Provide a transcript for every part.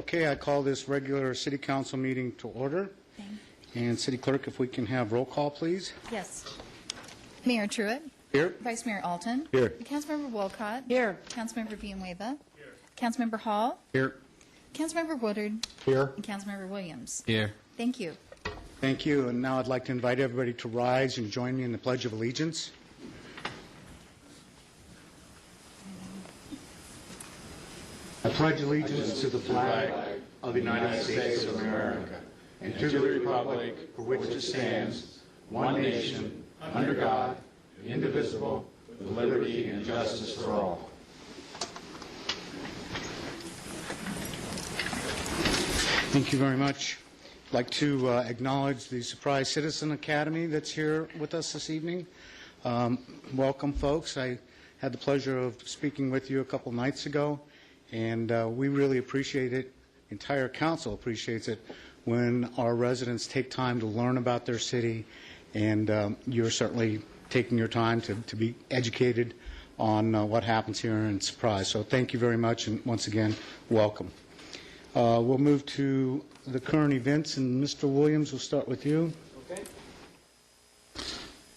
Okay, I call this regular City Council meeting to order. And City Clerk, if we can have roll call, please. Yes. Mayor Truitt. Here. Vice Mayor Alton. Here. Councilmember Wolcott. Here. Councilmember Villanueva. Here. Councilmember Hall. Here. Councilmember Woodard. Here. And Councilmember Williams. Here. Thank you. Thank you. And now I'd like to invite everybody to rise and join me in the Pledge of Allegiance. I pledge allegiance to the flag of the United States of America and to the republic for which it stands, one nation, under God, indivisible, with liberty and justice for all. Thank you very much. I'd like to acknowledge the Surprise Citizen Academy that's here with us this evening. Welcome, folks. I had the pleasure of speaking with you a couple nights ago, and we really appreciate it. The entire council appreciates it when our residents take time to learn about their city, and you're certainly taking your time to be educated on what happens here in Surprise. So thank you very much, and once again, welcome. We'll move to the current events, and Mr. Williams, we'll start with you. Okay.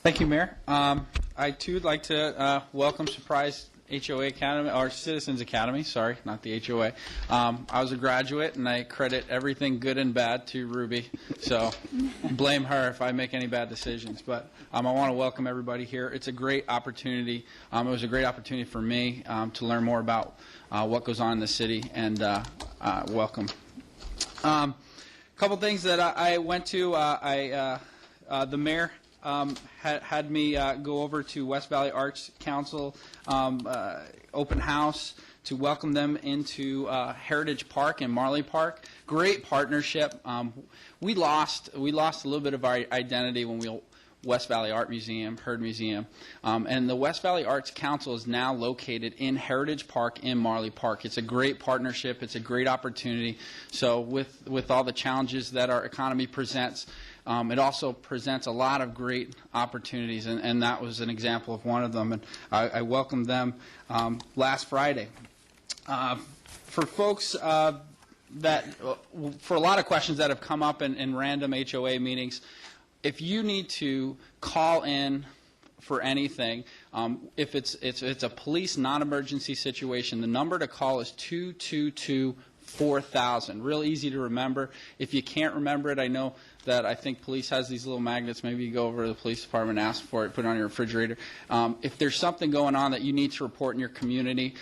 Thank you, Mayor. I, too, would like to welcome Surprise HOA Academy, or Citizens Academy, sorry, not the HOA. I was a graduate, and I credit everything good and bad to Ruby, so blame her if I make any bad decisions. But I want to welcome everybody here. It's a great opportunity. It was a great opportunity for me to learn more about what goes on in the city, and welcome. A couple things that I went to. The mayor had me go over to West Valley Arts Council open house to welcome them into Heritage Park and Marley Park. Great partnership. We lost a little bit of our identity when we West Valley Art Museum, Heard Museum, and the West Valley Arts Council is now located in Heritage Park in Marley Park. It's a great partnership. It's a great opportunity. So with all the challenges that our economy presents, it also presents a lot of great opportunities, and that was an example of one of them. And I welcomed them last Friday. For folks for a lot of questions that have come up in random HOA meetings, if you need to call in for anything, if it's a police non-emergency situation, the number to call is 222-4000. Real easy to remember. If you can't remember it, I think police has these little magnets. Maybe you go over to the police department, ask for it, put it on your refrigerator. If there's something going on that you need to report in your community,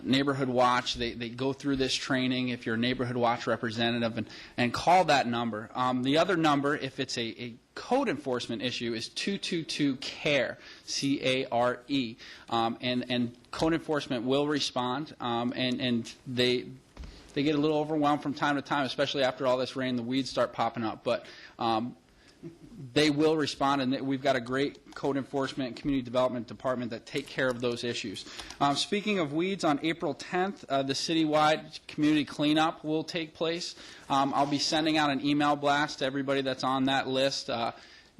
Neighborhood Watch, they go through this training if you're a Neighborhood Watch representative, and call that number. The other number, if it's a code enforcement issue, is 222-CARE, C-A-R-E. And code enforcement will respond, and they get a little overwhelmed from time to time, especially after all this rain, the weeds start popping up. But they will respond, and we've got a great code enforcement and community development department that take care of those issues. Speaking of weeds, on April 10th, the citywide community cleanup will take place. I'll be sending out an email blast to everybody that's on that list,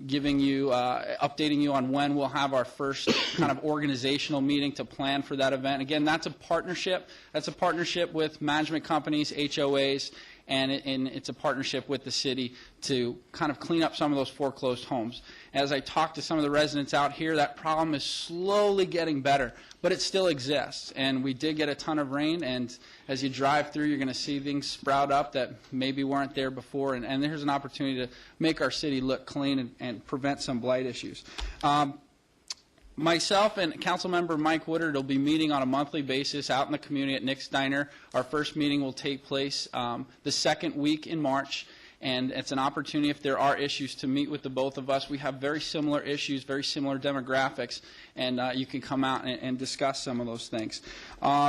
giving you, updating you on when we'll have our first kind of organizational meeting to plan for that event. Again, that's a partnership. That's a partnership with management companies, HOAs, and it's a partnership with the city to kind of clean up some of those foreclosed homes. As I talk to some of the residents out here, that problem is slowly getting better, but it still exists. And we did get a ton of rain, and as you drive through, you're going to see things sprout up that maybe weren't there before, and there's an opportunity to make our city look clean and prevent some blight issues. Myself and Councilmember Mike Woodard will be meeting on a monthly basis out in the community at Nick's Diner. Our first meeting will take place the second week in March, and it's an opportunity, if there are issues, to meet with the both of us. We have very similar issues, very similar demographics, and you can come out and discuss some of those things.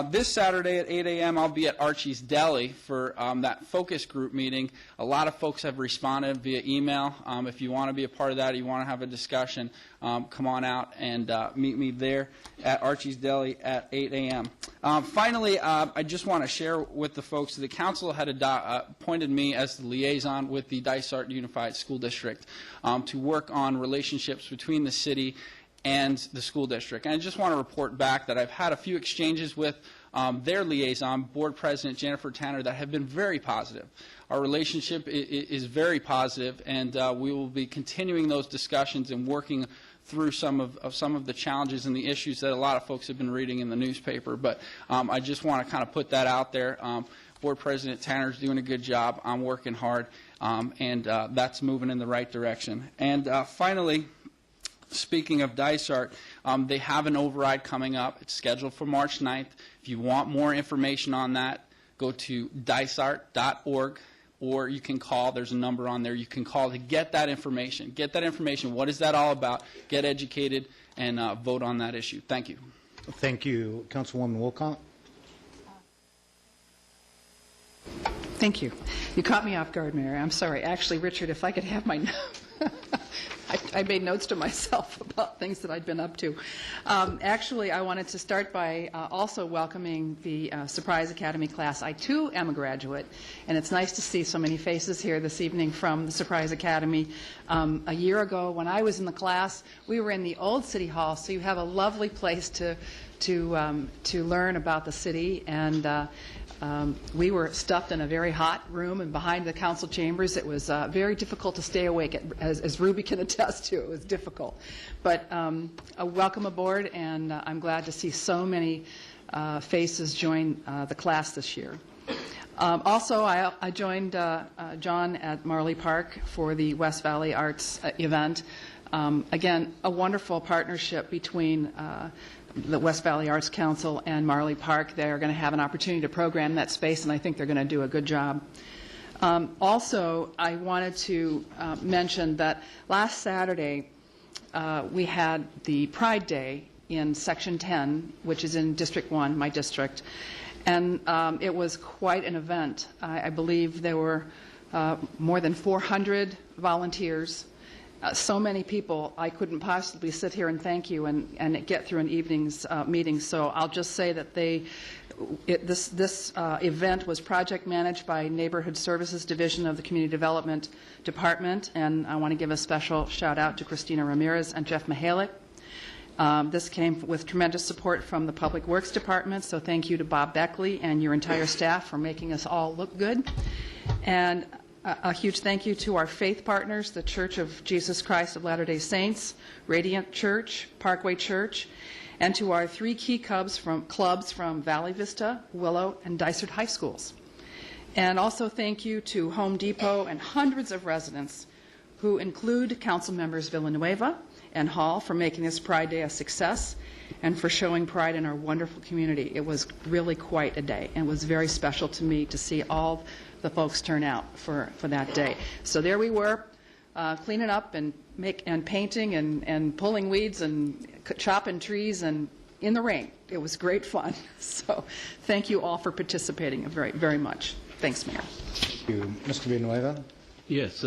This Saturday at 8 a.m. I'll be at Archie's Deli for that focus group meeting. A lot of folks have responded via email. If you want to be a part of that, you want to have a discussion, come on out and meet me there at Archie's Deli at 8 a.m. Finally, I just want to share with the folks, the council had appointed me as the liaison with the Dysart Unified School District to work on relationships between the city and the school district. And I just want to report back that I've had a few exchanges with their liaison, Board President Jennifer Tanner, that have been very positive. Our relationship is very positive, and we will be continuing those discussions and working through some of the challenges and the issues that a lot of folks have been reading in the newspaper. But I just want to kind of put that out there. Board President Tanner's doing a good job. I'm working hard, and that's moving in the right direction. And finally, speaking of Dysart, they have an override coming up. It's scheduled for March 9th. If you want more information on that, go to dysart.org, or you can call. There's a number on there. You can call to get that information. Get that information. What is that all about? Get educated and vote on that issue. Thank you. Thank you. Councilwoman Wolcott? Thank you. You caught me off guard, Mayor. I'm sorry. Actually, Richard, if I could have my I made notes to myself about things that I'd been up to. Actually, I wanted to start by also welcoming the Surprise Academy class. I, too, am a graduate, and it's nice to see so many faces here this evening from the Surprise Academy. A year ago, when I was in the class, we were in the old City Hall, so you have a lovely place to learn about the city, and we were stuffed in a very hot room and behind the council chambers. It was very difficult to stay awake, as Ruby can attest to. It was difficult. But welcome aboard, and I'm glad to see so many faces join the class this year. Also, I joined John at Marley Park for the West Valley Arts event. Again, a wonderful partnership between the West Valley Arts Council and Marley Park. They are going to have an opportunity to program that space, and I think they're going to do a good job. Also, I wanted to mention that last Saturday we had the Pride Day in Section 10, which is in District 1, my district, and it was quite an event. I believe there were more than 400 volunteers. So many people, I couldn't possibly sit here and thank you and get through an evening's meeting. So I'll just say that this event was project managed by Neighborhood Services Division of the Community Development Department, and I want to give a special shout out to Christina Ramirez and Jeff Mihalik. This came with tremendous support from the Public Works Department, so thank you to Bob Beckley and your entire staff for making us all look good. And a huge thank you to our faith partners, the Church of Jesus Christ of Latter-day Saints, Radiant Church, Parkway Church, and to our 3 key clubs from Valley Vista, Willow, and Dysart High Schools. And also thank you to Home Depot and hundreds of residents who include Council Members Villanueva and Hall for making this Pride Day a success and for showing pride in our wonderful community. It was really quite a day, and it was very special to me to see all the folks turn out for that day. So there we were, cleaning up and painting and pulling weeds and chopping trees and in the rain. It was great fun. So thank you all for participating very, very much. Thanks, Mayor. Thank you. Mr. Villanueva? Yes.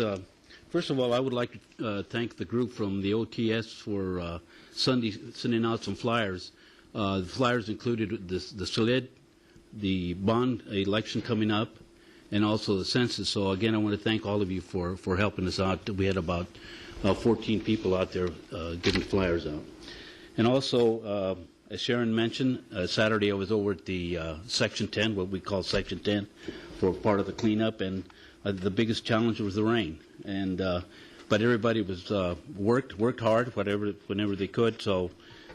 First of all, I would like to thank the group from the OTS for sending out some flyers. The flyers included the SLID, the bond election coming up, and also the census. So again, I want to thank all of you for helping us out. We had about 14 people out there getting flyers out. And also, as Sharon mentioned, Saturday I was over at the Section 10, what we call Section 10, for part of the cleanup, and the biggest challenge was the rain. And but everybody was worked hard, whenever they could. So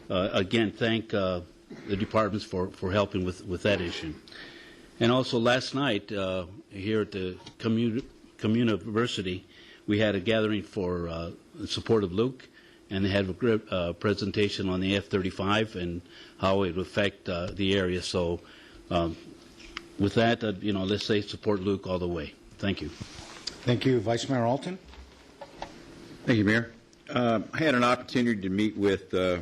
again, thank the departments for helping with that issue. And also last night here at the Communiversity, we had a gathering for support of Luke, and they had a presentation on the F-35 and how it would affect the area. So with that, let's say support Luke all the way. Thank you. Thank you. Vice Mayor Alton? Thank you, Mayor. I had an opportunity to meet with the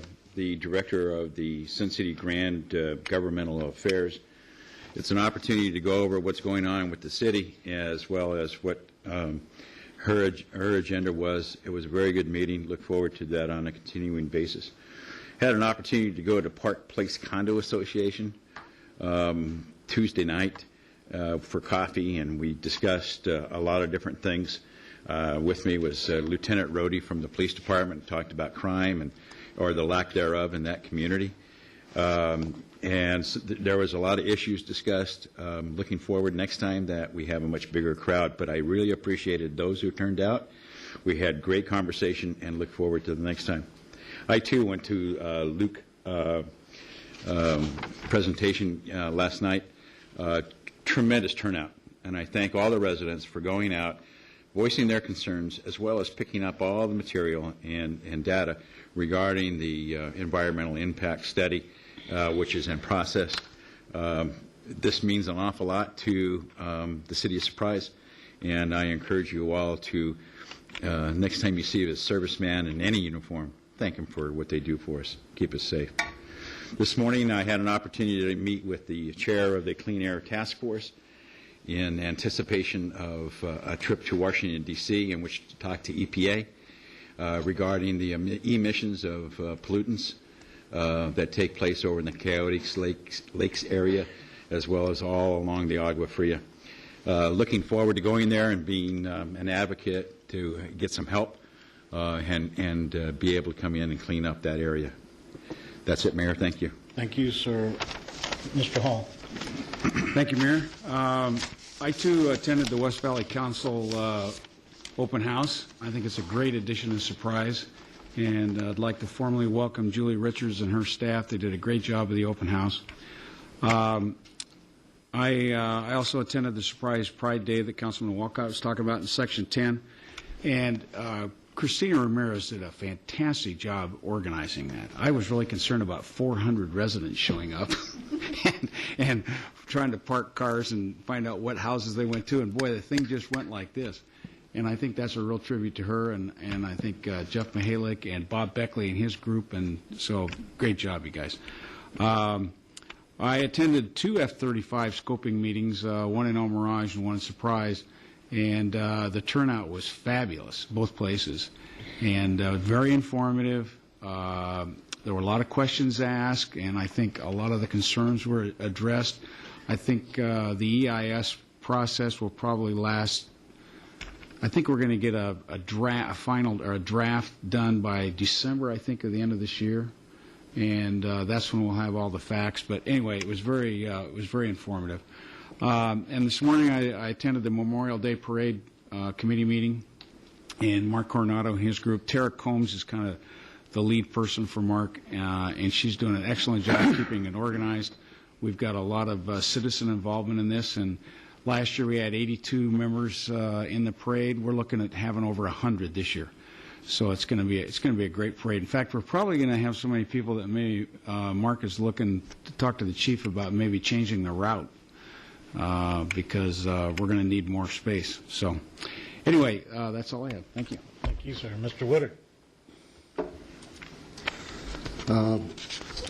director of the Sin City Grand Governmental Affairs. It's an opportunity to go over what's going on with the city as well as what her agenda was. It was a very good meeting. Look forward to that on a continuing basis. Had an opportunity to go to Park Place Condo Association Tuesday night for coffee, and we discussed a lot of different things. With me was Lieutenant Rohde from the police department, talked about crime or the lack thereof in that community. And there was a lot of issues discussed. Looking forward next time that we have a much bigger crowd, but I really appreciated those who turned out. We had great conversation and look forward to the next time. I, too, went to Luke presentation last night. Tremendous turnout, and I thank all the residents for going out, voicing their concerns, as well as picking up all the material and data regarding the environmental impact study, which is in process. This means an awful lot to the City of Surprise, and I encourage you all to, next time you see a serviceman in any uniform, thank them for what they do for us. Keep us safe. This morning I had an opportunity to meet with the chair of the Clean Air Task Force in anticipation of a trip to Washington, D.C., in which to talk to EPA regarding the emissions of pollutants that take place over in the Coyotes Lakes area, as well as all along the Agua Fria. Looking forward to going there and being an advocate to get some help and be able to come in and clean up that area. That's it, Mayor. Thank you. Thank you, sir. Mr. Hall. Thank you, Mayor. I, too, attended the West Valley Council open house. I think it's a great addition to Surprise, and I'd like to formally welcome Julie Richards and her staff. They did a great job of the open house. I also attended the Surprise Pride Day that Councilman Walcott was talking about in Section 10, and Christina Ramirez did a fantastic job organizing that. I was really concerned about 400 residents showing up and trying to park cars and find out what houses they went to, and boy, the thing just went like this. And I think that's a real tribute to her, and I think Jeff Mihalik and Bob Beckley and his group, and so great job, you guys. I attended 2 F-35 scoping meetings, one in El Mirage and one in Surprise, and the turnout was fabulous, both places, and very informative. There were a lot of questions asked, and I think a lot of the concerns were addressed. I think the EIS process will probably last. I think we're going to get a draft done by December, I think, at the end of this year, and that's when we'll have all the facts. But anyway, it was very informative. And this morning I attended the Memorial Day Parade committee meeting, and Mark Coronado and his group. Tara Combs is kind of the lead person for Mark, and she's doing an excellent job keeping it organized. We've got a lot of citizen involvement in this, and last year we had 82 members in the parade. We're looking at having over 100 this year. So it's going to be a great parade. In fact, we're probably going to have so many people that maybe Mark is looking to talk to the chief about maybe changing the route. Because we're going to need more space. So, anyway, that's all I have. Thank you. Thank you, sir. Mr. Woodard.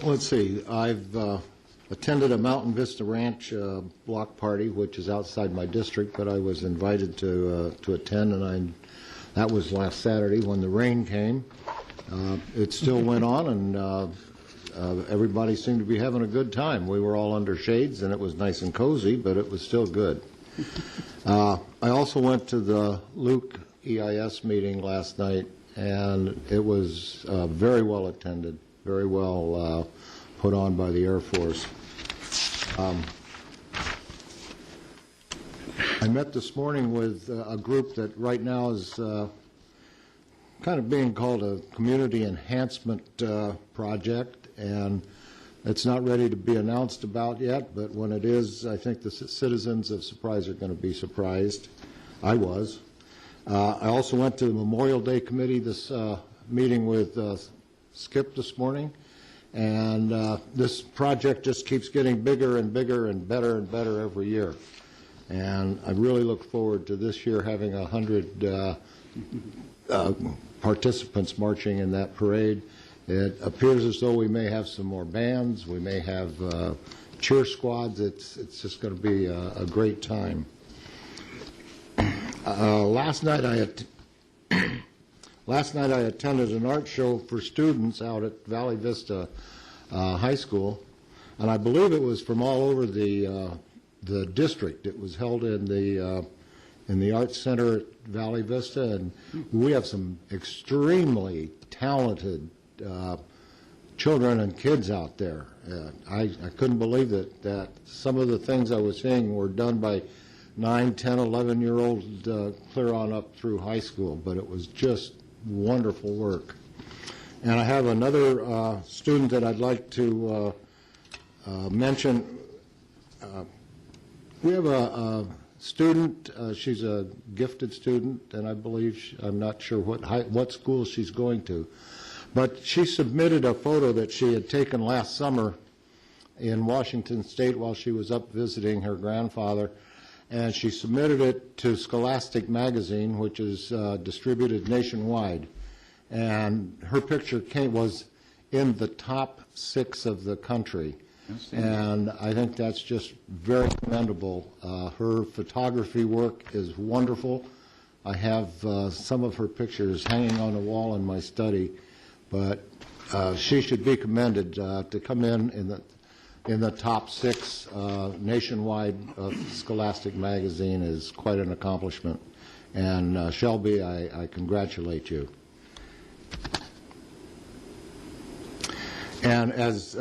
Let's see. I've attended a Mountain Vista Ranch block party, which is outside my district, but I was invited to attend, and that was last Saturday when the rain came. It still went on, and everybody seemed to be having a good time. We were all under shades, and it was nice and cozy, but it was still good. I also went to the Luke EIS meeting last night, and it was very well attended, very well put on by the Air Force. I met this morning with a group that right now is kind of being called a community enhancement project, and it's not ready to be announced about yet, but when it is, I think the citizens of Surprise are going to be surprised. I was. I also went to the Memorial Day Committee this meeting with Skip this morning, and this project just keeps getting bigger and bigger and better every year. And I really look forward to this year having 100 participants marching in that parade. It appears as though we may have some more bands. We may have cheer squads. It's just going to be a great time. Last night I attended an art show for students out at Valley Vista High School, and I believe it was from all over the district. It was held in the Arts Center at Valley Vista, and we have some extremely talented children and kids out there. I couldn't believe that some of the things I was seeing were done by 9, 10, 11-year-olds clear on up through high school, but it was just wonderful work. And I have another student that I'd like to mention. We have a student, she's a gifted student, and I believe, I'm not sure what school she's going to, but she submitted a photo that she had taken last summer in Washington State while she was up visiting her grandfather, and she submitted it to Scholastic Magazine, which is distributed nationwide. And her picture was in the top 6 of the country. And I think that's just very commendable. Her photography work is wonderful. I have some of her pictures hanging on the wall in my study, but she should be commended to come in the top 6 nationwide of Scholastic Magazine is quite an accomplishment. And Shelby, I congratulate you. And as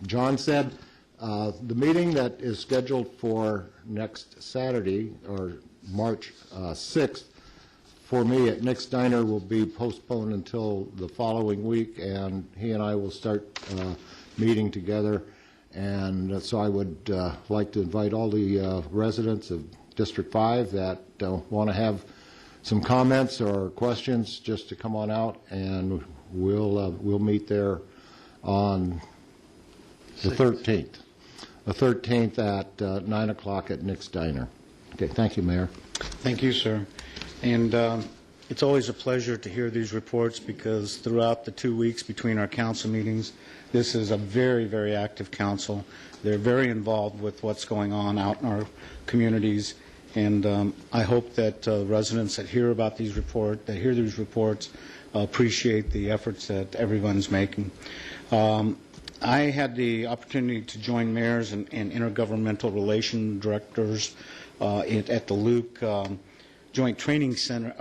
John said, the meeting that is scheduled for next Saturday, or March 6th, for me at Nick's Diner will be postponed until the following week, and he and I will start meeting together. And so I would like to invite all the residents of District 5 that want to have some comments or questions just to come on out, and we'll meet there on the 13th. The 13th at 9 o'clock at Nick's Diner. Okay, thank you, Mayor. Thank you, sir. And it's always a pleasure to hear these reports, because throughout the 2 weeks between our council meetings, this is a very, very active council. They're very involved with what's going on out in our communities, and I hope that residents that hear these reports, appreciate the efforts that everyone's making. I had the opportunity to join mayors and intergovernmental relation directors at the Luke Joint Training Center,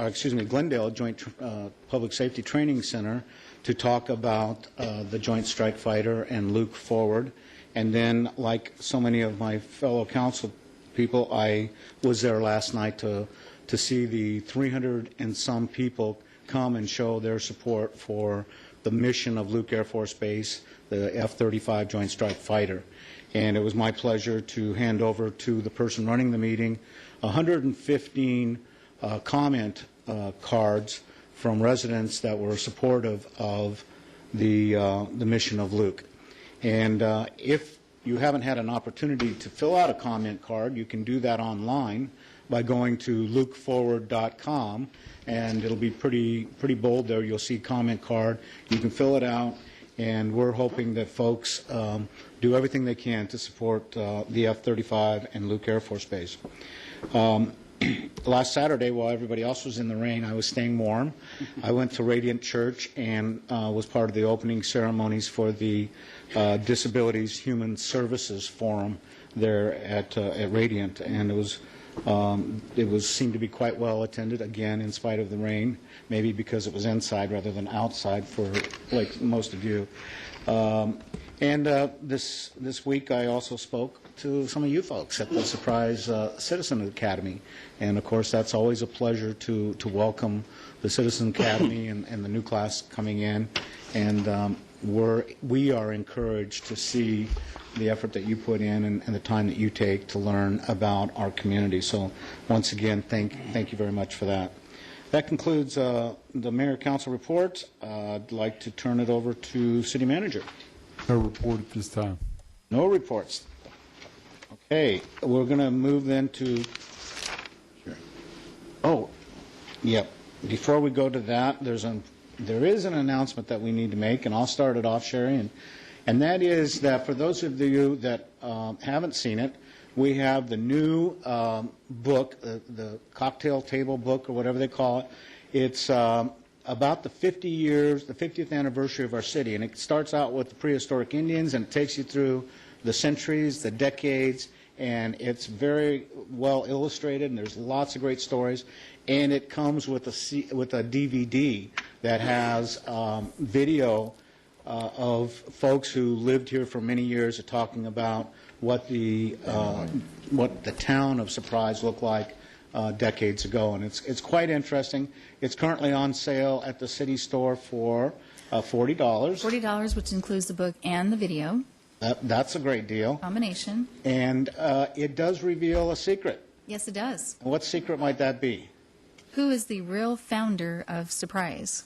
Glendale Joint Public Safety Training Center, to talk about the Joint Strike Fighter and Luke Forward. And then, like so many of my fellow council people, I was there last night to see the 300 and some people come and show their support for the mission of Luke Air Force Base, the F-35 Joint Strike Fighter. And it was my pleasure to hand over to the person running the meeting 115 comment cards from residents that were supportive of the mission of Luke. And if you haven't had an opportunity to fill out a comment card, you can do that online by going to lukeforward.com, and it'll be pretty bold there. You'll see comment card. You can fill it out, and we're hoping that folks do everything they can to support the F-35 and Luke Air Force Base. Last Saturday, while everybody else was in the rain, I was staying warm. I went to Radiant Church and was part of the opening ceremonies for the Disabilities Human Services Forum there at Radiant, and it seemed to be quite well attended, again, in spite of the rain, maybe because it was inside rather than outside for like most of you. And this week I also spoke to some of you folks at the Surprise Citizen Academy. And, of course, that's always a pleasure to welcome the Citizen Academy and the new class coming in. And we are encouraged to see the effort that you put in and the time that you take to learn about our community. So, once again, thank you very much for that. That concludes the Mayor Council report. I'd like to turn it over to City Manager. No report at this time. No reports. Okay, we're going to move then to, before we go to that, there is an announcement that we need to make, and I'll start it off, Sherry, and that is that for those of you that haven't seen it, we have the new book, the cocktail table book, or whatever they call it. It's about the 50th anniversary of our city, and it starts out with the prehistoric Indians, and it takes you through the centuries, the decades, and it's very well illustrated, and there's lots of great stories. And it comes with a DVD that has video of folks who lived here for many years are talking about what the town of Surprise looked like decades ago, and it's quite interesting. It's currently on sale at the city store for $40. $40, which includes the book and the video That's a great deal. combination. And it does reveal a secret. Yes, it does. What secret might that be? Who is the real founder of Surprise?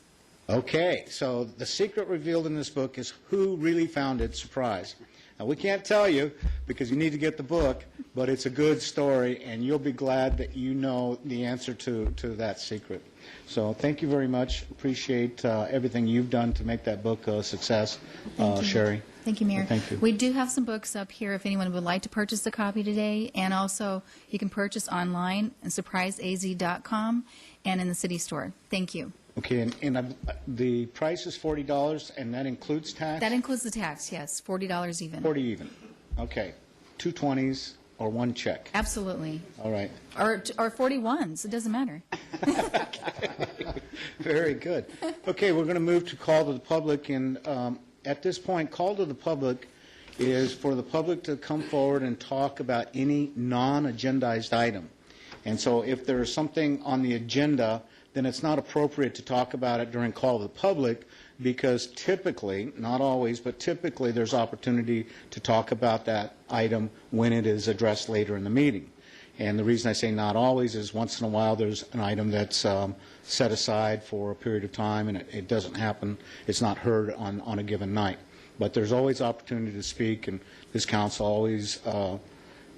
Okay, so the secret revealed in this book is who really founded Surprise. Now, we can't tell you because you need to get the book, but it's a good story, and you'll be glad that you know the answer to that secret. So thank you very much. Appreciate everything you've done to make that book a success, Thank you. Sherry. Thank you, Mayor. Thank you. We do have some books up here if anyone would like to purchase a copy today, and also you can purchase online at surpriseaz.com and in the city store. Thank you. Okay, and the price is $40, and that includes tax? That includes the tax, yes, $40 even. 40 even. Okay. 2 20s or one check. Absolutely. All right. Or 41s, it doesn't matter. Very good. Okay, we're going to move to call to the public, and at this point, call to the public is for the public to come forward and talk about any non-agendized item. And so if there is something on the agenda, then it's not appropriate to talk about it during call to the public because typically, not always, but typically there's opportunity to talk about that item when it is addressed later in the meeting. And the reason I say not always is once in a while there's an item that's set aside for a period of time and it doesn't happen, it's not heard on a given night. But there's always opportunity to speak, and this council always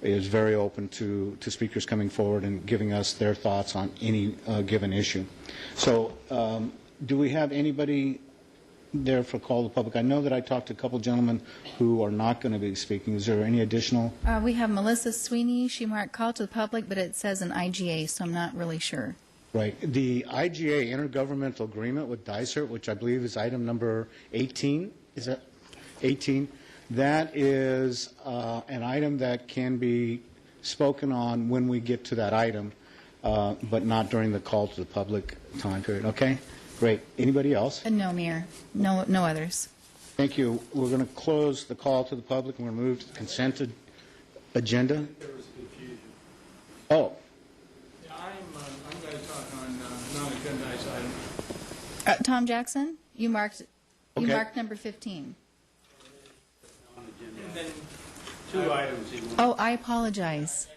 is very open to speakers coming forward and giving us their thoughts on any given issue. So do we have anybody there for call to the public? I know that I talked to a couple gentlemen who are not going to be speaking. Is there any additional? We have Melissa Sweeney. She marked call to the public, but it says an IGA, so I'm not really sure. Right. The IGA, Intergovernmental Agreement with DICER, which I believe is item number 18, is that 18? That is an item that can be spoken on when we get to that item, but not during the call to the public time period. Okay? Great. Anybody else? No, Mayor. No others. Thank you. We're going to close the call to the public, and we're going to move to the consent agenda. There was confusion. Oh, Yeah, I'm going to talk on non-agendized items. Tom Jackson, you marked Okay. number 15. And then 2 items. Oh, I apologize.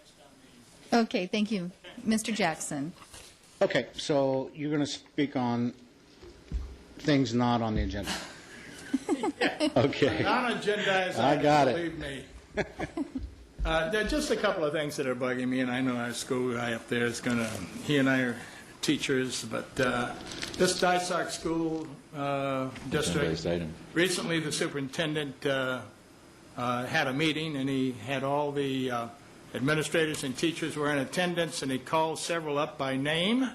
Okay, thank you. Mr. Jackson. okay. So you're going to speak on things not on the agenda. Okay. Non-agendized I items, got it. believe me. There are just a couple of things that are bugging me, and I know our school guy up there is going to, he and I are teachers, but this Dysart School District, recently the superintendent had a meeting, and he had all the administrators and teachers were in attendance, and he called several up by name,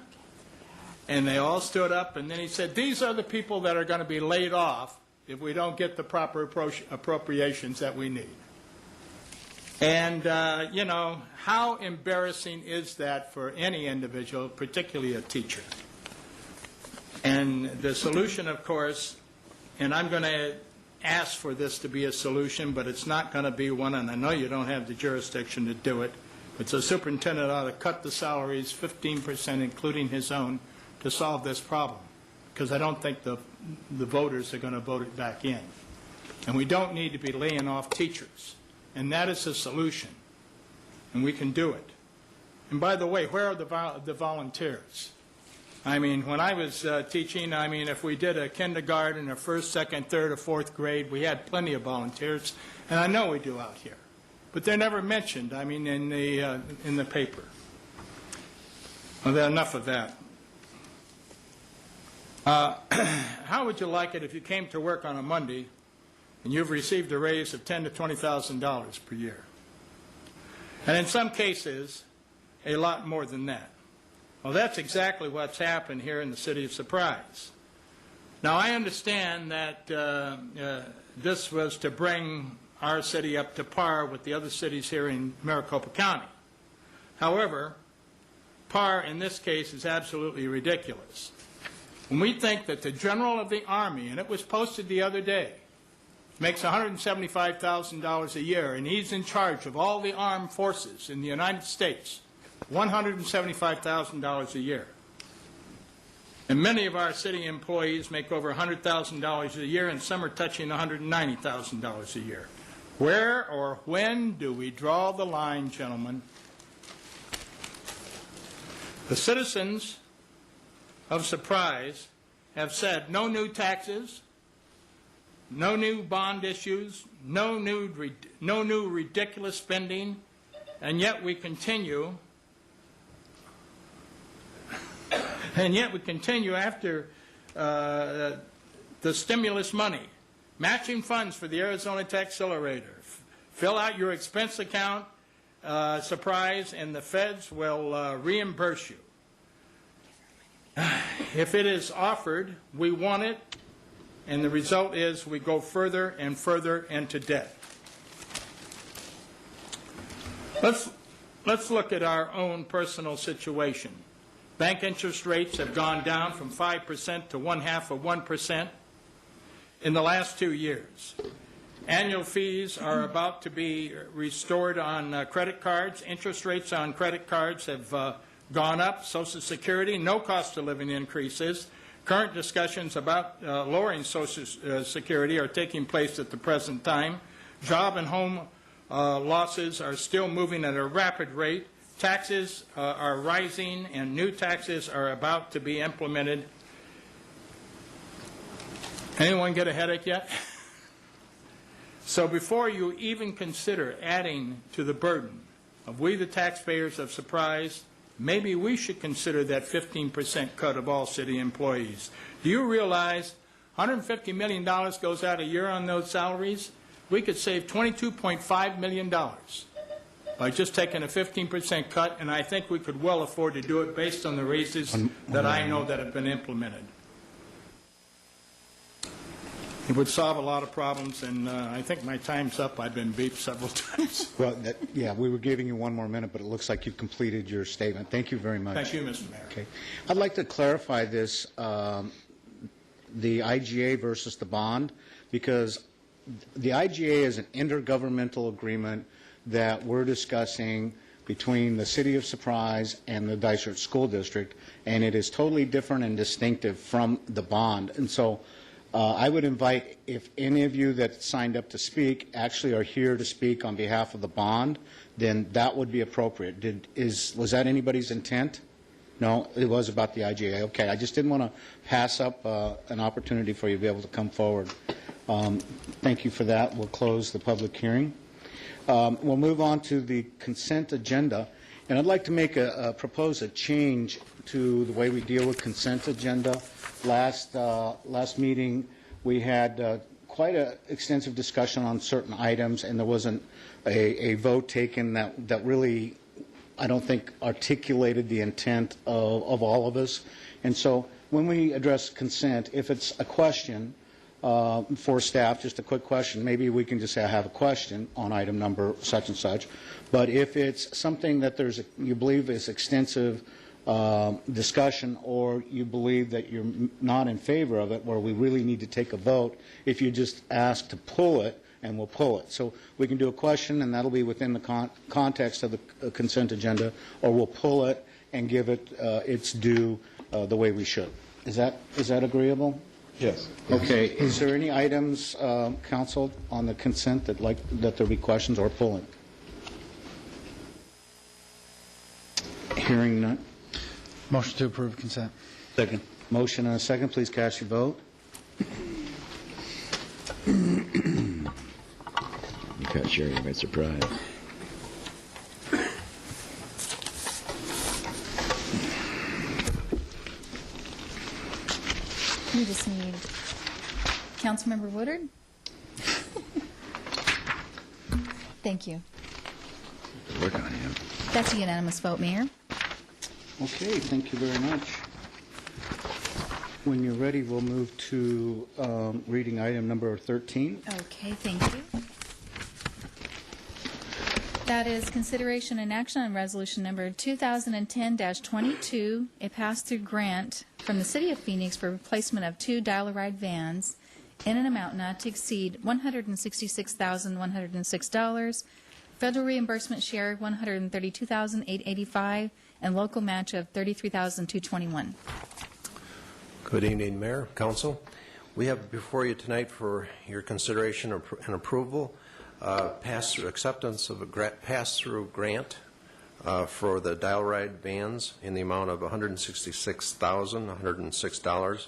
and they all stood up, and then he said, these are the people that are going to be laid off if we don't get the proper appropriations that we need. And, you know, how embarrassing is that for any individual, particularly a teacher? And the solution, of course, and I'm going to ask for this to be a solution, but it's not going to be one, and I know you don't have the jurisdiction to do it, but the superintendent ought to cut the salaries 15%, including his own, to solve this problem, because I don't think the voters are going to vote it back in. And we don't need to be laying off teachers. And that is the solution. And we can do it. And by the way, where are the volunteers? I mean, when I was teaching, I mean, if we did a kindergarten, a first, second, third, or fourth grade, we had plenty of volunteers, and I know we do out here. But they're never mentioned, I mean, in the paper. Well, enough of that. How would you like it if you came to work on a Monday and you've received a raise of $10,000 to $20,000 per year? And in some cases, a lot more than that. Well, that's exactly what's happened here in the city of Surprise. Now, I understand that this was to bring our city up to par with the other cities here in Maricopa County. However, par in this case is absolutely ridiculous. when we think that the General of the Army, and it was posted the other day, makes $175,000 a year, and he's in charge of all the armed forces in the United States, $175,000 a year. And many of our city employees make over $100,000 a year, and some are touching $190,000 a year. Where or when do we draw the line, gentlemen? The citizens of Surprise have said no new taxes, no new bond issues, no new ridiculous spending, and yet we continue. And yet we continue after the stimulus money, matching funds for the Arizona Tech Accelerator. Fill out your expense account, Surprise, and the feds will reimburse you. If it is offered, we want it, and the result is we go further and further into debt. Let's look at our own personal situation. Bank interest rates have gone down from 5% to 0.5% in the last 2 years. Annual fees are about to be restored on credit cards. Interest rates on credit cards have gone up. Social Security, no cost of living increases. Current discussions about lowering Social Security are taking place at the present time. Job and home losses are still moving at a rapid rate. Taxes are rising, and new taxes are about to be implemented. Anyone get a headache yet? So before you even consider adding to the burden of we the taxpayers of Surprise, maybe we should consider that 15% cut of all city employees. Do you realize $150 million goes out a year on those salaries? We could save $22.5 million by just taking a 15% cut, and I think we could well afford to do it based on the raises that I know that have been implemented. It would solve a lot of problems, and I think my time's up. I've been beeped several times. Well, yeah, we were giving you one more minute, but it looks like you've completed your statement. Thank you very much. Thank you, Mr. Mayor. Okay. I'd like to clarify this, the IGA versus the bond, because the IGA is an intergovernmental agreement that we're discussing between the City of Surprise and the Dysart School District, and it is totally different and distinctive from the bond. And so I would invite, if any of you that signed up to speak actually are here to speak on behalf of the bond, then that would be appropriate. Was that anybody's intent? No, it was about the IGA. Okay, I just didn't want to pass up an opportunity for you to be able to come forward. Thank you for that. We'll close the public hearing. We'll move on to the consent agenda, and I'd like to propose a change to the way we deal with consent agenda. Last meeting, we had quite an extensive discussion on certain items, and there wasn't a vote taken that really, I don't think, articulated the intent of all of us. And so when we address consent, if it's a question for staff, just a quick question, maybe we can just say I have a question on item number such and such. But if it's something that you believe is extensive discussion, or you believe that you're not in favor of it, where we really need to take a vote, if you just ask to pull it, and we'll pull it. So we can do a question, and that'll be within the context of the consent agenda, or we'll pull it and give it its due the way we should. Is that agreeable? Yes. Okay. Is there any items, council, on the consent that there be questions or pulling? Hearing none. Motion to approve consent. Second. Motion and a second. Please cast your vote. You got Sherry by surprise. We just need Councilmember Woodard. Thank you. Work on him. That's a unanimous vote, Mayor. Okay, thank you very much. When you're ready, we'll move to reading item number 13. Okay, thank you. That is consideration and action on resolution number 2010-22, a pass-through grant from the City of Phoenix for replacement of 2 dial-a-ride vans in an amount not to exceed $166,106, federal reimbursement share $132,885, and local match of $33,221. Good evening, Mayor, Council. We have before you tonight for your consideration and approval pass-through acceptance of a pass-through grant for the dial ride vans in the amount of $166,106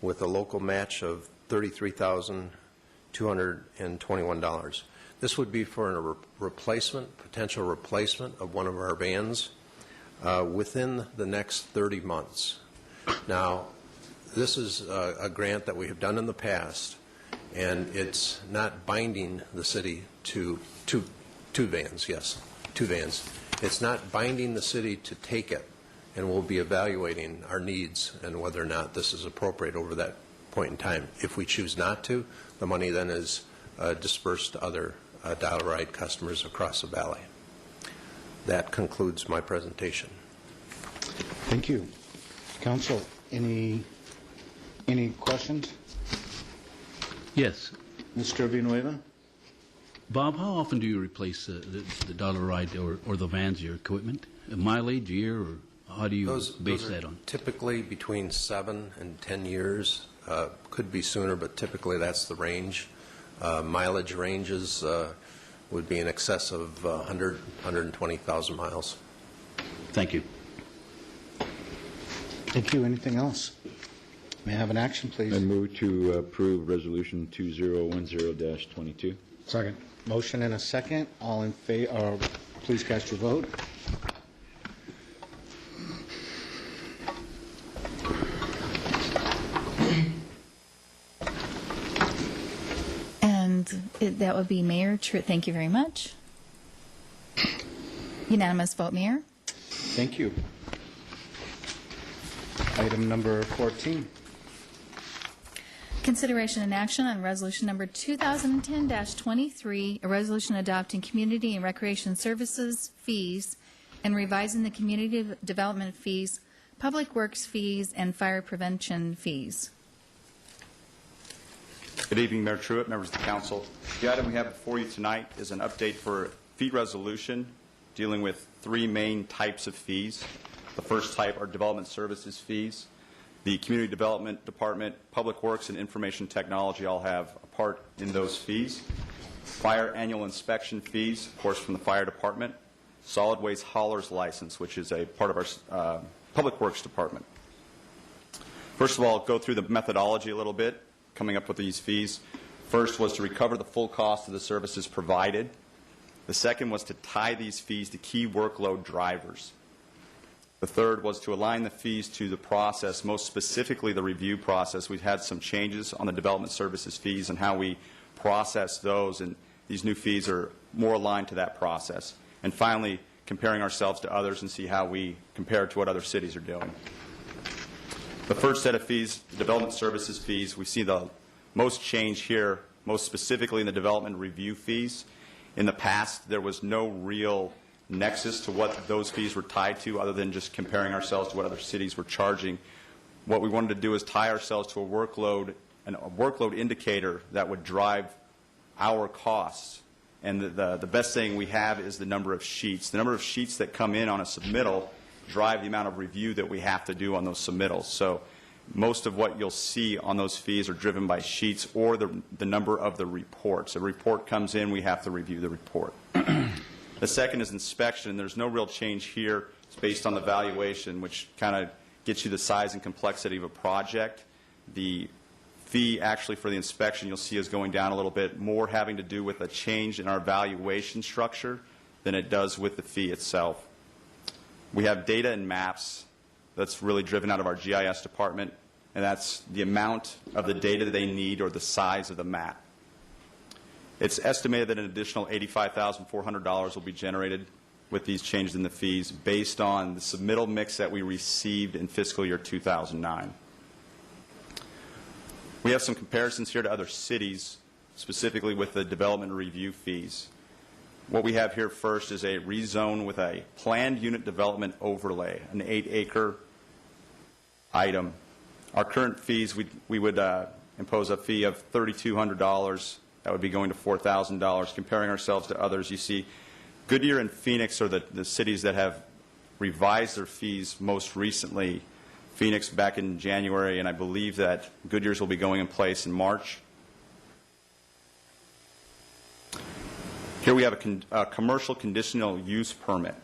with a local match of $33,221. This would be for a potential replacement of one of our vans within the next 30 months. Now, this is a grant that we have done in the past, and it's not binding the city to two vans, yes, 2 vans. It's not binding the city to take it, and we'll be evaluating our needs and whether or not this is appropriate over that point in time. If we choose not to, the money then is dispersed to other dial-a-ride customers across the valley. That concludes my presentation. Thank you. Council, any questions? Yes. Mr. Villanueva? Bob, how often do you replace the dollar ride or the vans, your equipment? A mileage, year, or how do you base that on? Typically between 7 and 10 years. Could be sooner, but typically that's the range. Mileage ranges would be in excess of 120,000 miles. Thank you. Thank you. Anything else? May I have an action, please? I move to approve Resolution 2010-22. Second. Motion and a second. All in favor, please cast your vote. And that would be Mayor Truitt. Thank you very much. Unanimous vote, Mayor. Thank you. Item number 14. Consideration and action on resolution number 2010-23, a resolution adopting community and recreation services fees and revising the community development fees, public works fees, and fire prevention fees. Good evening, Mayor Truitt, members of the council. The item we have before you tonight is an update for fee resolution dealing with 3 main types of fees. The first type are development services fees. The Community Development Department, Public Works, and Information Technology all have a part in those fees. Fire annual inspection fees, of course, from the Fire Department. Solid Waste Haulers License, which is a part of our Public Works Department. First of all, I'll go through the methodology a little bit, coming up with these fees. First was to recover the full cost of the services provided. The second was to tie these fees to key workload drivers. The third was to align the fees to the process, most specifically the review process. We've had some changes on the development services fees and how we process those, and these new fees are more aligned to that process. And finally, comparing ourselves to others and see how we compare to what other cities are doing. The first set of fees, the development services fees, we see the most change here, most specifically in the development review fees. In the past, there was no real nexus to what those fees were tied to other than just comparing ourselves to what other cities were charging. What we wanted to do is tie ourselves to a workload indicator that would drive our costs. And the best thing we have is the number of sheets. The number of sheets that come in on a submittal drive the amount of review that we have to do on those submittals. So most of what you'll see on those fees are driven by sheets or the number of the reports. A report comes in, we have to review the report. The second is inspection. There's no real change here. It's based on the valuation, which kind of gets you the size and complexity of a project. The fee actually for the inspection you'll see is going down a little bit, more having to do with a change in our valuation structure than it does with the fee itself. We have data and maps that's really driven out of our GIS department, and that's the amount of the data they need or the size of the map. It's estimated that an additional $85,400 will be generated with these changes in the fees based on the submittal mix that we received in fiscal year 2009. We have some comparisons here to other cities, specifically with the development review fees. What we have here first is a rezone with a planned unit development overlay, an 8-acre item. Our current fees, we would impose a fee of $3,200. That would be going to $4,000. Comparing ourselves to others, you see Goodyear and Phoenix are the cities that have revised their fees most recently. Phoenix back in January, and I believe that Goodyear's will be going in place in March. Here we have a commercial conditional use permit.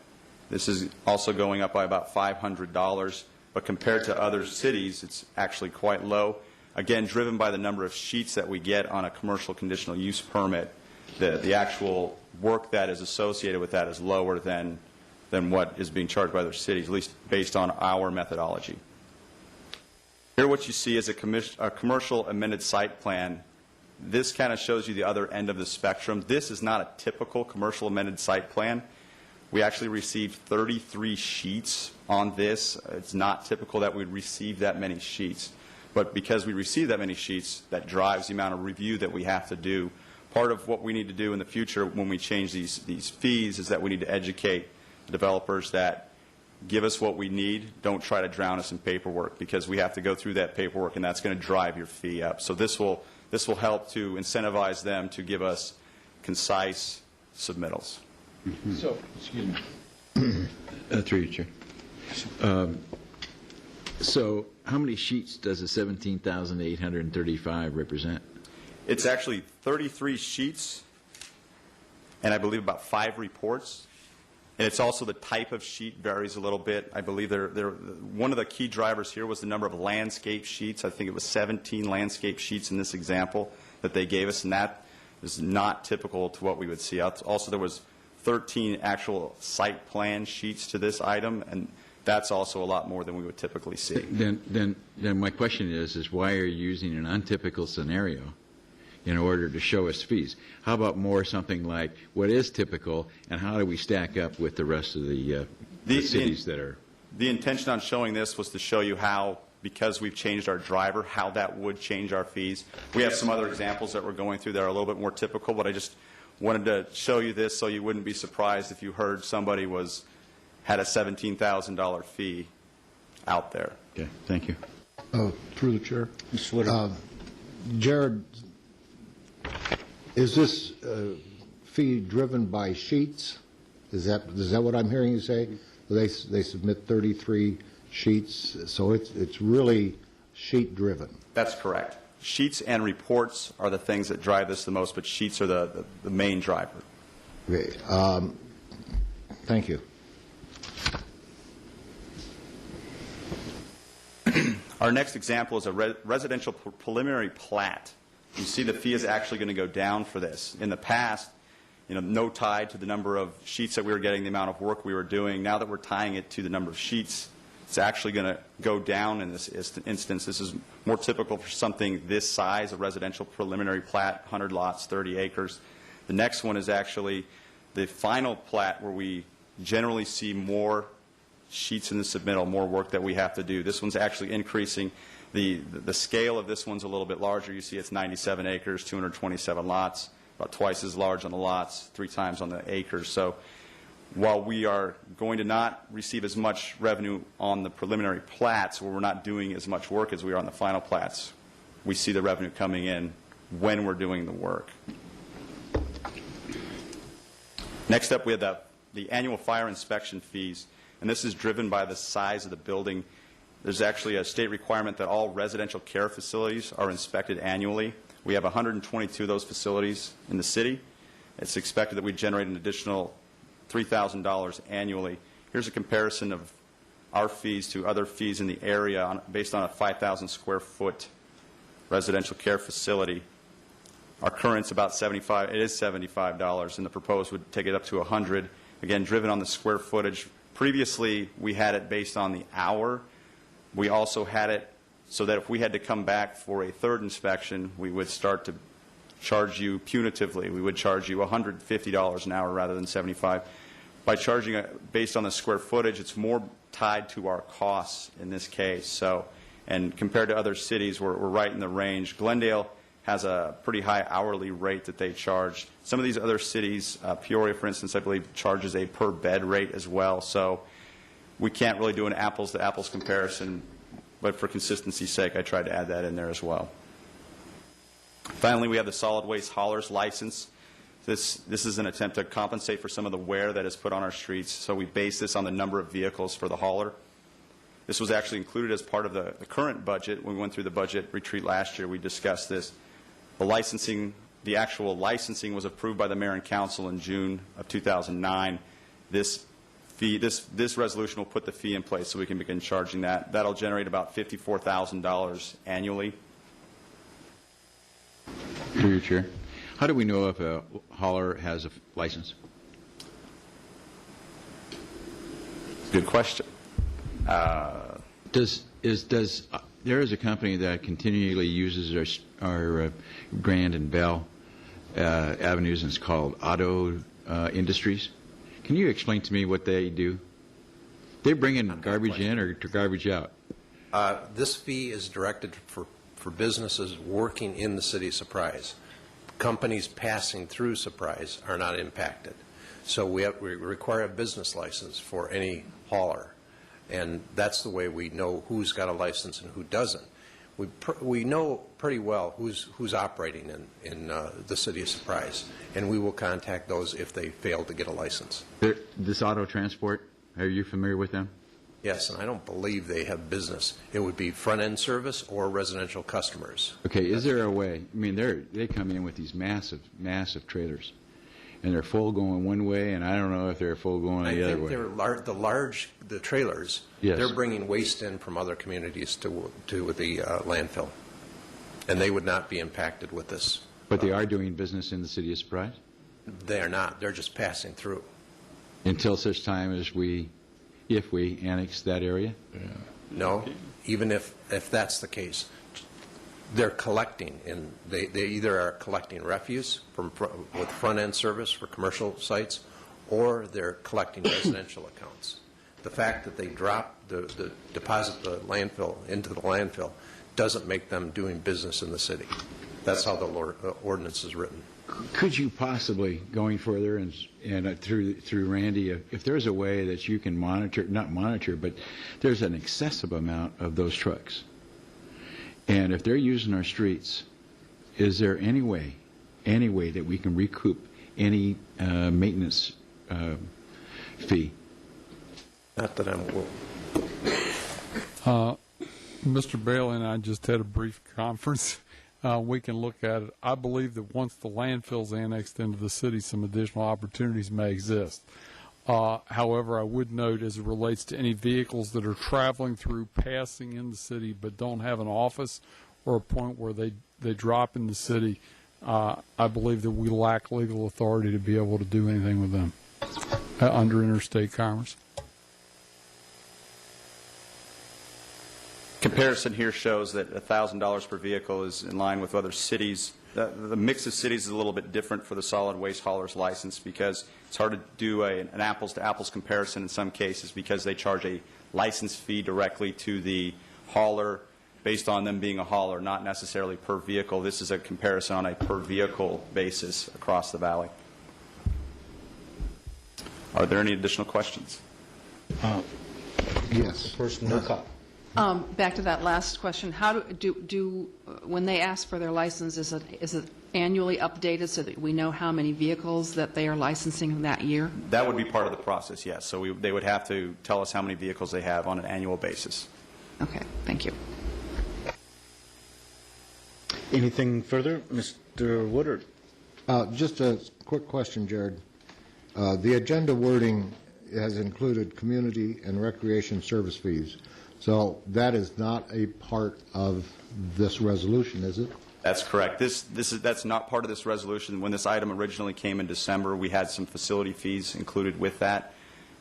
This is also going up by about $500, but compared to other cities, it's actually quite low. Again, driven by the number of sheets that we get on a commercial conditional use permit, the actual work that is associated with that is lower than what is being charged by other cities, at least based on our methodology. Here what you see is a commercial amended site plan. This kind of shows you the other end of the spectrum. This is not a typical commercial amended site plan. We actually received 33 sheets on this. It's not typical that we'd receive that many sheets. But because we receive that many sheets, that drives the amount of review that we have to do. Part of what we need to do in the future when we change these fees is that we need to educate the developers that give us what we need. Don't try to drown us in paperwork, because we have to go through that paperwork, and that's going to drive your fee up. So this will help to incentivize them to give us concise submittals. So, excuse me. Through you, Chair. So how many sheets does the 17,835 represent? It's actually 33 sheets, and I believe about 5 reports. And it's also the type of sheet varies a little bit. I believe one of the key drivers here was the number of landscape sheets. I think it was 17 landscape sheets in this example that they gave us, and that is not typical to what we would see. Also, there was 13 actual site plan sheets to this item, and that's also a lot more than we would typically see. Then my question is why are you using an untypical scenario in order to show us fees? How about more something like what is typical, and how do we stack up with the rest of the cities that are? The intention on showing this was to show you how, because we've changed our driver, how that would change our fees. We have some other examples that we're going through that are a little bit more typical, but I just wanted to show you this so you wouldn't be surprised if you heard somebody had a $17,000 fee out there. Okay, thank you. Through the chair. Jared, is this fee driven by sheets? Is that what I'm hearing you say? They submit 33 sheets, so it's really sheet driven. That's correct. Sheets and reports are the things that drive this the most, but sheets are the main driver. Okay. Thank you. Our next example is a residential preliminary plat. You see the fee is actually going to go down for this. In the past, no tie to the number of sheets that we were getting, the amount of work we were doing. Now that we're tying it to the number of sheets, it's actually going to go down in this instance. This is more typical for something this size, a residential preliminary plat, 100 lots, 30 acres. The next one is actually the final plat, where we generally see more sheets in the submittal, more work that we have to do. This one's actually increasing. The scale of this one's a little bit larger. You see it's 97 acres, 227 lots, about twice as large on the lots, 3 times on the acres. So while we are going to not receive as much revenue on the preliminary plats, where we're not doing as much work as we are on the final plats, we see the revenue coming in when we're doing the work. Next up, we have the annual fire inspection fees, and this is driven by the size of the building. There's actually a state requirement that all residential care facilities are inspected annually. We have 122 of those facilities in the city. It's expected that we generate an additional $3,000 annually. Here's a comparison of our fees to other fees in the area based on a 5,000 square foot residential care facility. Our current's about $75. It is $75, and the proposed would take it up to $100. Again, driven on the square footage. Previously, we had it based on the hour. We also had it so that if we had to come back for a third inspection, we would start to charge you punitively. We would charge you $150 an hour rather than $75. By charging it based on the square footage, it's more tied to our costs in this case. So, and compared to other cities, we're right in the range. Glendale has a pretty high hourly rate that they charge. Some of these other cities, Peoria, for instance, I believe charges a per bed rate as well. So we can't really do an apples-to-apples comparison, but for consistency's sake, I tried to add that in there as well. Finally, we have the solid waste haulers license. This is an attempt to compensate for some of the wear that is put on our streets, so we base this on the number of vehicles for the hauler. This was actually included as part of the current budget. When we went through the budget retreat last year, we discussed this. The actual licensing was approved by the mayor and council in June of 2009. This resolution will put the fee in place so we can begin charging that. That'll generate about $54,000 annually. Through your chair, how do we know if a hauler has a license? Good question. There is a company that continually uses our Grand and Bell avenues, and it's called Auto Industries. Can you explain to me what they do? They bring in garbage in or garbage out? This fee is directed for businesses working in the city of Surprise. Companies passing through Surprise are not impacted. So we require a business license for any hauler, and that's the way we know who's got a license and who doesn't. We know pretty well who's operating in the city of Surprise, and we will contact those if they fail to get a license. This auto transport, are you familiar with them? Yes, and I don't believe they have business. It would be front-end service or residential customers. Okay, is there a way? I mean, they come in with these massive trailers, and they're full going one way, and I don't know if they're full going the other way. I think the trailers, yes, they're bringing waste in from other communities to the landfill, and they would not be impacted with this. But they are doing business in the city of Surprise? They are not. They're just passing through. Until such time as if we annex that area? No, even if that's the case, they're collecting, and they either are collecting refuse with front-end service for commercial sites, or they're collecting residential accounts. The fact that they deposit the landfill into the landfill doesn't make them doing business in the city. That's how the ordinance is written. Could you possibly, going further and through Randy, if there's a way that you can not monitor, but there's an excessive amount of those trucks, and if they're using our streets, is there any way that we can recoup any maintenance fee? Not that I'm aware. Mr. Bailey and I just had a brief conference. We can look at it. I believe that once the landfill's annexed into the city, some additional opportunities may exist. However, I would note, as it relates to any vehicles that are traveling through, passing in the city, but don't have an office or a point where they drop in the city, I believe that we lack legal authority to be able to do anything with them under interstate commerce. Comparison here shows that $1,000 per vehicle is in line with other cities. The mix of cities is a little bit different for the solid waste haulers license because it's hard to do an apples-to-apples comparison in some cases because they charge a license fee directly to the hauler based on them being a hauler, not necessarily per vehicle. This is a comparison on a per vehicle basis across the valley. Are there any additional questions? Yes. First, no call. Back to that last question, how do when they ask for their license, is it annually updated so that we know how many vehicles that they are licensing that year? That would be part of the process, yes. So they would have to tell us how many vehicles they have on an annual basis. Okay, thank you. Anything further? Mr. Woodard. Just a quick question, Jared. The agenda wording has included community and recreation service fees. So that is not a part of this resolution, is it? That's correct. That's not part of this resolution. When this item originally came in December, we had some facility fees included with that.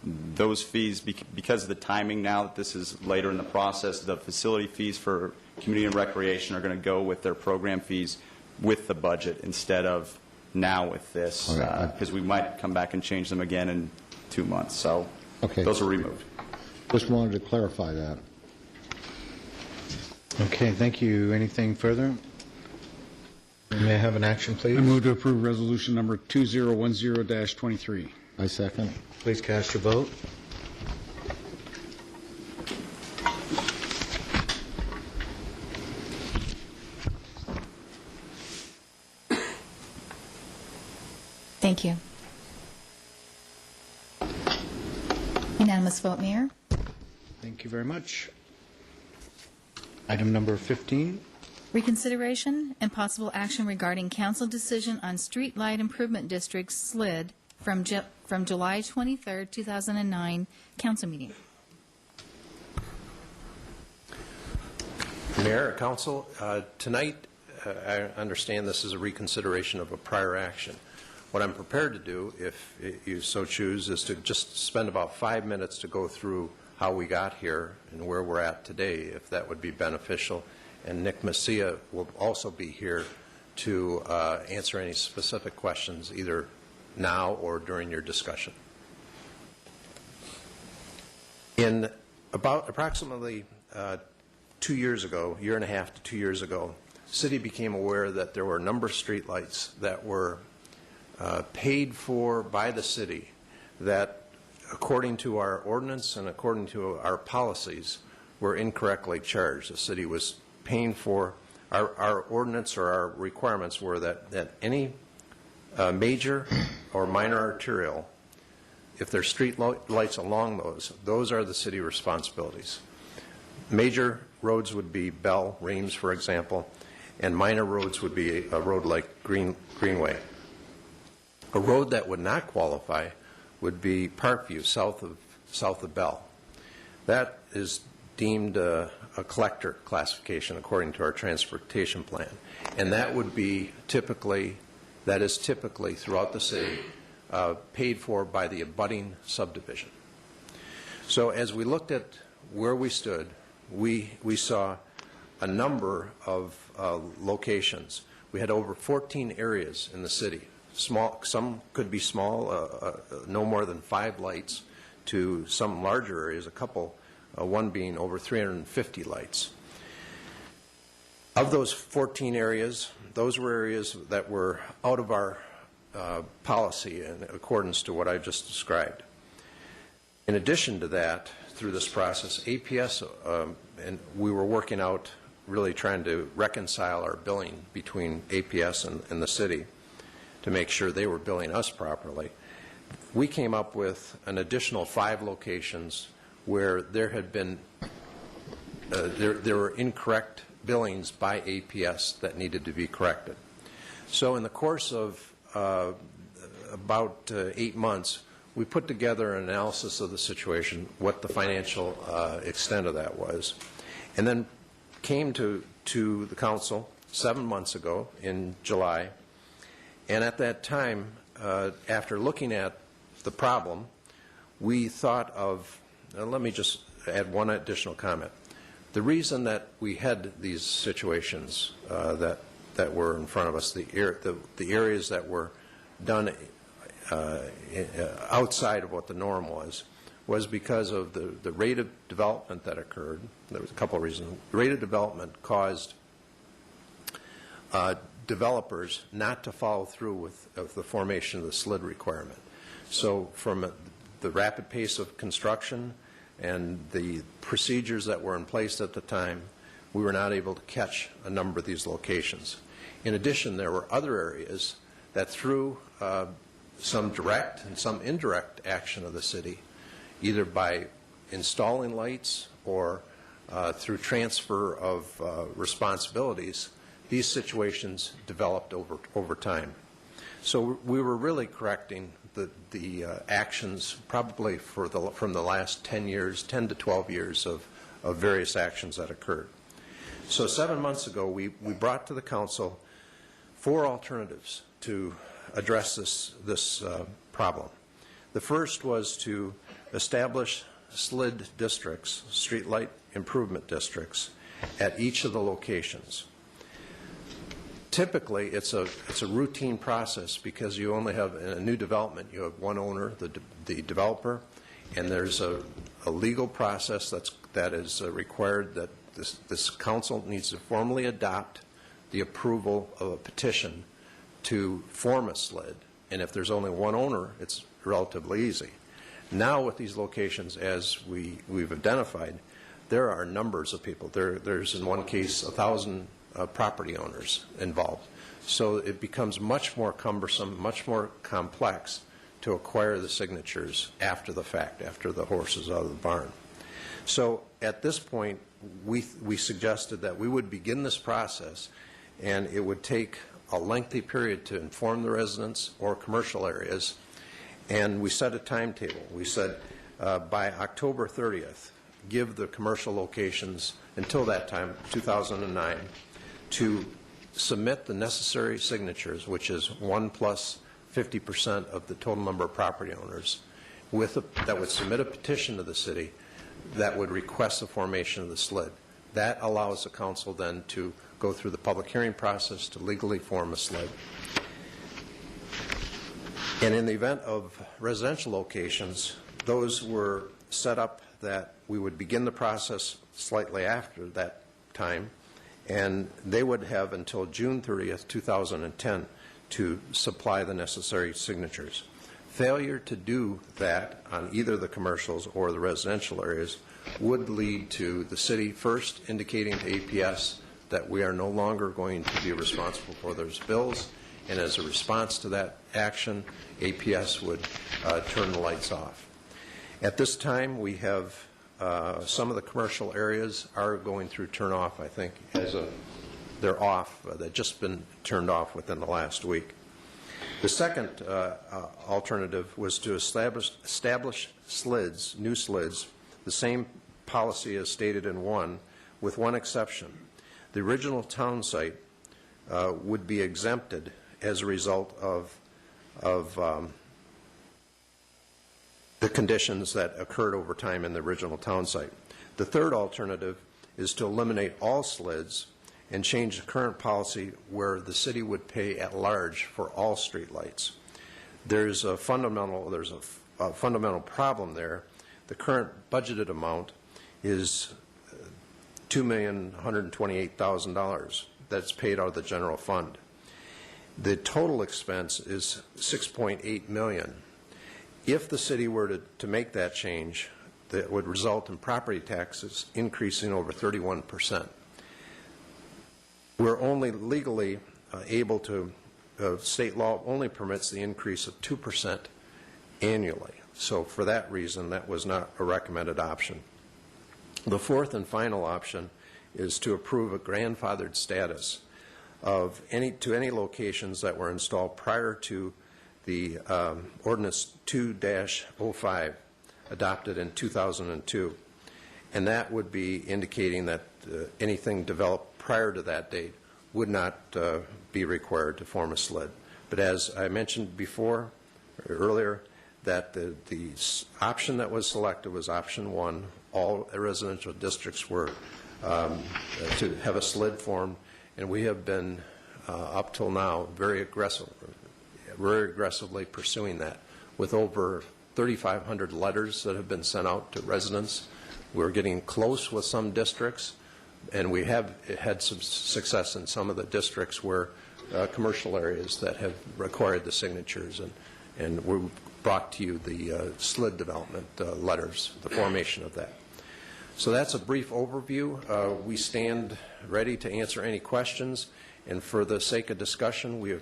Those fees, because of the timing now that this is later in the process, the facility fees for community and recreation are going to go with their program fees with the budget instead of now with this, because we might come back and change them again in 2 months. So those are removed. Just wanted to clarify that. Okay, thank you. Anything further? have an action, please? I move to approve resolution number 2010-23. I second. Please cast your vote. Thank you. Unanimous vote, Mayor. Thank you very much. Item number 15. Reconsideration and possible action regarding council decision on street light improvement district SLID from July 23, 2009, council meeting. Mayor, Council, tonight, I understand this is a reconsideration of a prior action. What I'm prepared to do, if you so choose, is to just spend about 5 minutes to go through how we got here and where we're at today, if that would be beneficial. And Nick Messia will also be here to answer any specific questions, either now or during your discussion. In about approximately 2 years ago, year and a half to 2 years ago, the city became aware that there were a number of streetlights that were paid for by the city that, according to our ordinance and according to our policies, were incorrectly charged. The city was paying for, our ordinance or our requirements were that any major or minor arterial, if there's street lights along those are the city responsibilities. Major roads would be Bell, Reams, for example, and minor roads would be a road like Greenway. A road that would not qualify would be Parkview, south of Bell. That is deemed a collector classification according to our transportation plan, and that would be typically throughout the city paid for by the abutting subdivision. So as we looked at where we stood, we saw a number of locations. We had over 14 areas in the city. Small, some could be small, no more than 5 lights, to some larger areas, a couple, one being over 350 lights. Of those 14 areas, those were areas that were out of our policy in accordance to what I just described. In addition to that, through this process, APS, and we were working out, really trying to reconcile our billing between APS and the city to make sure they were billing us properly. We came up with an additional 5 locations where there had been, there were incorrect billings by APS that needed to be corrected. So in the course of about 8 months, we put together an analysis of the situation, what the financial extent of that was, and then came to the council 7 months ago in July. And at that time, after looking at the problem, we thought of, let me just add one additional comment. The reason that we had these situations that were in front of us, the areas that were done outside of what the norm was because of the rate of development that occurred. There was a couple of reasons. The rate of development caused developers not to follow through with the formation of the SLID requirement. So from the rapid pace of construction and the procedures that were in place at the time, we were not able to catch a number of these locations. In addition, there were other areas that through some direct and some indirect action of the city, either by installing lights or through transfer of responsibilities, these situations developed over time. So we were really correcting the actions probably from the last 10 years, 10 to 12 years of various actions that occurred. So 7 months ago, we brought to the council 4 alternatives to address this problem. The first was to establish SLID districts, streetlight improvement districts, at each of the locations. Typically, it's a routine process because you only have, in a new development, you have one owner, the developer, and there's a legal process that is required that this council needs to formally adopt the approval of a petition to form a SLID. And if there's only one owner, it's relatively easy. Now with these locations, as we've identified, there are numbers of people. There's in one case 1,000 property owners involved. So it becomes much more cumbersome, much more complex to acquire the signatures after the fact, after the horse is out of the barn. So at this point, we suggested that we would begin this process, and it would take a lengthy period to inform the residents or commercial areas, and we set a timetable. We said by October 30th, give the commercial locations until that time, 2009, to submit the necessary signatures, which is 1 plus 50% of the total number of property owners, that would submit a petition to the city that would request the formation of the SLID. That allows the council then to go through the public hearing process to legally form a SLID. And in the event of residential locations, those were set up that we would begin the process slightly after that time, and they would have until June 30th, 2010 to supply the necessary signatures. Failure to do that on either the commercials or the residential areas would lead to the city first indicating to APS that we are no longer going to be responsible for those bills, and as a response to that action, APS would turn the lights off. At this time, we have some of the commercial areas are going through turn off, I think, they're off. They've just been turned off within the last week. The second alternative was to establish SLIDs, new SLIDs, the same policy as stated in one, with one exception. The original town site would be exempted as a result of the conditions that occurred over time in the original town site. The third alternative is to eliminate all SLIDs and change the current policy where the city would pay at large for all streetlights. There's a fundamental problem there. The current budgeted amount is $2,128,000 that's paid out of the general fund. The total expense is $6.8 million. If the city were to make that change, that would result in property taxes increasing over 31%. We're only legally able to, state law only permits the increase of 2% annually. So for that reason, that was not a recommended option. The fourth and final option is to approve a grandfathered status of any locations that were installed prior to the Ordinance 2-05 adopted in 2002. And that would be indicating that anything developed prior to that date would not be required to form a SLID. But as I mentioned before, or earlier, that the option that was selected was option one. All residential districts were to have a SLID formed, and we have been, up till now, very aggressively pursuing that with over 3,500 letters that have been sent out to residents. We're getting close with some districts, and we have had some success in some of the districts where commercial areas that have required the signatures, and we brought to you the SLID development letters, the formation of that. So that's a brief overview. We stand ready to answer any questions, and for the sake of discussion, we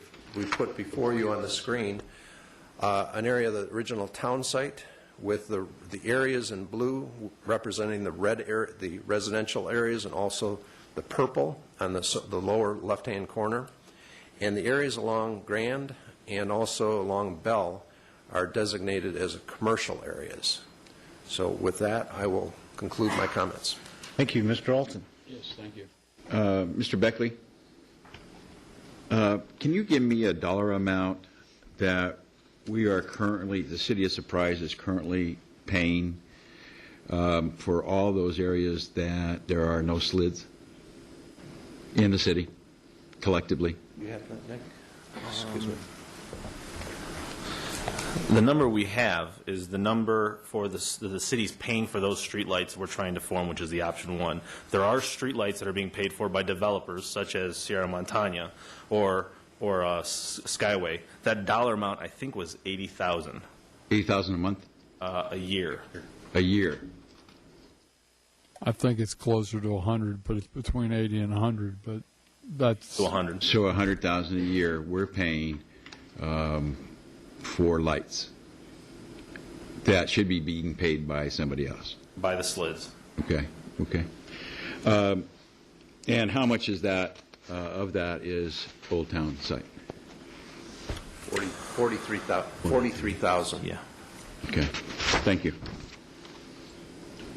put before you on the screen an area of the original town site with the areas in blue representing the red area, the residential areas, and also the purple on the lower left-hand corner. And the areas along Grand and also along Bell are designated as commercial areas. So with that, I will conclude my comments. Thank you. Mr. Alton. Yes, thank you. Mr. Beckley, can you give me a dollar amount that we are currently, the City of Surprise is currently paying for all those areas that there are no SLIDs in the city, collectively? You have that, Nick? Excuse me. The number we have is the number for the city's paying for those streetlights we're trying to form, which is the option one. There are streetlights that are being paid for by developers such as Sierra Montana or Skyway. That dollar amount, I think, was $80,000. $80,000 a month? A year. A year. I think it's closer to 100, but it's between 80 and 100, but that's... To 100. So $100,000 a year we're paying for lights. That should be being paid by somebody else. By the slids. Okay, okay. And how much is that, of that is Old Town site? 43,000. Yeah. Okay, thank you.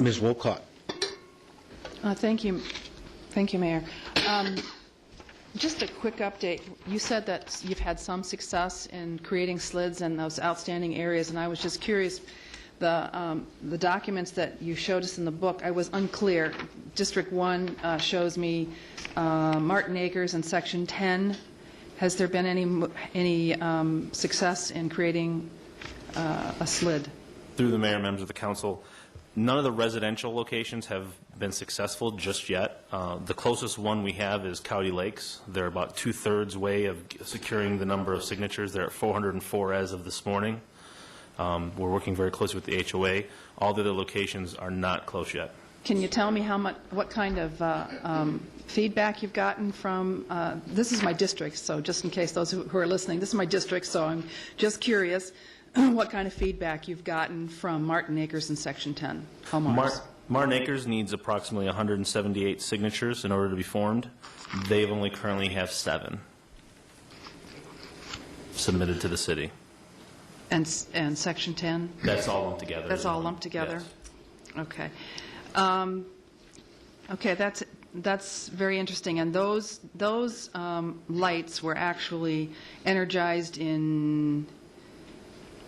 Ms. Wolcott. Thank you. Thank you, Mayor. Just a quick update. You said that you've had some success in creating slids in those outstanding areas, and I was just curious, the documents that you showed us in the book, I was unclear. District 1 shows me Martin Acres and Section 10. Has there been any success in creating a slid? Through the mayor and members of the council, none of the residential locations have been successful just yet. The closest one we have is Cowdy Lakes. They're about 2/3 way of securing the number of signatures. They're at 404 as of this morning. We're working very closely with the HOA. All the other locations are not close yet. Can you tell me what kind of feedback you've gotten from, this is my district, so just in case those who are listening, this is my district, so I'm just curious what kind of feedback you've gotten from Martin Acres and Section 10 homeowners. Martin Acres needs approximately 178 signatures in order to be formed. They only currently have 7 submitted to the city. And Section 10? That's all lumped together. That's all lumped together? Yes. Okay. Okay, that's very interesting. And those lights were actually energized in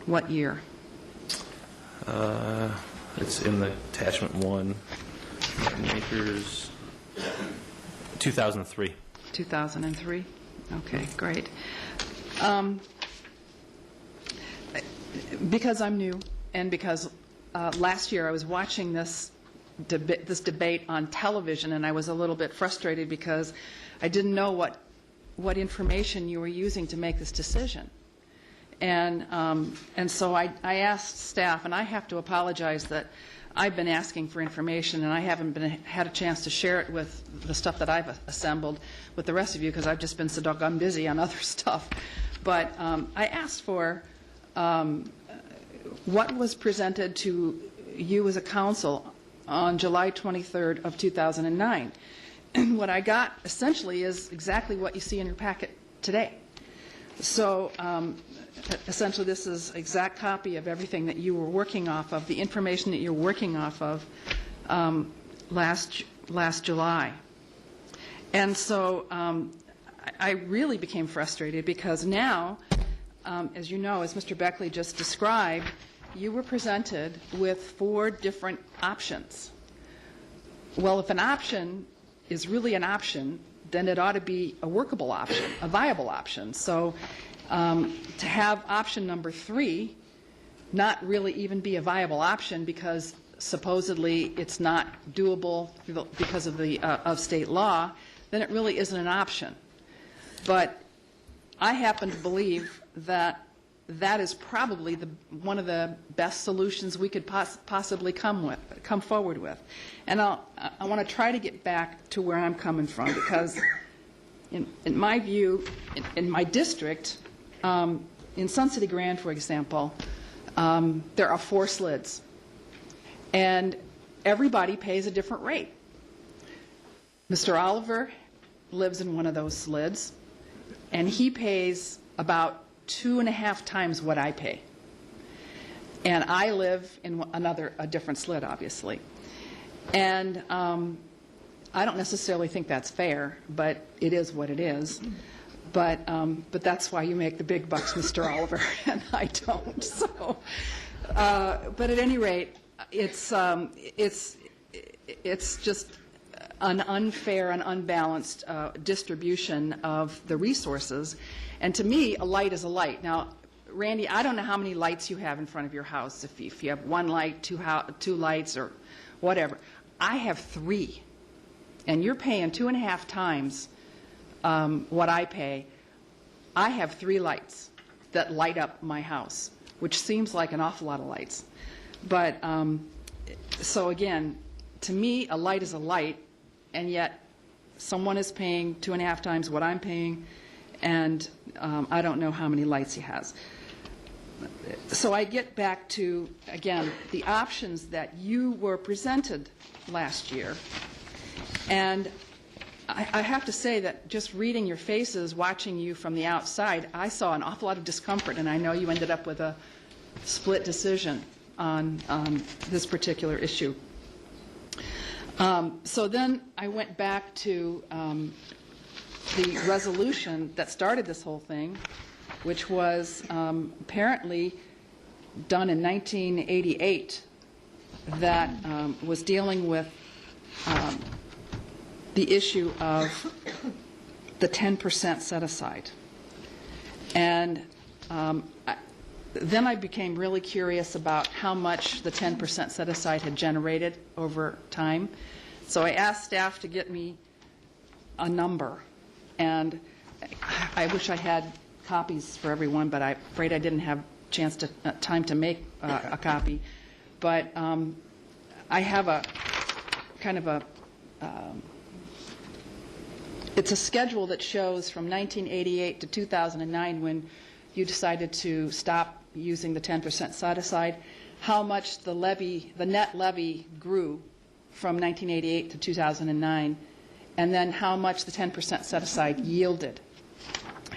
what year? It's in the attachment 1. Martin Acres, 2003. 2003? Okay, great. Because I'm new, and because last year I was watching this debate on television, and I was a little bit frustrated because I didn't know what information you were using to make this decision. And so I asked staff, and I have to apologize that I've been asking for information, and I haven't had a chance to share it with the stuff that I've assembled with the rest of you because I've just been so doggone busy on other stuff. But I asked for what was presented to you as a council on July 23rd of 2009. And what I got essentially is exactly what you see in your packet today. So essentially this is an exact copy of everything that you were working off of, the information that you're working off of last July. And so I really became frustrated because now, as you know, as Mr. Beckley just described, you were presented with 4 different options. Well, if an option is really an option, then it ought to be a workable option, a viable option. So to have option number 3 not really even be a viable option because supposedly it's not doable because of state law, then it really isn't an option. But I happen to believe that that is probably one of the best solutions we could possibly come forward with. And I want to try to get back to where I'm coming from because in my view, in my district, in Sun City Grand, for example, there are 4 slids. And everybody pays a different rate. Mr. Oliver lives in one of those slids, and he pays about 2.5 times what I pay. And I live in a different slid, obviously. And I don't necessarily think that's fair, but it is what it is. But that's why you make the big bucks, Mr. Oliver, and I don't. So, but at any rate, it's just an unfair and unbalanced distribution of the resources. And to me, a light is a light. Now, Randy, I don't know how many lights you have in front of your house, if you have one light, two lights, or whatever. I have 3, and you're paying 2.5 times what I pay. I have 3 lights that light up my house, which seems like an awful lot of lights. But, so again, to me, a light is a light, and yet someone is paying 2.5 times what I'm paying, and I don't know how many lights he has. So I get back to, again, the options that you were presented last year, and I have to say that just reading your faces, watching you from the outside, I saw an awful lot of discomfort, and I know you ended up with a split decision on this particular issue. So then I went back to the resolution that started this whole thing, which was apparently done in 1988, that was dealing with the issue of the 10% set aside. And then I became really curious about how much the 10% set aside had generated over time. So I asked staff to get me a number. And I wish I had copies for everyone, but I'm afraid I didn't have time to make a copy. But I have a kind of a it's a schedule that shows from 1988 to 2009, when you decided to stop using the 10% set aside, how much the net levy grew from 1988 to 2009, and then how much the 10% set aside yielded.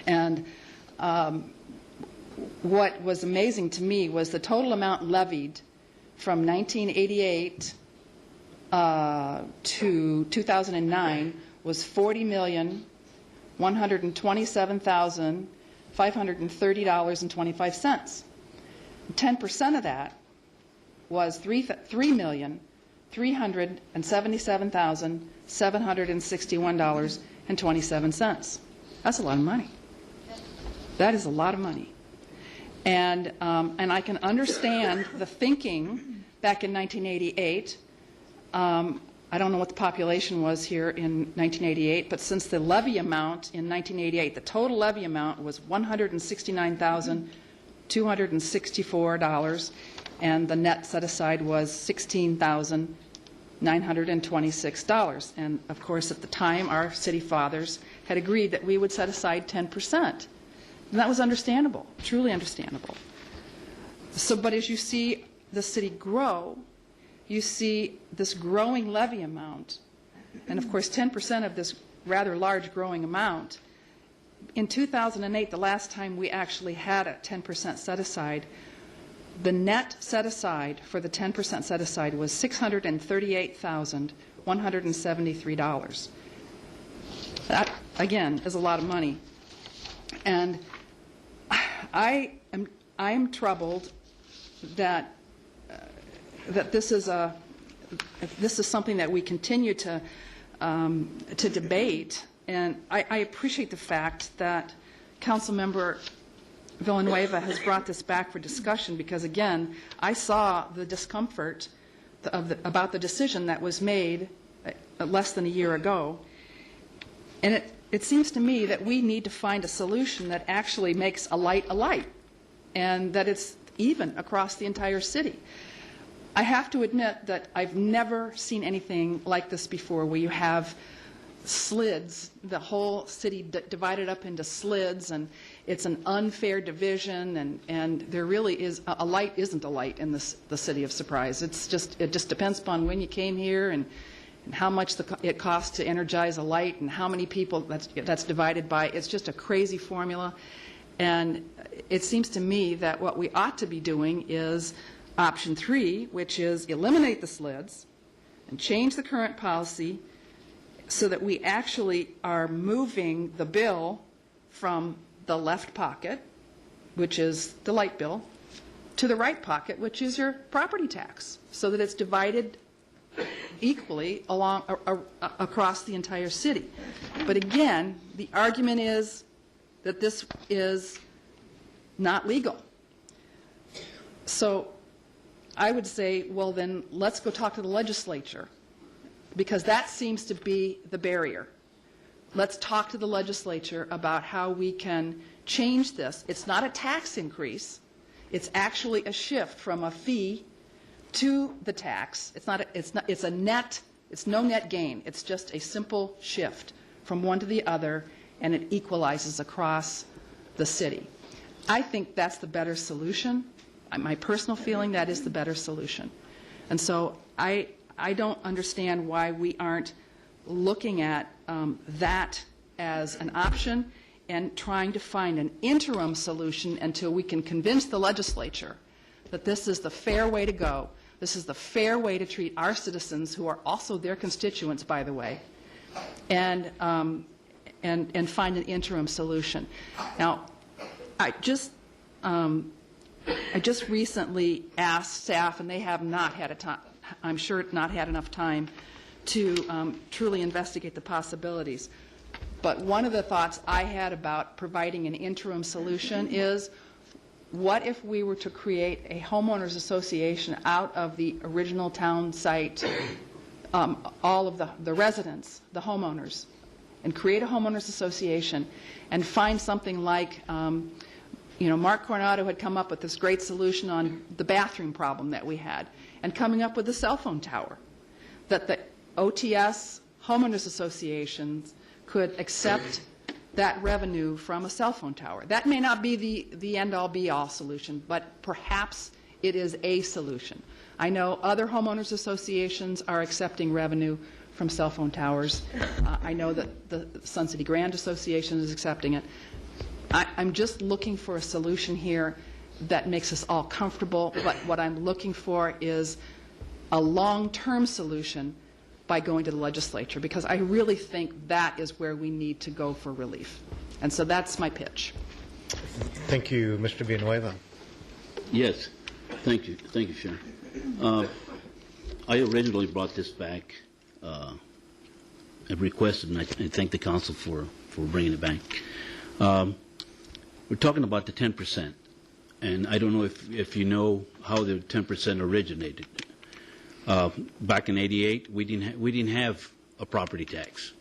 And what was amazing to me was the total amount levied from 1988 to 2009 was $40,127,530.25. 10% of that was $3,377,761.27. That's a lot of money. That is a lot of money. And I can understand the thinking back in 1988. I don't know what the population was here in 1988, but since the levy amount in 1988, the total levy amount was $169,264, and the net set aside was $16,926. And of course, at the time, our city fathers had agreed that we would set aside 10%. And that was understandable, truly understandable. So, but as you see the city grow, you see this growing levy amount, and of course 10% of this rather large growing amount. In 2008, the last time we actually had a 10% set aside, the net set aside for the 10% set aside was $638,173. That, again, is a lot of money. And I am troubled that this is something that we continue to debate, and I appreciate the fact that Councilmember Villanueva has brought this back for discussion, because again, I saw the discomfort about the decision that was made less than a year ago, and it seems to me that we need to find a solution that actually makes a light, and that it's even across the entire city. I have to admit that I've never seen anything like this before, where you have slids, the whole city divided up into slids, and it's an unfair division, and there really is a light isn't a light in the city of Surprise. It just depends upon when you came here and how much it costs to energize a light and how many people that's divided by. It's just a crazy formula, and it seems to me that what we ought to be doing is option 3, which is eliminate the slids and change the current policy so that we actually are moving the bill from the left pocket, which is the light bill, to the right pocket, which is your property tax, so that it's divided equally across the entire city. But again, the argument is that this is not legal. So I would say, well, then let's go talk to the legislature, because that seems to be the barrier. Let's talk to the legislature about how we can change this. It's not a tax increase. It's actually a shift from a fee to the tax. It's no net gain. It's just a simple shift from one to the other, and it equalizes across the city. I think that's the better solution. My personal feeling, that is the better solution. And so I don't understand why we aren't looking at that as an option and trying to find an interim solution until we can convince the legislature that this is the fair way to go. This is the fair way to treat our citizens, who are also their constituents, by the way, and find an interim solution. Now, I just recently asked staff, and they have not had I'm sure not had enough time to truly investigate the possibilities. But one of the thoughts I had about providing an interim solution is, what if we were to create a homeowners association out of the original town site, all of the residents, the homeowners, and create a homeowners association and find something like, Mark Coronado had come up with this great solution on the bathroom problem that we had, and coming up with a cell phone tower, that the OTS homeowners associations could accept that revenue from a cell phone tower. That may not be the end-all, be-all solution, but perhaps it is a solution. I know other homeowners associations are accepting revenue from cell phone towers. I know that the Sun City Grand Association is accepting it. I'm just looking for a solution here that makes us all comfortable, but what I'm looking for is a long-term solution by going to the legislature, because I really think that is where we need to go for relief. And so that's my pitch. Thank you, Mr. Villanueva. Yes. Thank you. Thank you, Sharon. I originally brought this back and requested, and I thank the council for bringing it back. We're talking about the 10%, and I don't know if you know how the 10% originated. Back in '88, we didn't have a property tax,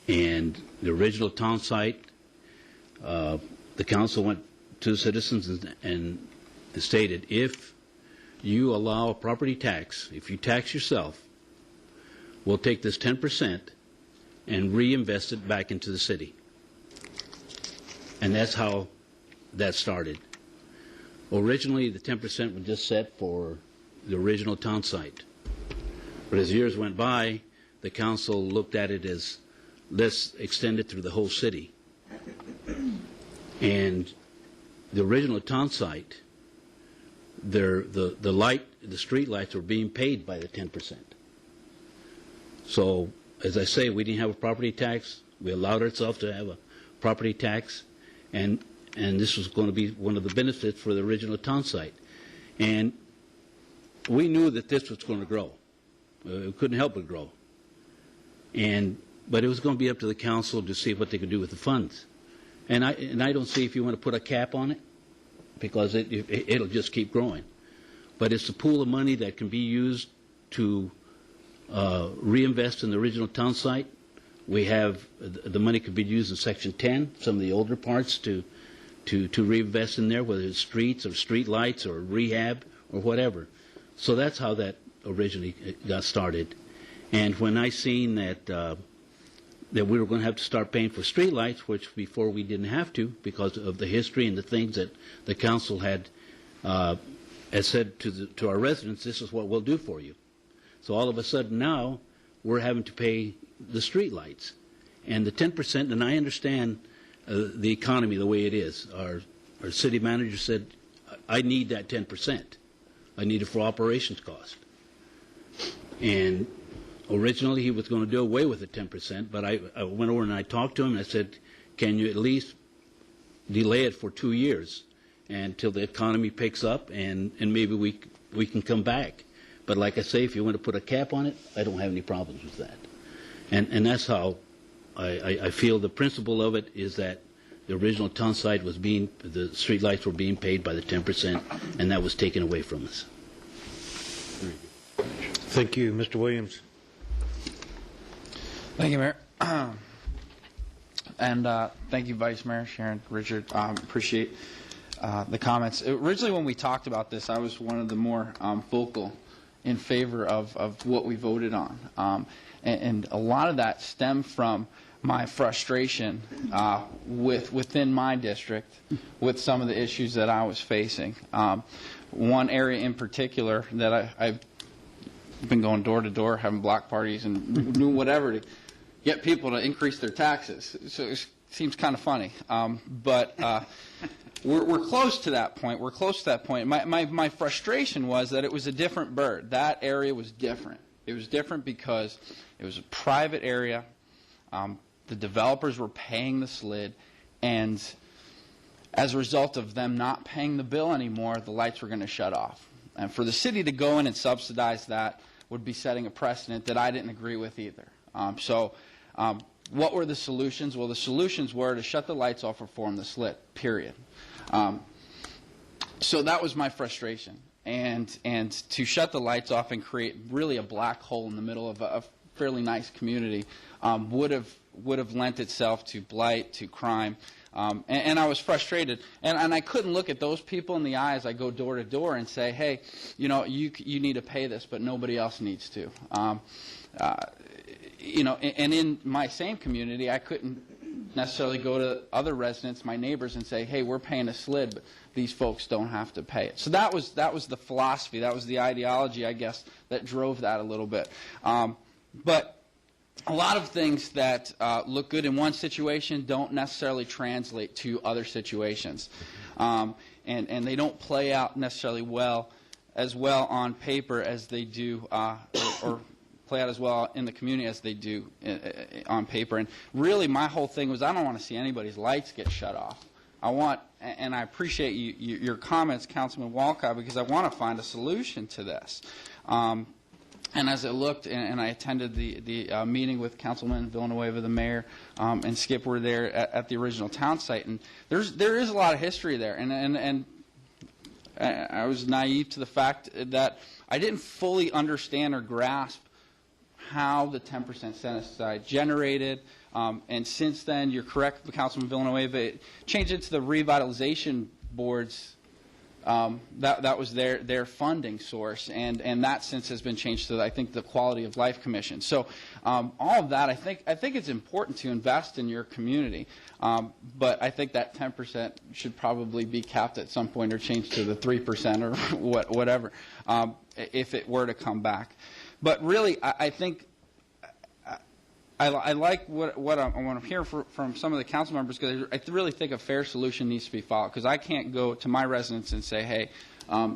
and the original town site, the council went to the citizens and stated, if you allow a property tax, if you tax yourself, we'll take this 10% and reinvest it back into the city. And that's how that started. Originally, the 10% was just set for the original town site. But as years went by, the council looked at it as, let's extend it through the whole city. And the original town site, the street lights were being paid by the 10%. So, as I say, we didn't have a property tax. We allowed ourselves to have a property tax, and this was going to be one of the benefits for the original town site. And we knew that this was going to grow. We couldn't help but grow. But it was going to be up to the council to see what they could do with the funds. And I don't see if you want to put a cap on it, because it'll just keep growing. But it's a pool of money that can be used to reinvest in the original town site. We have the money could be used in Section 10, some of the older parts, to reinvest in there, whether it's streets or street lights or rehab or whatever. So that's how that originally got started. And when I seen that that we were going to have to start paying for street lights, which before we didn't have to because of the history and the things that the council had said to our residents, this is what we'll do for you. So all of a sudden now we're having to pay the street lights. And the 10%, and I understand the economy the way it is. Our city manager said, I need that 10%. I need it for operations cost. And originally he was going to do away with the 10%, but I went over and I talked to him and I said, can you at least delay it for 2 years until the economy picks up and maybe we can come back. But like I say, if you want to put a cap on it, I don't have any problems with that. And that's how I feel the principle of it is that the original town site was the streetlights were being paid by the 10%, and that was taken away from us. Thank you. Mr. Williams. Thank you, Mayor. And thank you, Vice Mayor, Sharon, Richard. Appreciate the comments. Originally, when we talked about this, I was one of the more vocal in favor of what we voted on. And a lot of that stemmed from my frustration within my district with some of the issues that I was facing. One area in particular that I've been going door to door, having block parties and doing whatever to get people to increase their taxes. So it seems kind of funny. But we're close to that point. We're close to that point. My frustration was that it was a different bird. That area was different. It was different because it was a private area. The developers were paying the SLID, and as a result of them not paying the bill anymore, the lights were going to shut off. And for the city to go in and subsidize that would be setting a precedent that I didn't agree with either. What were the solutions? Well, the solutions were to shut the lights off or form the SLID, period. So that was my frustration. And to shut the lights off and create really a black hole in the middle of a fairly nice community would have lent itself to blight, to crime. And I was frustrated. And I couldn't look at those people in the eye as I go door to door and say, hey, you need to pay this, but nobody else needs to. And in my same community, I couldn't necessarily go to other residents, my neighbors, and say, hey, we're paying a SLID, but these folks don't have to pay it. So that was the philosophy, that was the ideology, I guess, that drove that a little bit. But a lot of things that look good in one situation don't necessarily translate to other situations. And they don't play out necessarily as well on paper as they do, or play out as well in the community as they do on paper. And really, my whole thing was I don't want to see anybody's lights get shut off. And I appreciate your comments, Councilman Walcott, because I want to find a solution to this. And as I looked, and I attended the meeting with Councilman Villanueva, the mayor, and Skip were there at the original town site, and there is a lot of history there. And I was naive to the fact that I didn't fully understand or grasp how the 10% set aside generated. And since then, you're correct, Councilman Villanueva, it changed into the revitalization boards. That was their funding source, and that since has been changed to, I think, the Quality of Life Commission. So all of that, I think it's important to invest in your community, but I think that 10% should probably be capped at some point or changed to the 3% or whatever, if it were to come back. But really, I think I like what I'm hearing from some of the council members, because I really think a fair solution needs to be followed, because I can't go to my residents and say, hey,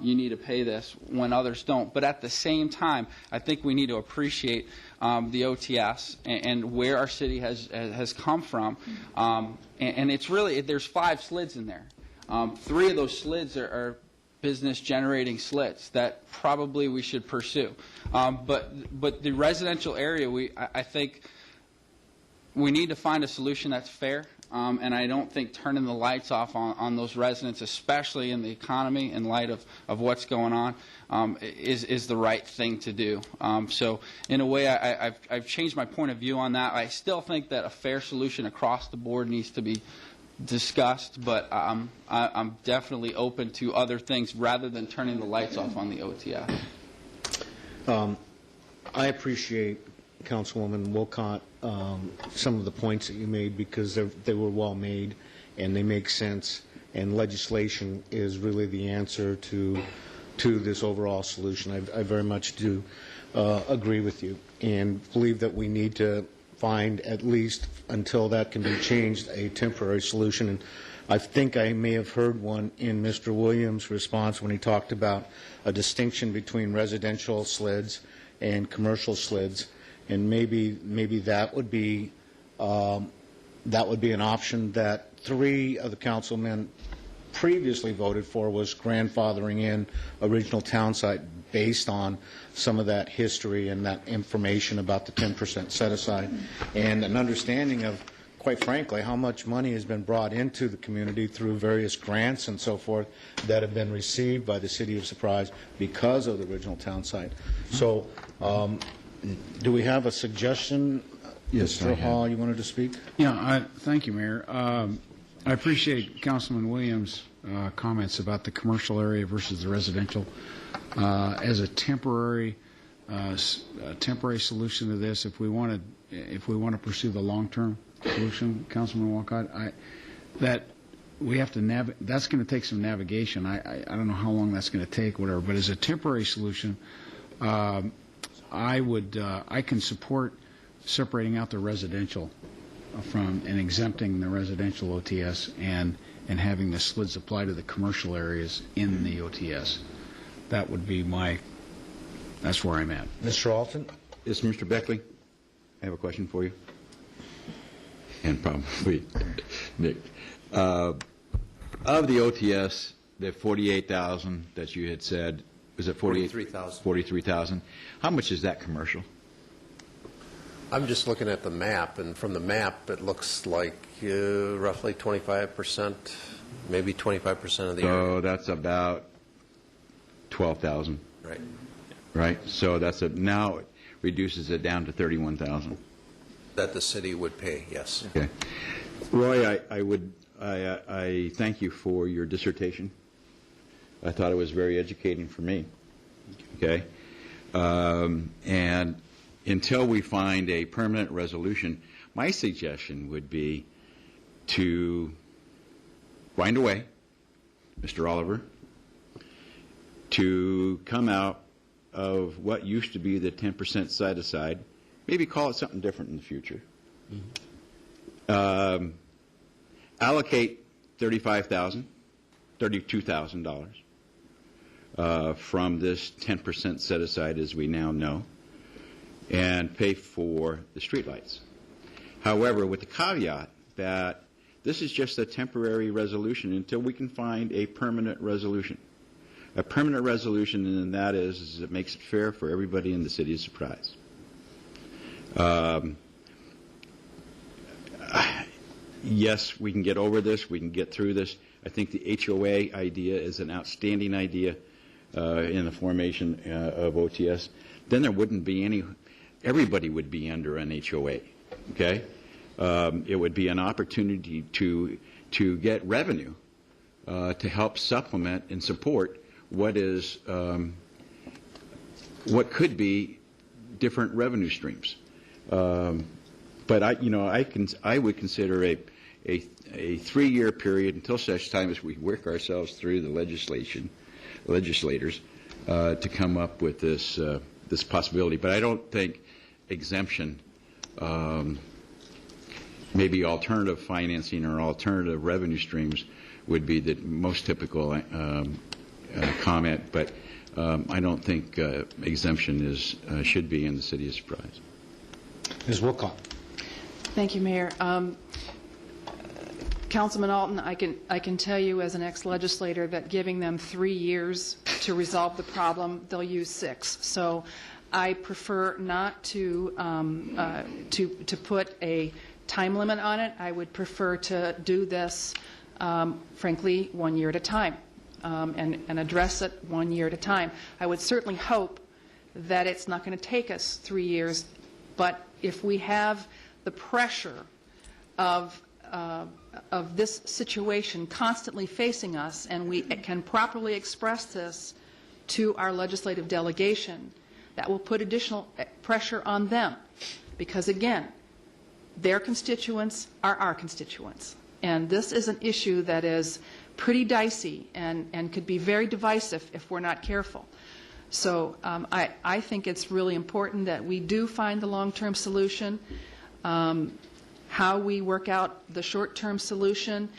you need to pay this when others don't. But at the same time, I think we need to appreciate the OTS and where our city has come from. And it's really, there's 5 SLIDs in there. 3 of those SLIDs are business-generating SLIDs that probably we should pursue. But the residential area, I think we need to find a solution that's fair, and I don't think turning the lights off on those residents, especially in the economy in light of what's going on, is the right thing to do. So in a way, I've changed my point of view on that. I still think that a fair solution across the board needs to be discussed, but I'm definitely open to other things rather than turning the lights off on the OTS. I appreciate, Councilwoman Wolcott, some of the points that you made, because they were well made and they make sense, and legislation is really the answer to this overall solution. I very much do agree with you and believe that we need to find, at least until that can be changed, a temporary solution. And I think I may have heard one in Mr. Williams' response when he talked about a distinction between residential SLIDs and commercial SLIDs, and maybe that would be an option that 3 of the councilmen previously voted for, was grandfathering in original town site based on some of that history and that information about the 10% set aside, and an understanding of quite frankly, how much money has been brought into the community through various grants and so forth that have been received by the City of Surprise because of the original town site. So do we have a suggestion? Yes, I Mr. have. Hall, you wanted to speak? Yeah, thank you, Mayor. I appreciate Councilman Williams' comments about the commercial area versus the residential. As a temporary solution to this, if we want to pursue the long-term solution, Councilman Walcott, that we have to that's going to take some navigation. I don't know how long that's going to take, whatever. But as a temporary solution, I can support separating out the residential from and exempting the residential OTS and having the SLIDs apply to the commercial areas in the OTS. That would be that's where I'm at. Mr. Alton? Yes, Mr. Beckley, I have a question for you. And probably Nick. Of the OTS, the 48,000 that you had said, was it 43,000. 43,000. How much is that commercial? I'm just looking at the map, and from the map, it looks like roughly 25%, maybe 25% of the area. So that's about 12,000. Right. Right? So now it reduces it down to 31,000. That the city would pay, yes. Okay. Roy, I thank you for your dissertation. I thought it was very educating for me. Okay? And until we find a permanent resolution, my suggestion would be to find a way, Mr. Oliver, to come out of what used to be the 10% set-aside, maybe call it something different in the future. Allocate $32,000 from this 10% set-aside, as we now know, and pay for the streetlights. However, with the caveat that this is just a temporary resolution until we can find a permanent resolution. A permanent resolution, and that is it makes it fair for everybody in the City of Surprise. Yes, we can get over this. We can get through this. I think the HOA idea is an outstanding idea in the formation of OTS. Then there wouldn't be everybody would be under an HOA, okay? It would be an opportunity to get revenue to help supplement and support what could be different revenue streams. But I would consider a 3-year period until such time as we work ourselves through the legislators to come up with this possibility. But I don't think exemption, maybe alternative financing or alternative revenue streams would be the most typical comment. But I don't think exemption should be in the City of Surprise. Ms. Wilcott. Thank you, Mayor. Councilman Alton, I can tell you as an ex-legislator that giving them 3 years to resolve the problem, they'll use 6. So I prefer not to put a time limit on it. I would prefer to do this, frankly, 1 year at a time and address it 1 year at a time. I would certainly hope that it's not going to take us 3 years, but if we have the pressure of this situation constantly facing us, and we can properly express this to our legislative delegation, that will put additional pressure on them. Because, again, their constituents are our constituents. And this is an issue that is pretty dicey and could be very divisive if we're not careful. So I think it's really important that we do find the long-term solution. How we work out the short-term solution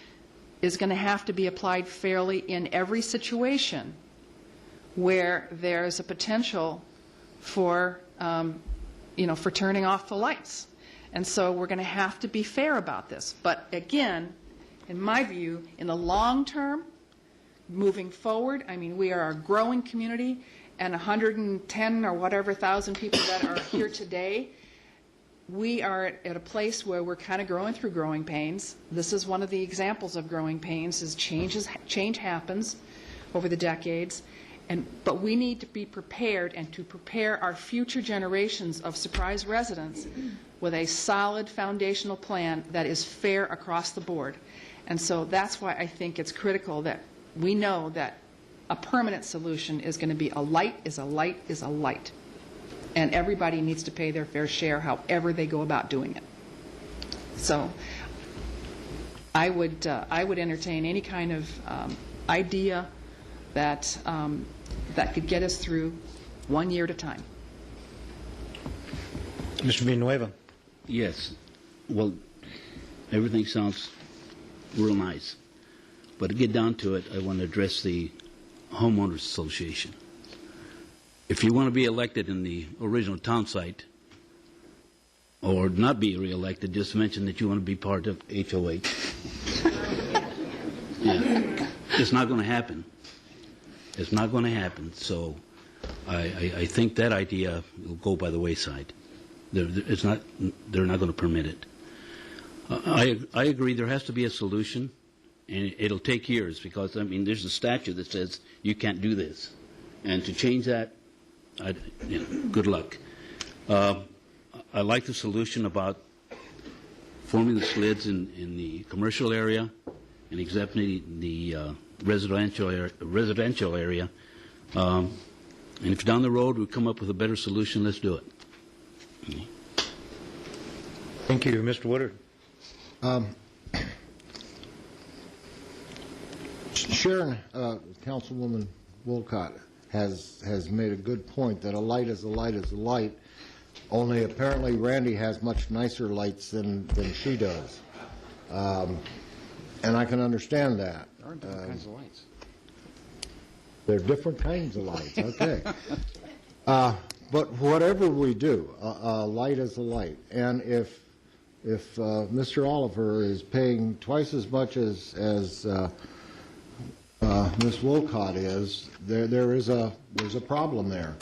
is going to have to be applied fairly in every situation where there's a potential for, for turning off the lights. And so we're going to have to be fair about this. But again, in my view, in the long term, moving forward, I mean, we are a growing community, and 110 or whatever thousand people that are here today, we are at a place where we're kind of growing through growing pains. This is one of the examples of growing pains, is change happens over the decades. But we need to be prepared and to prepare our future generations of Surprise residents with a solid foundational plan that is fair across the board. And so that's why I think it's critical that we know that a permanent solution is going to be a light is a light is a light. And everybody needs to pay their fair share however they go about doing it. So I would entertain any kind of idea that could get us through 1 year at a time. Mr. Villanueva. Yes. Well, everything sounds real nice. But to get down to it, I want to address the homeowners association. If you want to be elected in the original town site, or not be reelected, just mention that you want to be part of HOH. Yeah. It's not going to happen. It's not going to happen. So I think that idea will go by the wayside. They're not going to permit it. I agree there has to be a solution, and it'll take years because, I mean, there's a statute that says you can't do this. And to change that, good luck. I like the solution about forming the slids in the commercial area and exempting the residential area. And if down the road we come up with a better solution, let's do it. Thank you. Mr. Woodard. Sharon, Councilwoman Wolcott has made a good point that a light is a light is a light, only apparently Randy has much nicer lights than she does. And I can understand that. There are different kinds of lights. There are different kinds of lights, okay. But whatever we do, a light is a light. And if Mr. Oliver is paying twice as much as Ms. Wolcott is, there's a problem there.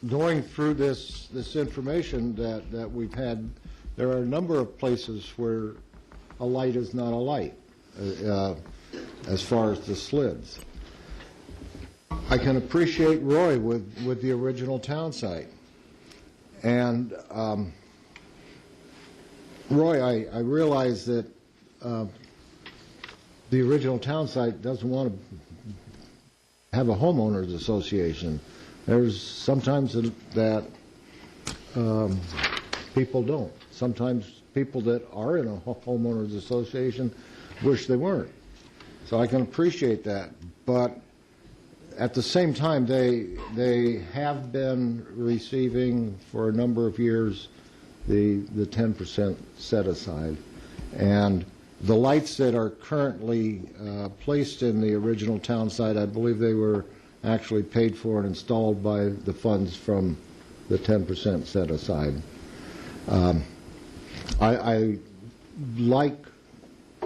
Going through this information that we've had, there are a number of places where a light is not a light, as far as the slids. I can appreciate Roy with the original town site. And Roy, I realize that the original town site doesn't want to have a homeowners association. There's sometimes that people don't. Sometimes people that are in a homeowners association wish they weren't. So I can appreciate that. But at the same time, they have been receiving for a number of years the 10% set aside. And the lights that are currently placed in the original town site, I believe they were actually paid for and installed by the funds from the 10% set aside. I like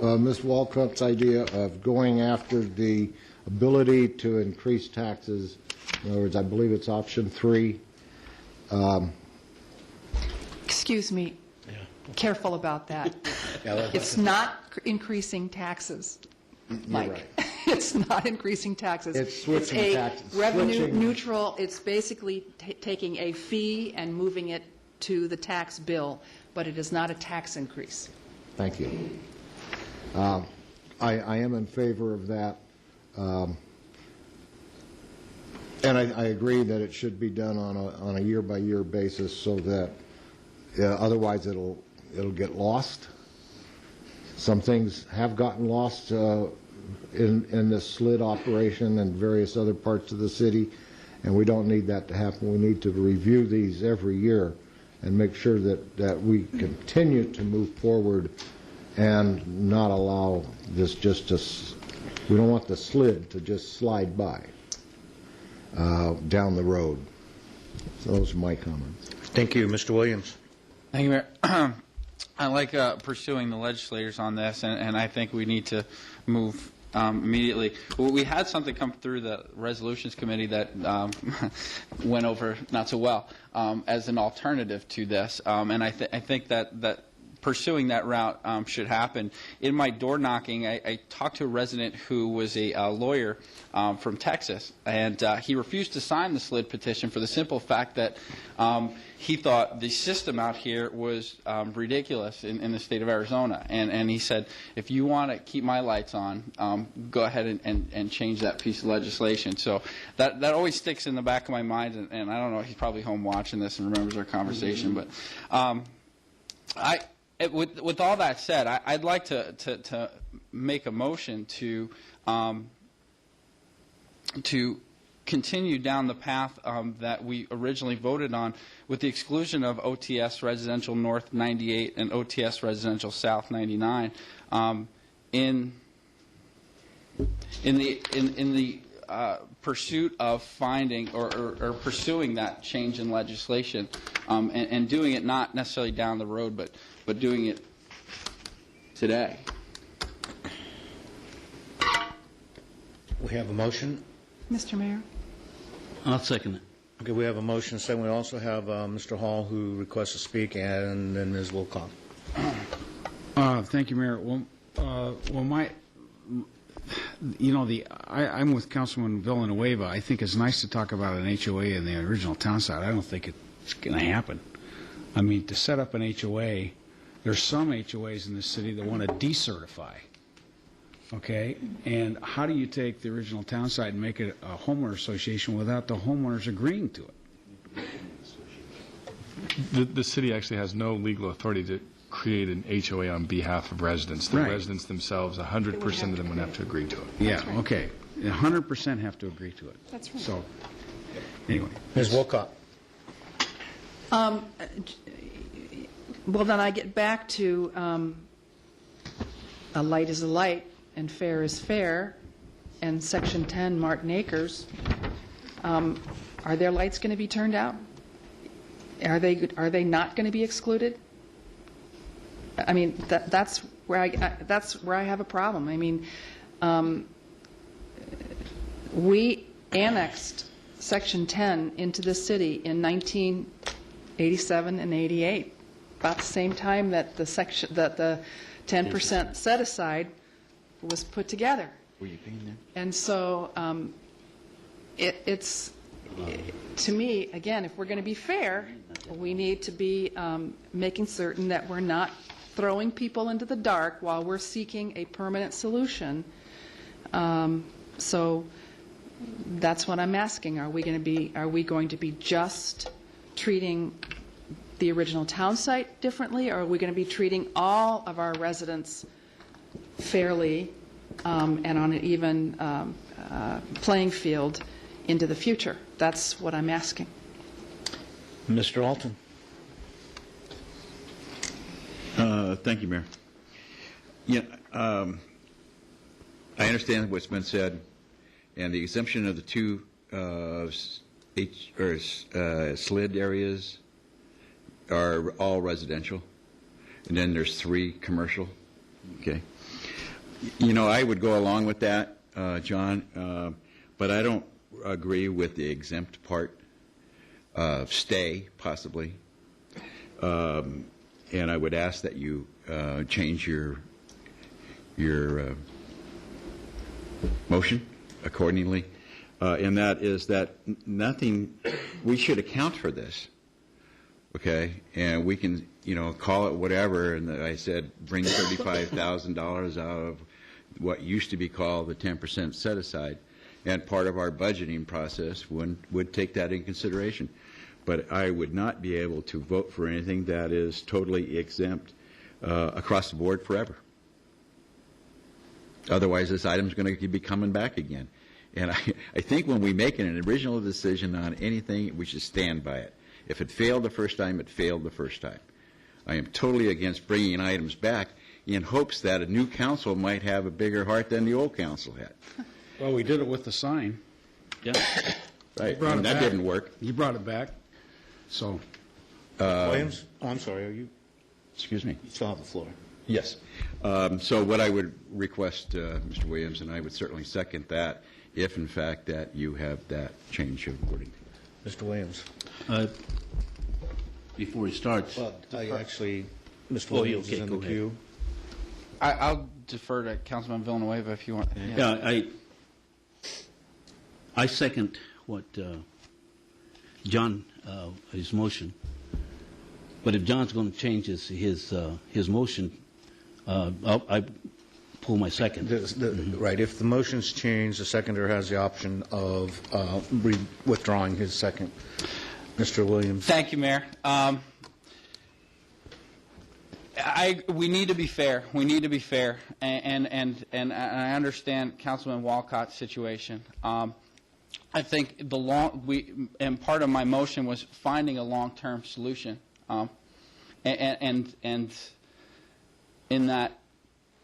Ms. Walcott's idea of going after the ability to increase taxes. In other words, I believe it's option 3. Excuse me. Careful about that. It's not increasing taxes, Mike. Right. It's not increasing taxes. It's switching taxes. It's a revenue neutral. It's basically taking a fee and moving it to the tax bill, but it is not a tax increase. Thank you. I am in favor of that. And I agree that it should be done on a year-by-year basis so that otherwise it'll get lost. Some things have gotten lost in this slid operation and various other parts of the city, and we don't need that to happen. We need to review these every year and make sure that we continue to move forward and not allow this we don't want the slid to just slide by down the road. So those are my comments. Thank you. Mr. Williams. Thank you, Mayor. I like pursuing the legislators on this, and I think we need to move immediately. Well, we had something come through the Resolutions Committee that went over not so well as an alternative to this, and I think that pursuing that route should happen. In my door knocking, I talked to a resident who was a lawyer from Texas, and he refused to sign the SLID petition for the simple fact that he thought the system out here was ridiculous in the state of Arizona. And he said, if you want to keep my lights on, go ahead and change that piece of legislation. So that always sticks in the back of my mind, and I don't know, he's probably home watching this and remembers our conversation. But with all that said, I'd like to make a motion to continue down the path that we originally voted on, with the exclusion of OTS Residential North 98 and OTS Residential South 99. In the pursuit of finding or pursuing that change in legislation, and doing it not necessarily down the road, but doing it today. We have a motion. Mr. Mayor? I'll second it. Okay, we have a motion. Second, we also have Mr. Hall, who requests to speak, and then Ms. Wilcox. Thank you, Mayor. Well, I'm with Councilman Villanueva. I think it's nice to talk about an HOA in the original town site. I don't think it's going to happen. I mean, to set up an HOA, there's some HOAs in this city that want to decertify. Okay? And how do you take the original town site and make it a homeowner association without the homeowners agreeing to it? The city actually has no legal authority to create an HOA on behalf of residents. The residents themselves, 100% of them would have to agree to it. Yeah, okay. 100% have to agree to it. That's right. So, anyway. Ms. Wilcox. Well, then I get back to a light is a light and fair is fair, and Section 10, Martin Acres. Are their lights going to be turned out? Are they not going to be excluded? I mean, that's where I have a problem. I mean, we annexed Section 10 into the city in 1987 and 88, about the same time that the 10% set aside was put together. Were you paying there? And so it's to me, again, if we're going to be fair, we need to be making certain that we're not throwing people into the dark while we're seeking a permanent solution. So that's what I'm asking. Are we going to be just treating the original town site differently, or are we going to be treating all of our residents fairly and on an even playing field into the future? That's what I'm asking. Mr. Alton. Thank you, Mayor. Yeah, I understand what's been said, and the exemption of the two SLID areas are all residential, and then there's 3 commercial. Okay. You know, I would go along with that, John, but I don't agree with the exempt part. Stay, possibly. And I would ask that you change your motion accordingly. And that is that nothing, we should account for this, okay? And we can, call it whatever. And I said, bring $35,000 out of what used to be called the 10% set aside. And part of our budgeting process would take that in consideration. But I would not be able to vote for anything that is totally exempt across the board forever. Otherwise, this item's going to be coming back again. And I think when we make an original decision on anything, we should stand by it. If it failed the first time, it failed the first time. I am totally against bringing items back in hopes that a new council might have a bigger heart than the old council had. Well, we did it with the sign. Yeah. Right, and that didn't work. You brought it back. So, Williams? Oh, I'm sorry. Are you? Excuse me. You still have the floor. Yes. So what I would request, Mr. Williams, and I would certainly second that, if in fact that you have that change of wording. Mr. Williams. Before he starts. Well, actually, Mr. Oh, Williams okay, is in go the ahead. queue. I'll defer to Councilman Villanueva if you want. Yeah, I second what John, his motion. But if John's going to change his motion, I pull my second. Right, if the motion's changed, the seconder has the option of withdrawing his second. Mr. Williams. Thank you, Mayor. We need to be fair. We need to be fair, and I understand Councilman Walcott's situation. I think and part of my motion was finding a long-term solution, and in that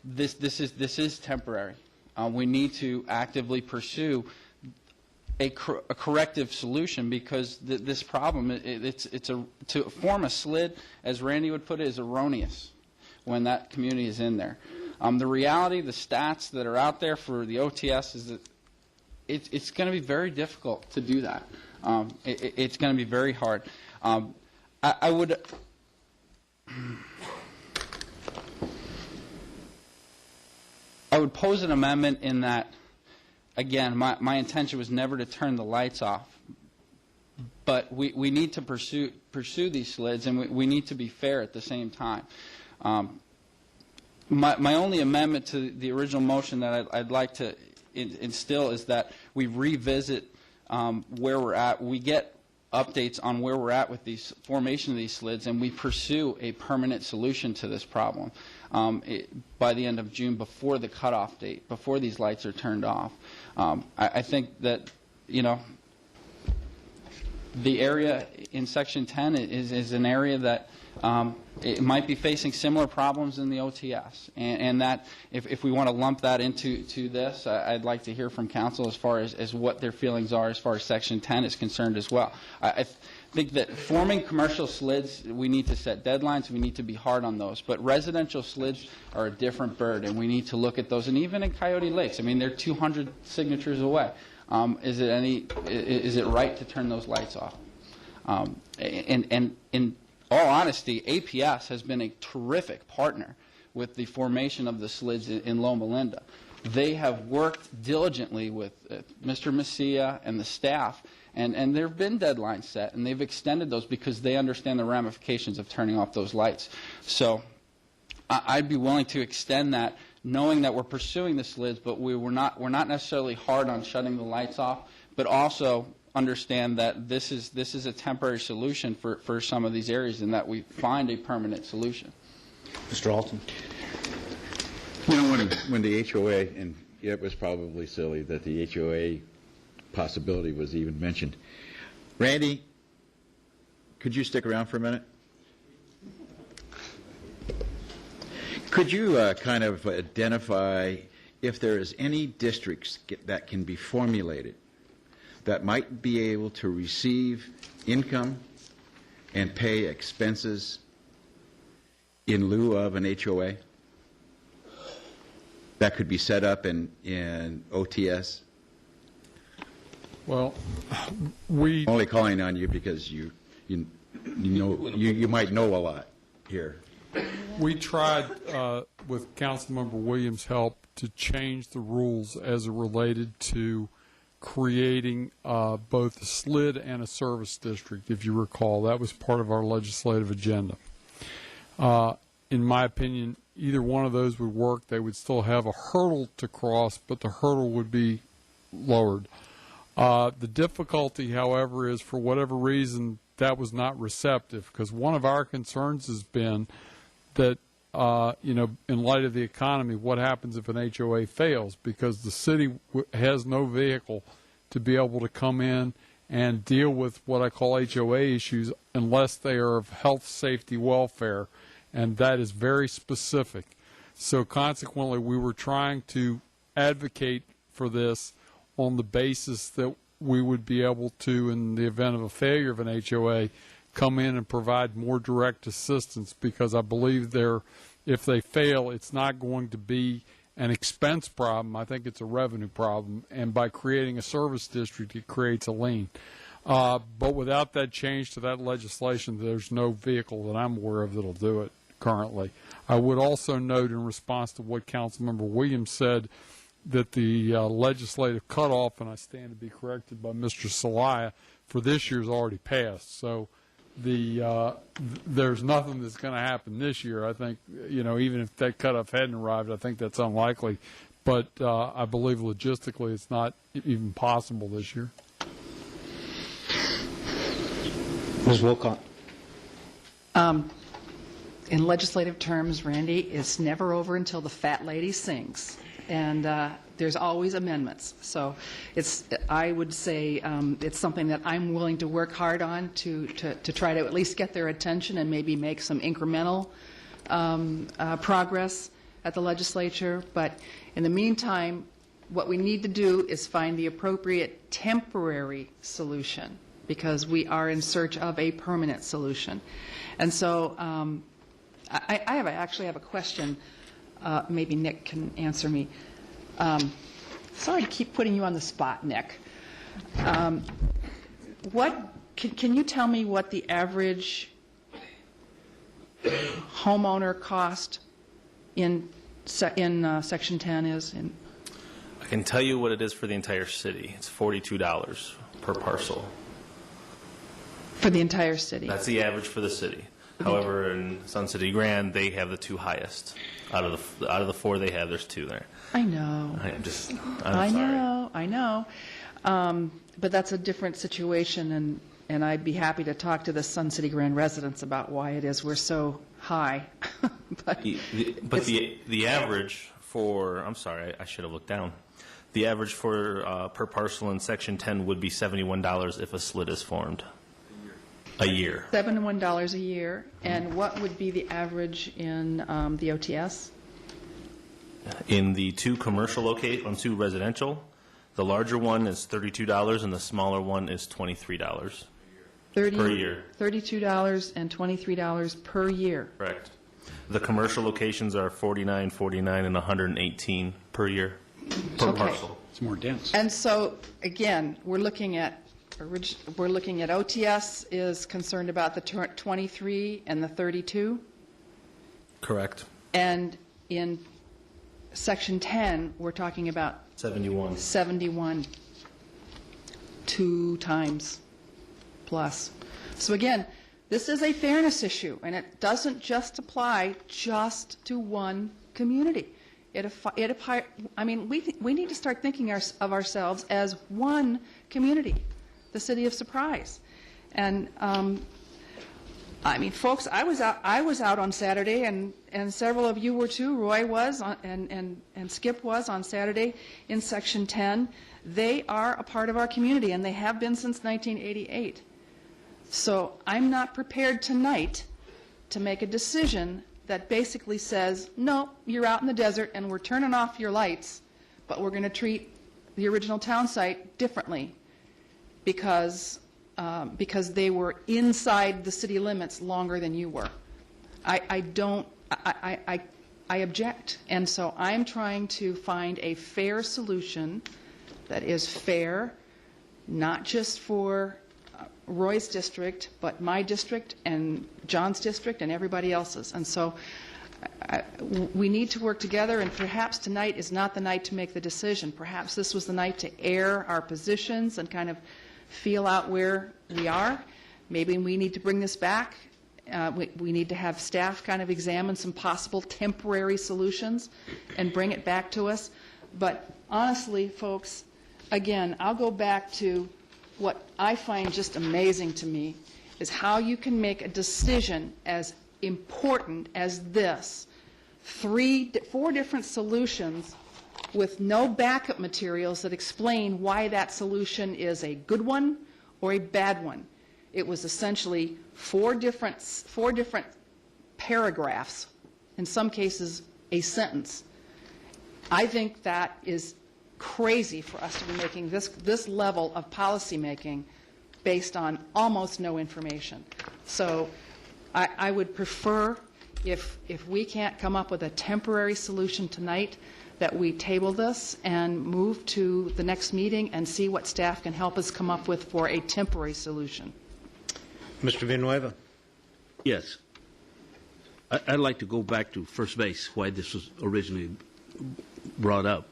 this is temporary. We need to actively pursue a corrective solution because this problem, to form a SLID, as Randy would put it, is erroneous when that community is in there. The reality, the stats that are out there for the OTS is that it's going to be very difficult to do that. It's going to be very hard. I would pose an amendment in that, again, my intention was never to turn the lights off, but we need to pursue these SLIDs, and we need to be fair at the same time. My only amendment to the original motion that I'd like to instill is that we revisit where we're at. We get updates on where we're at with these formation of these SLIDs, and we pursue a permanent solution to this problem by the end of June, before the cutoff date, before these lights are turned off. I think that, the area in Section 10 is an area that it might be facing similar problems in the OTS, and that if we want to lump that into this, I'd like to hear from council as far as what their feelings are as far as Section 10 is concerned as well. I think that forming commercial SLIDs, we need to set deadlines, we need to be hard on those, but residential SLIDs are a different bird, and we need to look at those. And even in Coyote Lakes, I mean, they're 200 signatures away. Is it right to turn those lights off? And in all honesty, APS has been a terrific partner with the formation of the SLIDs in Loma Linda. They have worked diligently with Mr. Messia and the staff, and there have been deadlines set, and they've extended those because they understand the ramifications of turning off those lights. So I'd be willing to extend that, knowing that we're pursuing the SLIDs, but we're not necessarily hard on shutting the lights off, but also understand that this is a temporary solution for some of these areas, and that we find a permanent solution. Mr. Alton. When the HOA, and it was probably silly that the HOA possibility was even mentioned. Randy, could you stick around for a minute? Could you kind of identify if there is any districts that can be formulated that might be able to receive income and pay expenses in lieu of an HOA that could be set up in OTS? Well, we only calling on you because you might know a lot here. We tried, with Councilmember Williams' help, to change the rules as it related to creating both a SLID and a service district. If you recall, that was part of our legislative agenda. In my opinion, either one of those would work. They would still have a hurdle to cross, but the hurdle would be lowered. The difficulty, however, is for whatever reason that was not receptive, because one of our concerns has been that, in light of the economy, what happens if an HOA fails? Because the city has no vehicle to be able to come in and deal with what I call HOA issues unless they are of health, safety, welfare, and that is very specific. So consequently, we were trying to advocate for this on the basis that we would be able to, in the event of a failure of an HOA, come in and provide more direct assistance, because I believe there if they fail, it's not going to be an expense problem. I think it's a revenue problem. And by creating a service district, it creates a lien. But without that change to that legislation, there's no vehicle that I'm aware of that'll do it currently. I would also note in response to what Councilmember Williams said that the legislative cutoff, and I stand to be corrected by Mr. Celaya, for this year is already passed. So there's nothing that's going to happen this year. I think, even if that cutoff hadn't arrived, I think that's unlikely. But I believe logistically it's not even possible this year. Ms. Wilcott. In legislative terms, Randy, it's never over until the fat lady sings. And there's always amendments. So I would say it's something that I'm willing to work hard on to try to at least get their attention and maybe make some incremental progress at the legislature. But in the meantime, what we need to do is find the appropriate temporary solution, because we are in search of a permanent solution. And so I actually have a question. Maybe Nick can answer me. Sorry to keep putting you on the spot, Nick. Can you tell me what the average homeowner cost in Section 10 is? I can tell you what it is for the entire city. It's $42 per parcel. For the entire city? That's the average for the city. However, in Sun City Grand, they have the two highest. Out of the four they have, there's two there. I know. I'm sorry. I know. But that's a different situation, and I'd be happy to talk to the Sun City Grand residents about why it is we're so high. but the average for, I'm sorry, I should have looked down. The average for per parcel in Section 10 would be $71 if a SLID is formed. A year. $71 a year. And what would be the average in the OTS? In the two commercial two residential, the larger one is $32 and the smaller one is $23 per year. $32 and $23 per year. Correct. The commercial locations are $49, $49, and $118 per year per parcel. It's more dense. And so, again, we're looking at OTS is concerned about the 23 and the 32? Correct. And in Section 10, we're talking about 71. 71, 2 times plus. So again, this is a fairness issue, and it doesn't just apply just to one community. We need to start thinking of ourselves as one community, the city of Surprise. And folks, I was out on Saturday, and several of you were too. Roy was, and Skip was on Saturday in Section 10. They are a part of our community, and they have been since 1988. So I'm not prepared tonight to make a decision that basically says, no, you're out in the desert, and we're turning off your lights, but we're going to treat the original town site differently because they were inside the city limits longer than you were. I object. And so I'm trying to find a fair solution that is fair, not just for Roy's district, but my district and John's district and everybody else's. And so we need to work together, and perhaps tonight is not the night to make the decision. Perhaps this was the night to air our positions and kind of feel out where we are. Maybe we need to bring this back. We need to have staff kind of examine some possible temporary solutions and bring it back to us. But honestly, folks, again, I'll go back to what I find just amazing to me is how you can make a decision as important as this, 4 different solutions with no backup materials that explain why that solution is a good one or a bad one. It was essentially 4 different paragraphs, in some cases a sentence. I think that is crazy for us to be making this level of policy making based on almost no information. So I would prefer, if we can't come up with a temporary solution tonight, that we table this and move to the next meeting and see what staff can help us come up with for a temporary solution. Mr. Villanueva? Yes. I'd like to go back to first base, why this was originally brought up.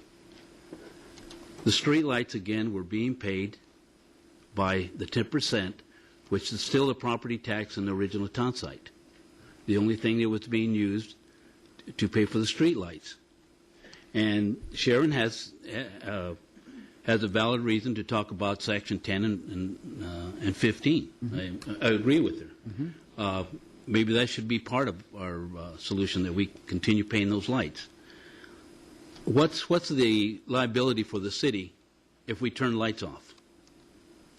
The streetlights, again, were being paid by the 10%, which is still the property tax in the original town site. The only thing that was being used to pay for the streetlights. And Sharon has a valid reason to talk about Section 10 and 15. I agree with her. Maybe that should be part of our solution, that we continue paying those lights. What's the liability for the city if we turn lights off?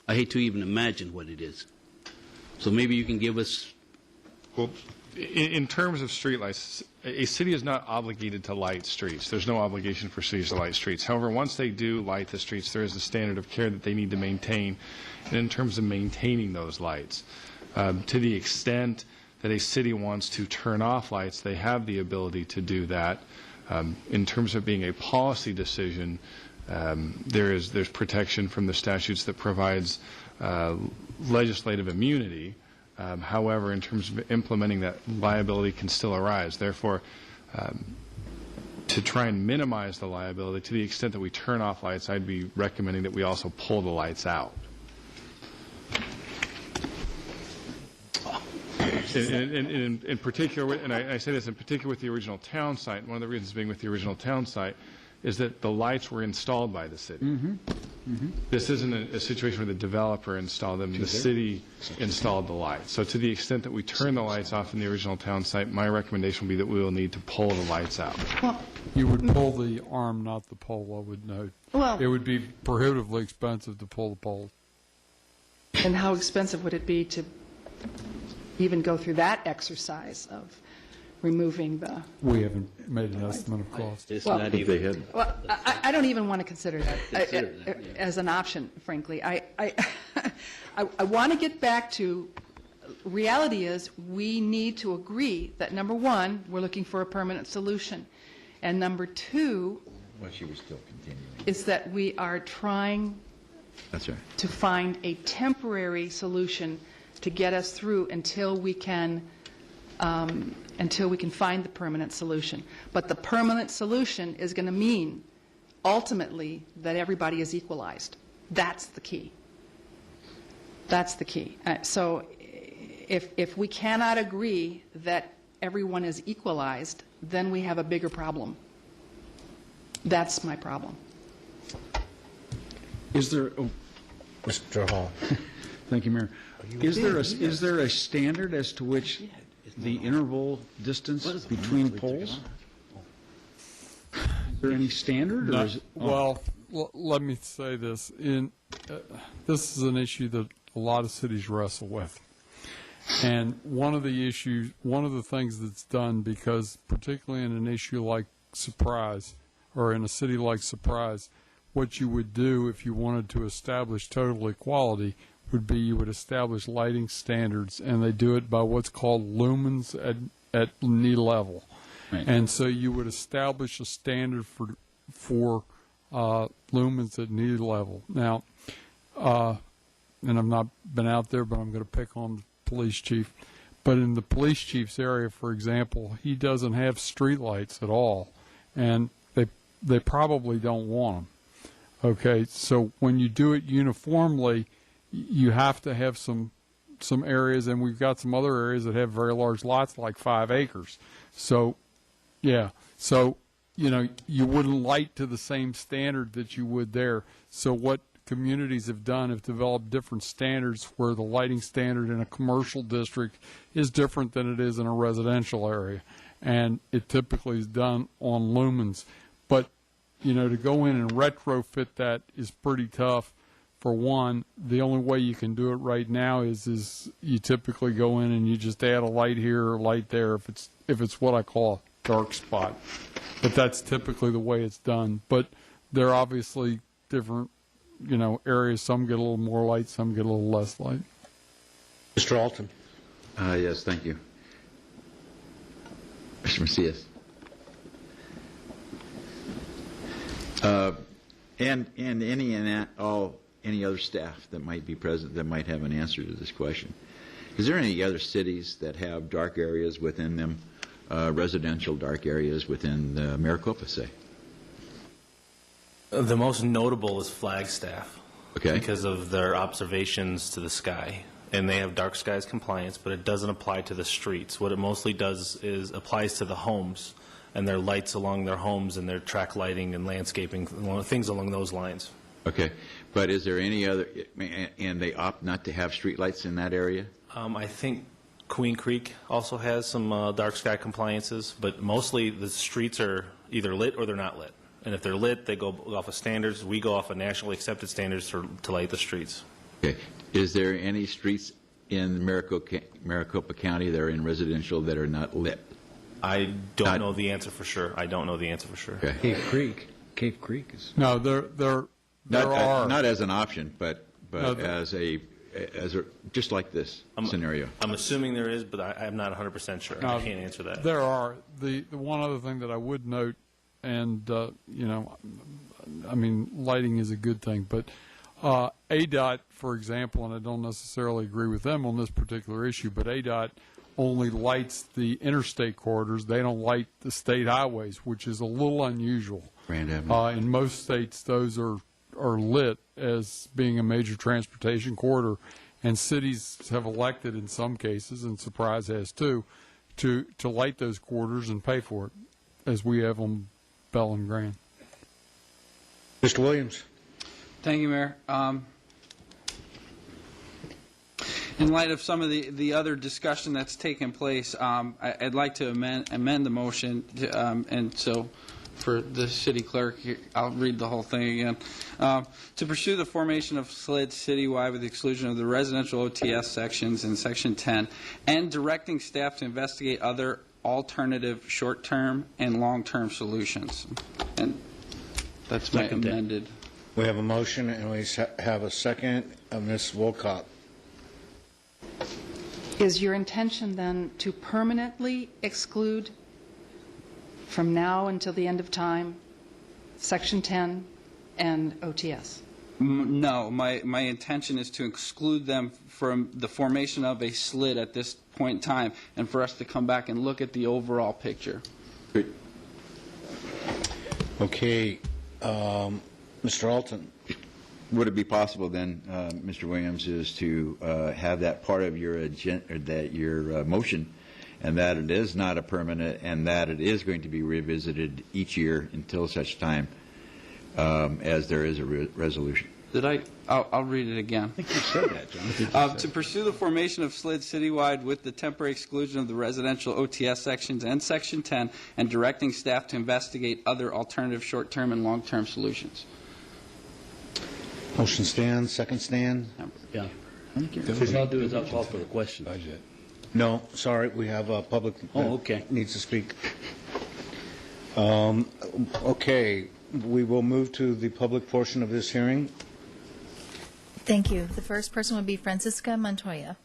I hate to even imagine what it is. So maybe you can give us... Well, in terms of streetlights, a city is not obligated to light streets. There's no obligation for cities to light streets. However, once they do light the streets, there is a standard of care that they need to maintain. And in terms of maintaining those lights, to the extent that a city wants to turn off lights, they have the ability to do that. In terms of being a policy decision, there's protection from the statutes that provides legislative immunity. However, in terms of implementing that, liability can still arise. Therefore, to try and minimize the liability, to the extent that we turn off lights, I'd be recommending that we also pull the lights out. In particular, and I say this in particular with the original town site, one of the reasons being with the original town site is that the lights were installed by the city. This isn't a situation where the developer installed them. The city installed the lights. So to the extent that we turn the lights off in the original town site, my recommendation would be that we will need to pull the lights out. You would pull the arm, not the pole, I would note. Well, it would be prohibitively expensive to pull the pole. And how expensive would it be to even go through that exercise of removing the... We haven't made an estimate of cost. It's not even... Well, I don't even want to consider that, as an option, frankly. I want to get back to, reality is we need to agree that, number one, we're looking for a permanent solution. And number two, Well, she was still continuing. is that we are trying That's right. to find a temporary solution to get us through until we can find the permanent solution. But the permanent solution is going to mean, ultimately, that everybody is equalized. That's the key. That's the key. So if we cannot agree that everyone is equalized, then we have a bigger problem. That's my problem. Is there... Mr. Hall? Thank you, Mayor. Is there a standard as to which the interval distance between poles? Is there any standard? Or is it, Well, let me say this. This is an issue that a lot of cities wrestle with. And one of the things that's done, because particularly in an issue like Surprise, or in a city like Surprise, what you would do if you wanted to establish total equality would be you would establish lighting standards, and they do it by what's called lumens at knee level. Right. And so you would establish a standard for lumens at knee level. Now, and I've not been out there, but I'm going to pick on the police chief. But in the police chief's area, for example, he doesn't have streetlights at all, and they probably don't want them. Okay, so when you do it uniformly, you have to have some areas, and we've got some other areas that have very large lots, like 5 acres. So, yeah, so, you wouldn't light to the same standard that you would there. So what communities have done have developed different standards where the lighting standard in a commercial district is different than it is in a residential area. And it typically is done on lumens. But, to go in and retrofit that is pretty tough. For one, the only way you can do it right now is you typically go in and you just add a light here or a light there if it's what I call a dark spot. But that's typically the way it's done. But there are obviously different, areas. Some get a little more light, some get a little less light. Mr. Alton? Yes, thank you. Mr. Macias. And any other staff that might be present that might have an answer to this question. Is there any other cities that have dark areas within them, residential dark areas within Maricopa, say? The most notable is Flagstaff. Okay. Because of their observations to the sky. And they have dark skies compliance, but it doesn't apply to the streets. What it mostly does is applies to the homes and their lights along their homes and their track lighting and landscaping, things along those lines. Okay. But is there any other, and they opt not to have streetlights in that area? I think Queen Creek also has some dark sky compliances, but mostly the streets are either lit or they're not lit. And if they're lit, they go off of standards. We go off of nationally accepted standards to light the streets. Okay. Is there any streets in Maricopa County that are in residential that are not lit? I don't know the answer for sure. I don't know the answer for sure. Okay. Cave Creek is... No, there are. Not as an option, but No, as a just like this scenario. I'm assuming there is, but I'm not 100% sure. I can't answer that. There are. The one other thing that I would note, and, I mean, lighting is a good thing, but ADOT, for example, and I don't necessarily agree with them on this particular issue, but ADOT only lights the interstate corridors. They don't light the state highways, which is a little unusual. Grand Avenue. In most states, those are lit as being a major transportation corridor, and cities have elected in some cases, and Surprise has too, to light those corridors and pay for it, as we have on Bell and Grand. Mr. Williams. Thank you, Mayor. In light of some of the other discussion that's taken place, I'd like to amend the motion, and so for the city clerk, I'll read the whole thing again. To pursue the formation of SLID citywide with the exclusion of the residential OTS sections in Section 10, and directing staff to investigate other alternative short-term and long-term solutions. And that's my amended. We have a motion, and we have a second. Ms. Wolcott. Is your intention then to permanently exclude from now until the end of time, Section 10 and OTS? No, my intention is to exclude them from the formation of a SLID at this point in time, and for us to come back and look at the overall picture. Good. Okay. Mr. Alton. Would it be possible then, Mr. Williams, is to have that part of your agenda, that your motion, and that it is not a permanent, and that it is going to be revisited each year until such time as there is a resolution? I'll read it again. I think you said that, John. To pursue the formation of SLID citywide with the temporary exclusion of the residential OTS sections and Section 10, and directing staff to investigate other alternative short-term and long-term solutions. Motion stands. Second stand. Yeah. What I'll do is I'll call for the question. No, sorry, we have a public okay. needs to speak. Okay, we will move to the public portion of this hearing. Thank you. The first person would be Francisca Montoya.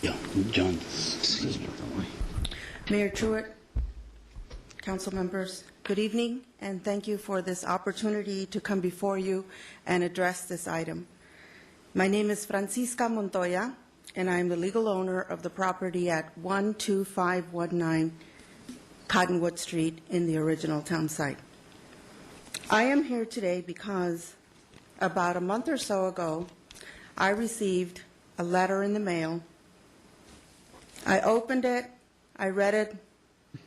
Yeah, John. Mayor Truitt, council members, good evening, and thank you for this opportunity to come before you and address this item. My name is Francisca Montoya, and I am the legal owner of the property at 12519 Cottonwood Street in the original town site. I am here today because about a month or so ago, I received a letter in the mail. I opened it, I read it,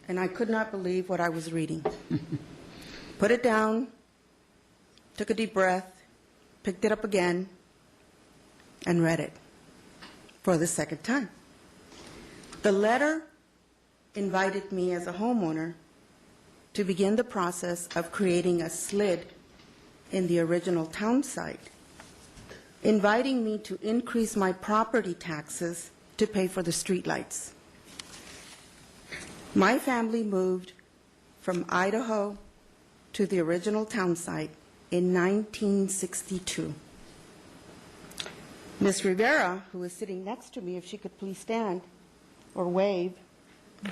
and I could not believe what I was reading. Put it down, took a deep breath, picked it up again, and read it for the second time. The letter invited me as a homeowner to begin the process of creating a SLID in the original town site, inviting me to increase my property taxes to pay for the streetlights. My family moved from Idaho to the original town site in 1962. Ms. Rivera, who is sitting next to me, if she could please stand or wave,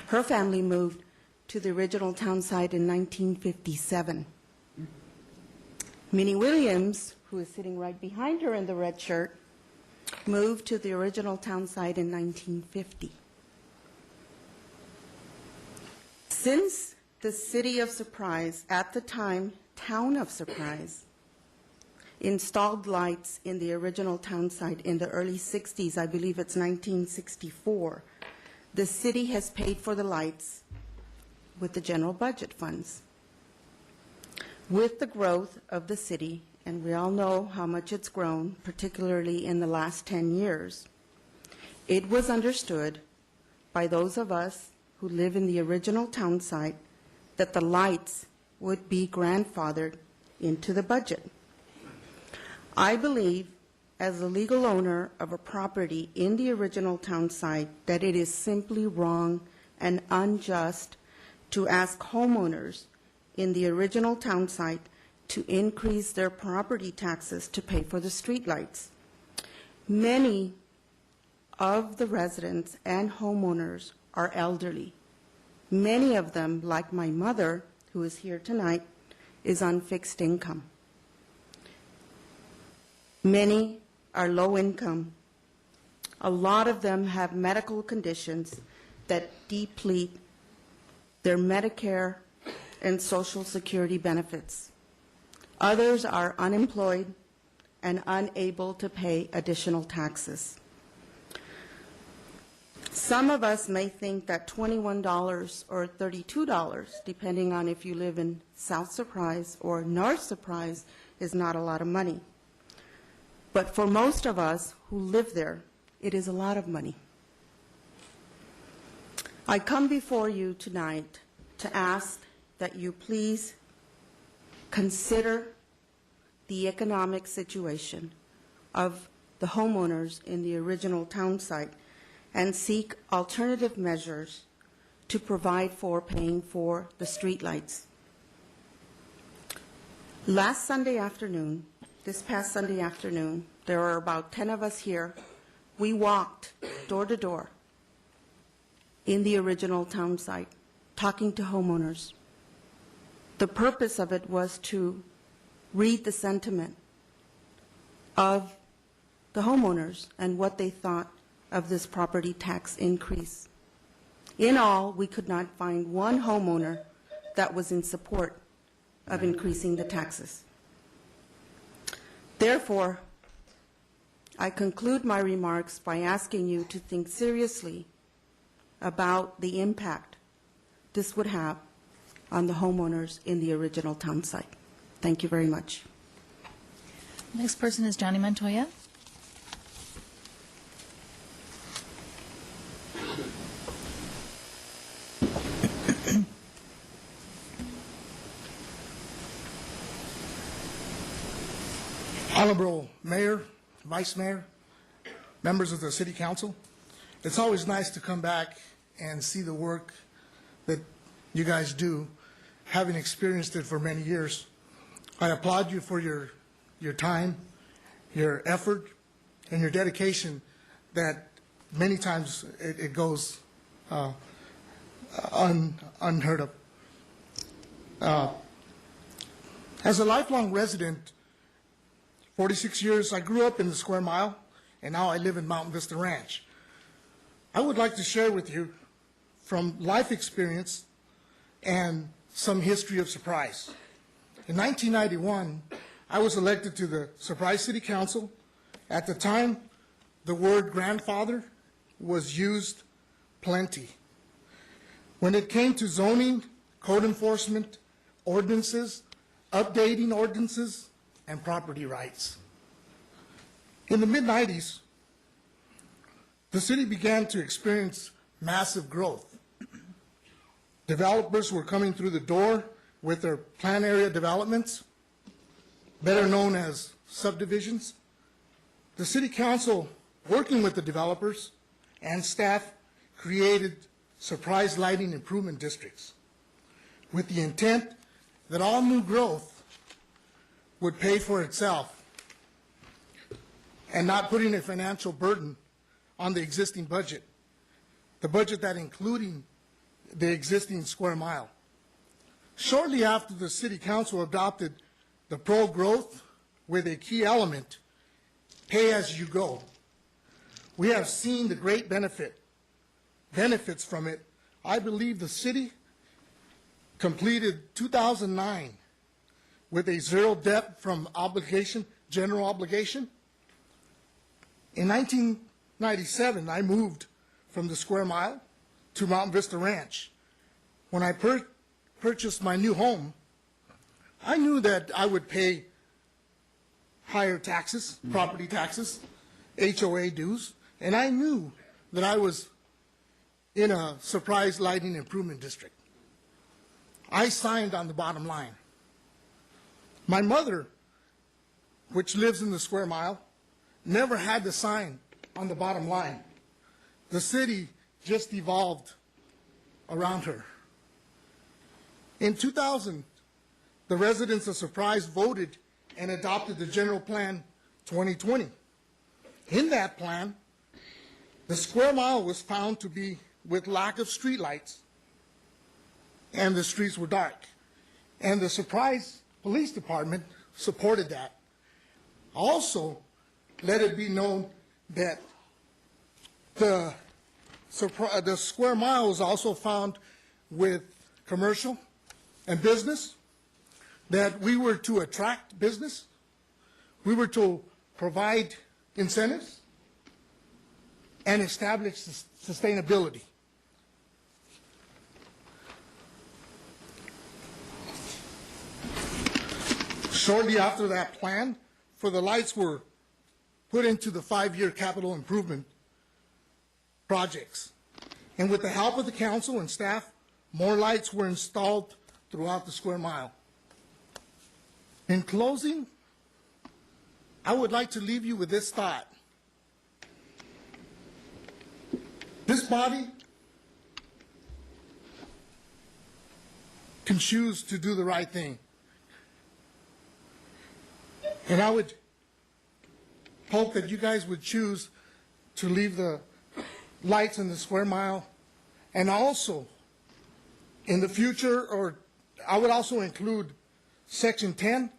her family moved to the original town site in 1957. Minnie Williams, who is sitting right behind her in the red shirt, moved to the original town site in 1950. Since the city of Surprise, at the time town of Surprise, installed lights in the original town site in the early 60s, I believe it's 1964, the city has paid for the lights with the general budget funds. With the growth of the city, and we all know how much it's grown, particularly in the last 10 years, it was understood by those of us who live in the original town site that the lights would be grandfathered into the budget. I believe, as the legal owner of a property in the original town site, that it is simply wrong and unjust to ask homeowners in the original town site to increase their property taxes to pay for the streetlights. Many of the residents and homeowners are elderly. Many of them, like my mother, who is here tonight, is on fixed income. Many are low income. A lot of them have medical conditions that deplete their Medicare and Social Security benefits. Others are unemployed and unable to pay additional taxes. Some of us may think that $21 or $32, depending on if you live in South Surprise or North Surprise, is not a lot of money. But for most of us who live there, it is a lot of money. I come before you tonight to ask that you please consider the economic situation of the homeowners in the original town site and seek alternative measures to provide for paying for the streetlights. Last Sunday afternoon, this past Sunday afternoon, there were about 10 of us here. We walked door to door in the original town site, talking to homeowners. The purpose of it was to read the sentiment of the homeowners and what they thought of this property tax increase. In all, we could not find one homeowner that was in support of increasing the taxes. Therefore, I conclude my remarks by asking you to think seriously about the impact this would have on the homeowners in the original town site. Thank you very much. Next person is Johnny Montoya. Honorable Mayor, Vice Mayor, members of the City Council, it's always nice to come back and see the work that you guys do, having experienced it for many years. I applaud you for your time, your effort, and your dedication that many times it goes unheard of. As a lifelong resident, 46 years, I grew up in the Square Mile, and now I live in Mountain Vista Ranch. I would like to share with you from life experience and some history of Surprise. In 1991, I was elected to the Surprise City Council. At the time, the word grandfather was used plenty. When it came to zoning, code enforcement, ordinances, updating ordinances, and property rights. In the mid-90s, the city began to experience massive growth. Developers were coming through the door with their plan area developments, better known as subdivisions. The City Council, working with the developers and staff, created Surprise Lighting Improvement Districts with the intent that all new growth would pay for itself. and not putting a financial burden on the existing budget, the budget that including the existing square mile. Shortly after the City Council adopted the pro-growth with a key element, pay as you go, we have seen the great benefits from it. I believe the city completed 2009 with a zero debt from obligation, general obligation. In 1997, I moved from the square mile to Mountain Vista Ranch. When I purchased my new home, I knew that I would pay higher taxes, property taxes, HOA dues, and I knew that I was in a surprise lighting improvement district. I signed on the bottom line. My mother, which lives in the square mile, never had to sign on the bottom line. The city just evolved around her. In 2000, the residents of Surprise voted and adopted the General Plan 2020. In that plan, the square mile was found to be with lack of streetlights, and the streets were dark. And the Surprise Police Department supported that. Also, let it be known that the square mile was also found with commercial and business, that we were to attract business, we were to provide incentives, and establish sustainability. Shortly after that plan, for the lights were put into the 5-year capital improvement projects. And with the help of the council and staff, more lights were installed throughout the square mile. In closing, I would like to leave you with this thought. This body can choose to do the right thing. And I would hope that you guys would choose to leave the lights in the square mile, and also in the future, or I would also include Section 10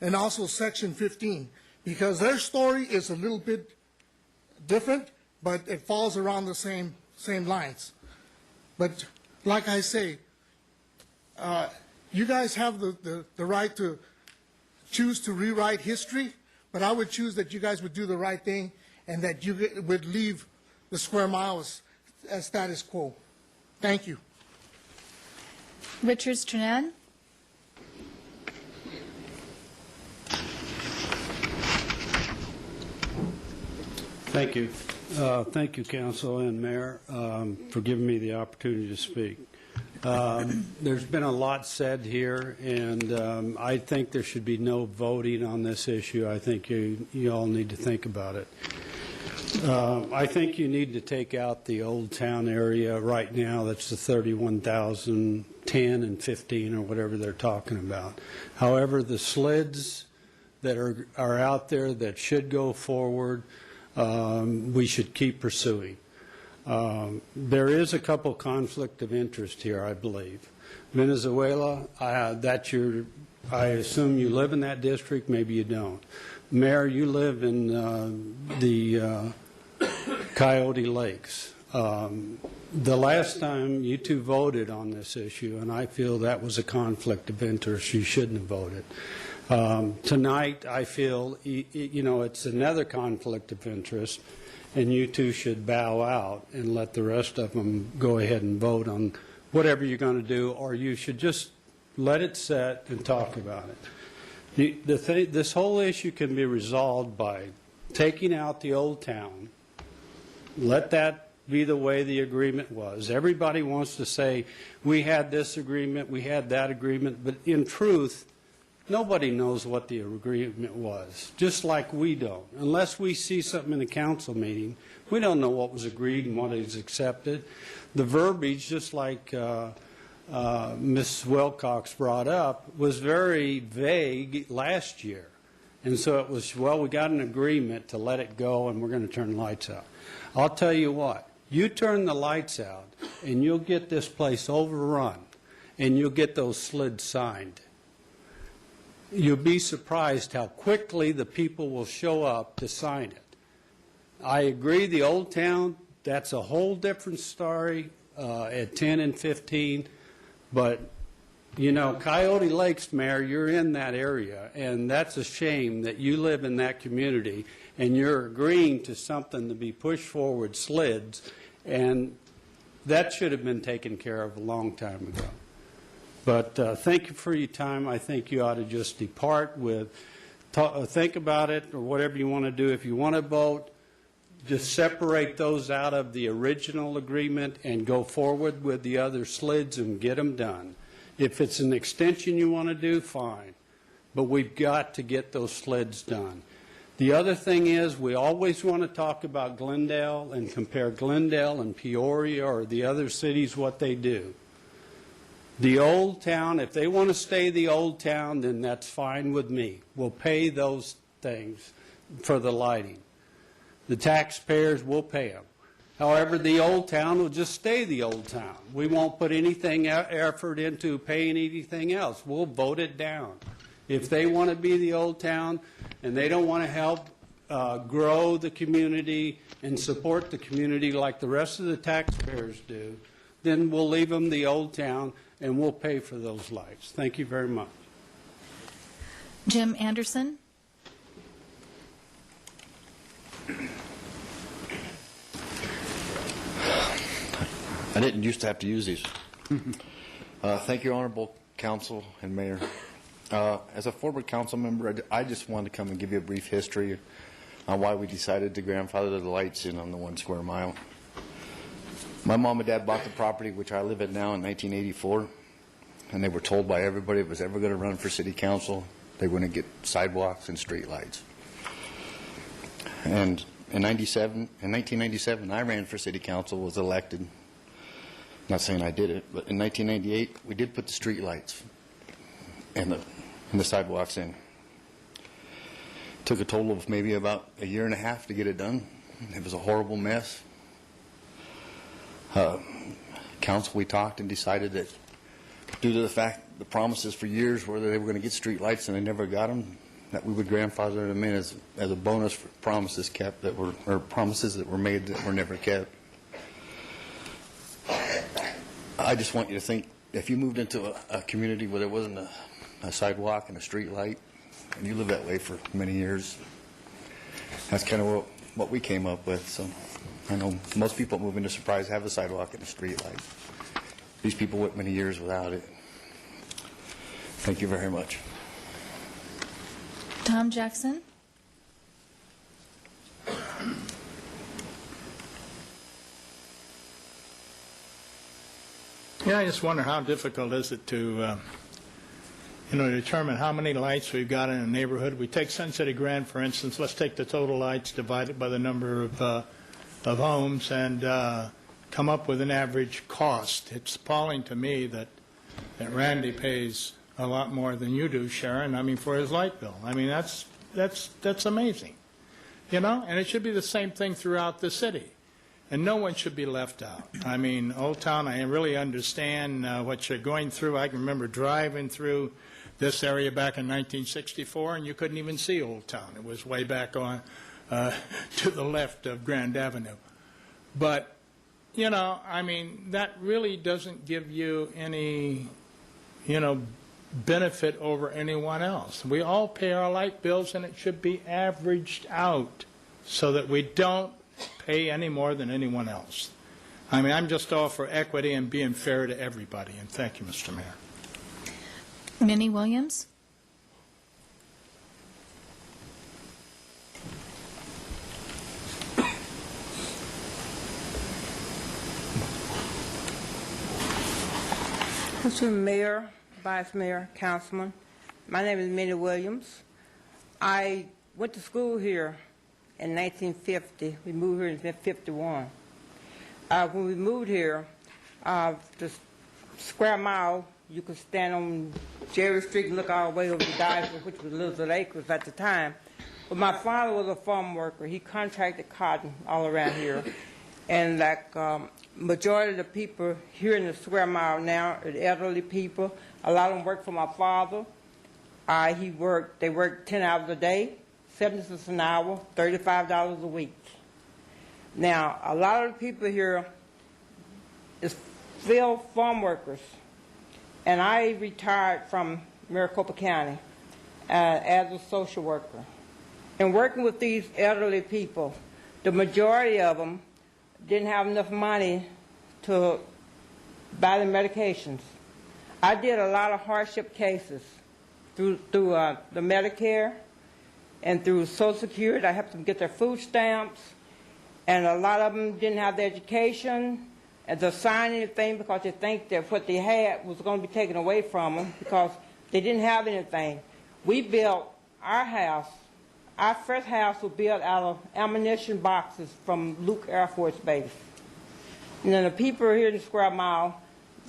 and also Section 15, because their story is a little bit different, but it falls around the same lines. But like I say, you guys have the right to choose to rewrite history, but I would choose that you guys would do the right thing and that you would leave the square mile as status quo. Thank you. Richards Trinad. Thank you. Thank you, Council and Mayor, for giving me the opportunity to speak. There's been a lot said here, and I think there should be no voting on this issue. I think you all need to think about it. I think you need to take out the Old Town area right now. That's the 31,010 and 15 or whatever they're talking about. However, the slids that are out there that should go forward, we should keep pursuing. There is a couple conflict of interest here, I believe. Venezuela, I assume you live in that district, maybe you don't. Mayor, you live in the Coyote Lakes. The last time you two voted on this issue, and I feel that was a conflict of interest, you shouldn't have voted. Tonight, I feel, it's another conflict of interest, and you two should bow out and let the rest of them go ahead and vote on whatever you're going to do, or you should just let it set and talk about it. This whole issue can be resolved by taking out the Old Town. Let that be the way the agreement was. Everybody wants to say, we had this agreement, we had that agreement, but in truth, nobody knows what the agreement was, just like we don't. Unless we see something in a council meeting, we don't know what was agreed and what is accepted. The verbiage, just like Ms. Wilcox brought up, was very vague last year. And so it was, well, we got an agreement to let it go, and we're going to turn the lights out. I'll tell you what, you turn the lights out, and you'll get this place overrun, and you'll get those slids signed. You'll be surprised how quickly the people will show up to sign it. I agree, the Old Town, that's a whole different story at 10 and 15, but you know, Coyote Lakes, Mayor, you're in that area, and that's a shame that you live in that community and you're agreeing to something to be pushed forward, slids, and that should have been taken care of a long time ago. But thank you for your time. I think you ought to just depart with, think about it or whatever you want to do. If you want to vote, just separate those out of the original agreement and go forward with the other slids and get them done. If it's an extension you want to do, fine. But we've got to get those slids done. The other thing is we always want to talk about Glendale and compare Glendale and Peoria or the other cities, what they do. The Old Town, if they want to stay the Old Town, then that's fine with me. We'll pay those things for the lighting. The taxpayers will pay them. However, the Old Town will just stay the Old Town. We won't put anything effort into paying anything else. We'll vote it down. If they want to be the Old Town and they don't want to help grow the community and support the community like the rest of the taxpayers do, then we'll leave them the Old Town and we'll pay for those lights. Thank you very much. Jim Anderson. I didn't used to have to use these. Thank you, Honorable Council and Mayor. As a former council member, I just wanted to come and give you a brief history on why we decided to grandfather the lights in on the 1 square mile. My mom and dad bought the property, which I live at now, in 1984, and they were told by everybody that was ever going to run for city council, they were going to get sidewalks and street lights. And in 1997, I ran for city council, was elected. Not saying I did it, but in 1998, we did put the street lights and the sidewalks in. Took a total of maybe about a year and a half to get it done. It was a horrible mess. Council, we talked and decided that due to the fact the promises for years were that they were going to get street lights and they never got them, that we would grandfather them in as a bonus for promises kept that were, or promises that were made that were never kept. I just want you to think, if you moved into a community where there wasn't a sidewalk and a street light, and you lived that way for many years, that's kind of what we came up with. So I know most people moving to Surprise have a sidewalk and a street light. These people went many years without it. Thank you very much. Tom Jackson. Yeah, I just wonder how difficult is it to, determine how many lights we've got in a neighborhood. We take Sun City Grand, for instance. Let's take the total lights divided by the number of homes and come up with an average cost. It's appalling to me that Randy pays a lot more than you do, Sharon. I mean, for his light bill. I mean, that's amazing, And it should be the same thing throughout the city. And no one should be left out. I mean, Old Town, I really understand what you're going through. I can remember driving through this area back in 1964, and you couldn't even see Old Town. It was way back on to the left of Grand Avenue. But, I mean, that really doesn't give you any, benefit over anyone else. We all pay our light bills, and it should be averaged out so that we don't pay any more than anyone else. I mean, I'm just all for equity and being fair to everybody. And thank you, Mr. Mayor. Minnie Williams. Mr. Mayor, Vice Mayor, Councilman, my name is Minnie Williams. I went to school here in 1950. We moved here in 1951. When we moved here, the square mile You could stand on Jerry Street and look all the way over to Dyersville, which was Lizard Acres at the time. But my father was a farm worker. He contracted cotton all around here. And like majority of the people here in the square mile now are elderly people. A lot of them work for my father. They work 10 hours a day, 70 cents an hour, $35 a week. Now, a lot of the people here is still farm workers. And I retired from Maricopa County as a social worker. And working with these elderly people, the majority of them didn't have enough money to buy the medications. I did a lot of hardship cases through the Medicare and through Social Security. I helped them get their food stamps, and a lot of them didn't have the education and to sign anything because they think that what they had was going to be taken away from them because they didn't have anything. We built our house. Our first house was built out of ammunition boxes from Luke Air Force Base. And then the people here in the square mile,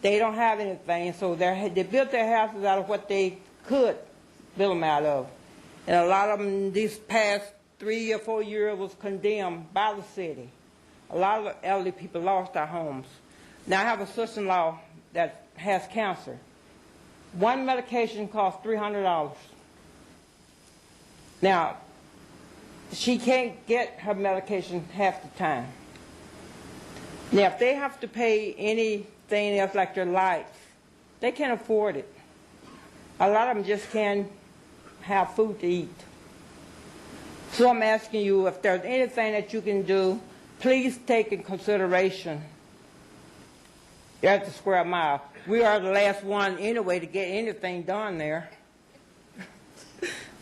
they don't have anything, so they built their houses out of what they could build them out of. And a lot of them these past 3 or 4 years was condemned by the city. A lot of the elderly people lost their homes. Now I have a sister-in-law that has cancer. One medication costs $300. Now, she can't get her medication half the time. Now, if they have to pay anything else like their lights, they can't afford it. A lot of them just can't have food to eat. So I'm asking you, if there's anything that you can do, please take in consideration at the square mile. We are the last one anyway to get anything done there.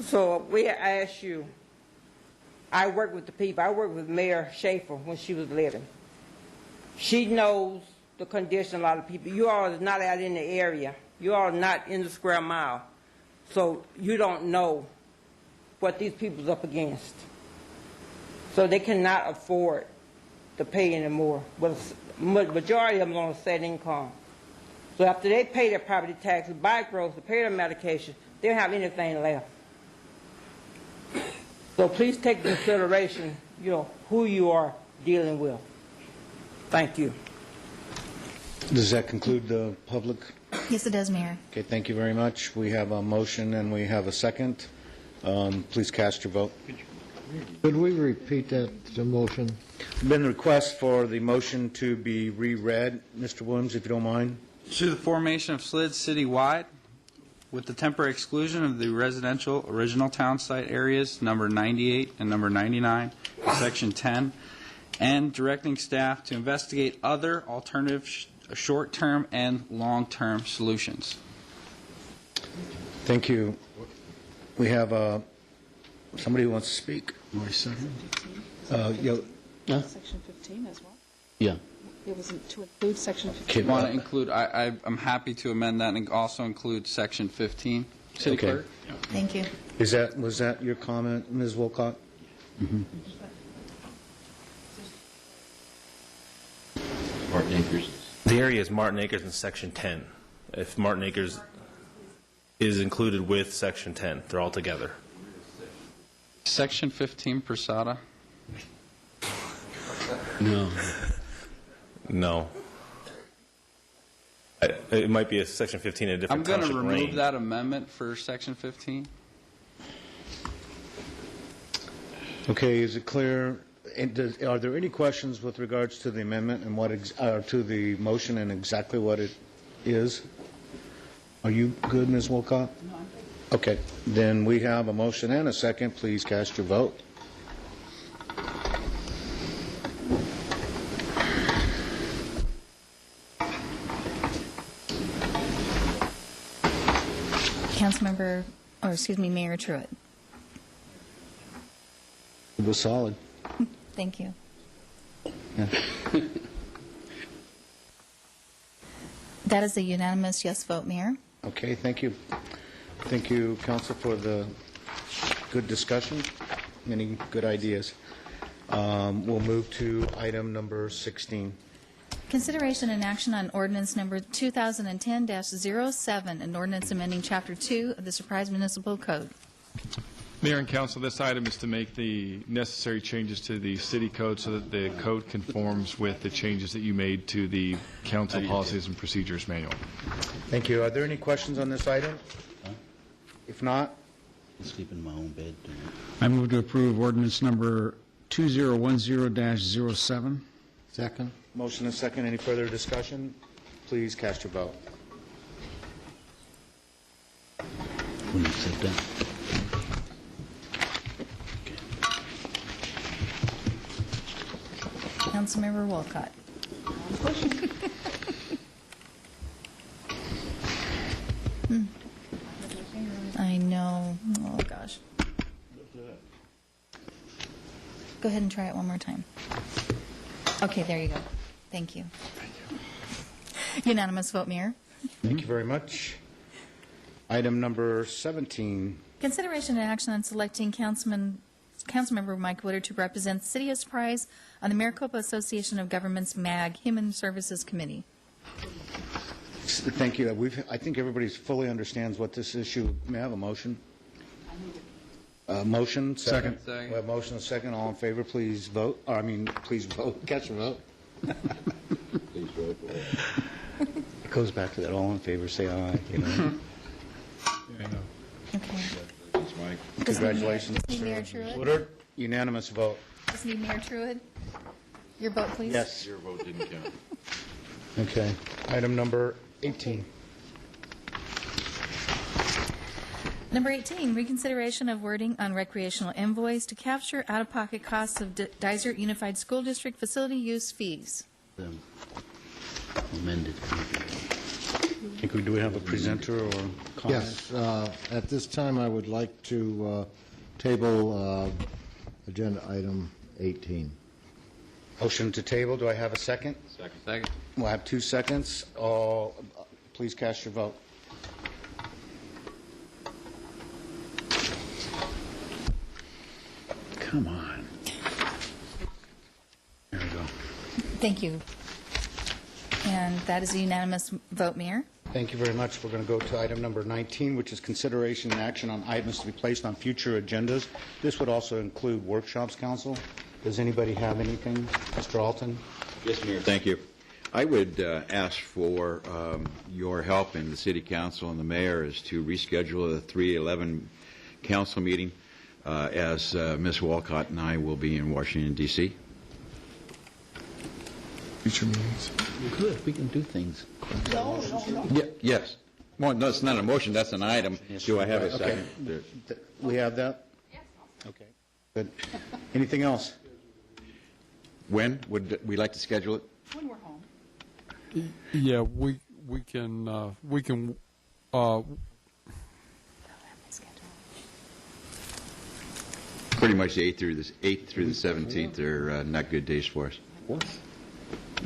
So I ask you, I work with the people. I worked with Mayor Schaefer when she was living. She knows the condition of a lot of people. You all are not out in the area. You all are not in the square mile. So you don't know what these people are up against. So they cannot afford to pay anymore. But the majority of them are on a set income. So after they pay their property taxes, buy groceries, pay their medication, they don't have anything left. So please take into consideration, who you are dealing with. Thank you. Does that conclude the public? Yes, it does, Mayor. Okay, thank you very much. We have a motion and we have a second. Please cast your vote. Could we repeat that motion? Been a request for the motion to be reread. Mr. Williams, if you don't mind. To the formation of SLID citywide with the temporary exclusion of the residential original town site areas number 98 and number 99 in Section 10, and directing staff to investigate other alternative short-term and long-term solutions. Thank you. We have somebody who wants to speak. Section 15 as well? Yeah. It was to include Section 15. Want to include? I'm happy to amend that and also include Section 15. City Okay. Clerk. Thank you. Was that your comment, Ms. Wolcott? Mm-hmm. Martin Acres. The area is Martin Acres in Section 10. If Martin Acres is included with Section 10, they're all together. Section 15, Prasada. No. No. It might be a Section 15 in a different I'm going to township remove range. that amendment for Section 15. Okay, is it clear? Are there any questions with regards to the amendment and to the motion and exactly what it is? Are you good, Ms. Wolcott? No, I'm good. Okay, then we have a motion and a second. Please cast your vote. Mayor Truitt. It was solid. Thank you. Yeah. That is a unanimous yes vote, Mayor. Okay, thank you. Thank you, Council, for the good discussion, many good ideas. We'll move to item number 16. Consideration and action on ordinance number 2010-07, an ordinance amending Chapter 2 of the Surprise Municipal Code. Mayor and council, this item is to make the necessary changes to the city code so that the code conforms with the changes that you made to the council policies and procedures manual. Thank you. Are there any questions on this item? If not, I sleep in my own bed. I move to approve ordinance number 2010-07. Second. motion and second. Any further discussion? Please cast your vote. When you sit down. Councilmember Wolcott. I know. Oh, gosh. Go ahead and try it one more time. Okay, there you go. Thank you. Unanimous vote, Mayor. Thank you very much. Item number 17. Consideration and action on selecting Councilmember Mike Woodard to represent the City of Surprise on the Maricopa Association of Governments MAG Human Services Committee. Thank you. I think everybody fully understands what this issue. May I have a motion? Motion, second. Second. We have motion and second. All in favor, please vote. Please vote. Cast your vote. Please vote. It goes back to that. All in favor, say aye. You know. Okay. Thanks, Mike. Congratulations, Just need Mayor Mr. Truitt. Woodard. Unanimous vote. Just need Mayor Truitt. Your vote, please. Yes. Your vote didn't count. Okay. Item number 18. Number 18, reconsideration of wording on recreational invoice to capture out-of-pocket costs of Dysart Unified School District facility use fees. Amended. Do we have a presenter or comment? Yes, at this time, I would like to table agenda item 18. Motion to table. Do I have a second? Second. We'll have 2 seconds. All, please cast your vote. Come on. There we go. Thank you. And that is a unanimous vote, Mayor. Thank you very much. We're going to go to item number 19, which is consideration and action on items to be placed on future agendas. This would also include workshops, Council. Does anybody have anything? Mr. Alton? Yes, Mayor. Thank you. I would ask for your help in the City Council and the Mayor is to reschedule the 3/11 council meeting as Ms. Walcott and I will be in Washington, D.C. Future meetings. Good, we can do things. Yes. Well, no, it's not a motion, that's an item. Do I have a second? We have that? Yes. Okay. Good. Anything else? When would we like to schedule it? When we're home. Yeah, we can Pretty much the 8th through the 17th are not good days for us.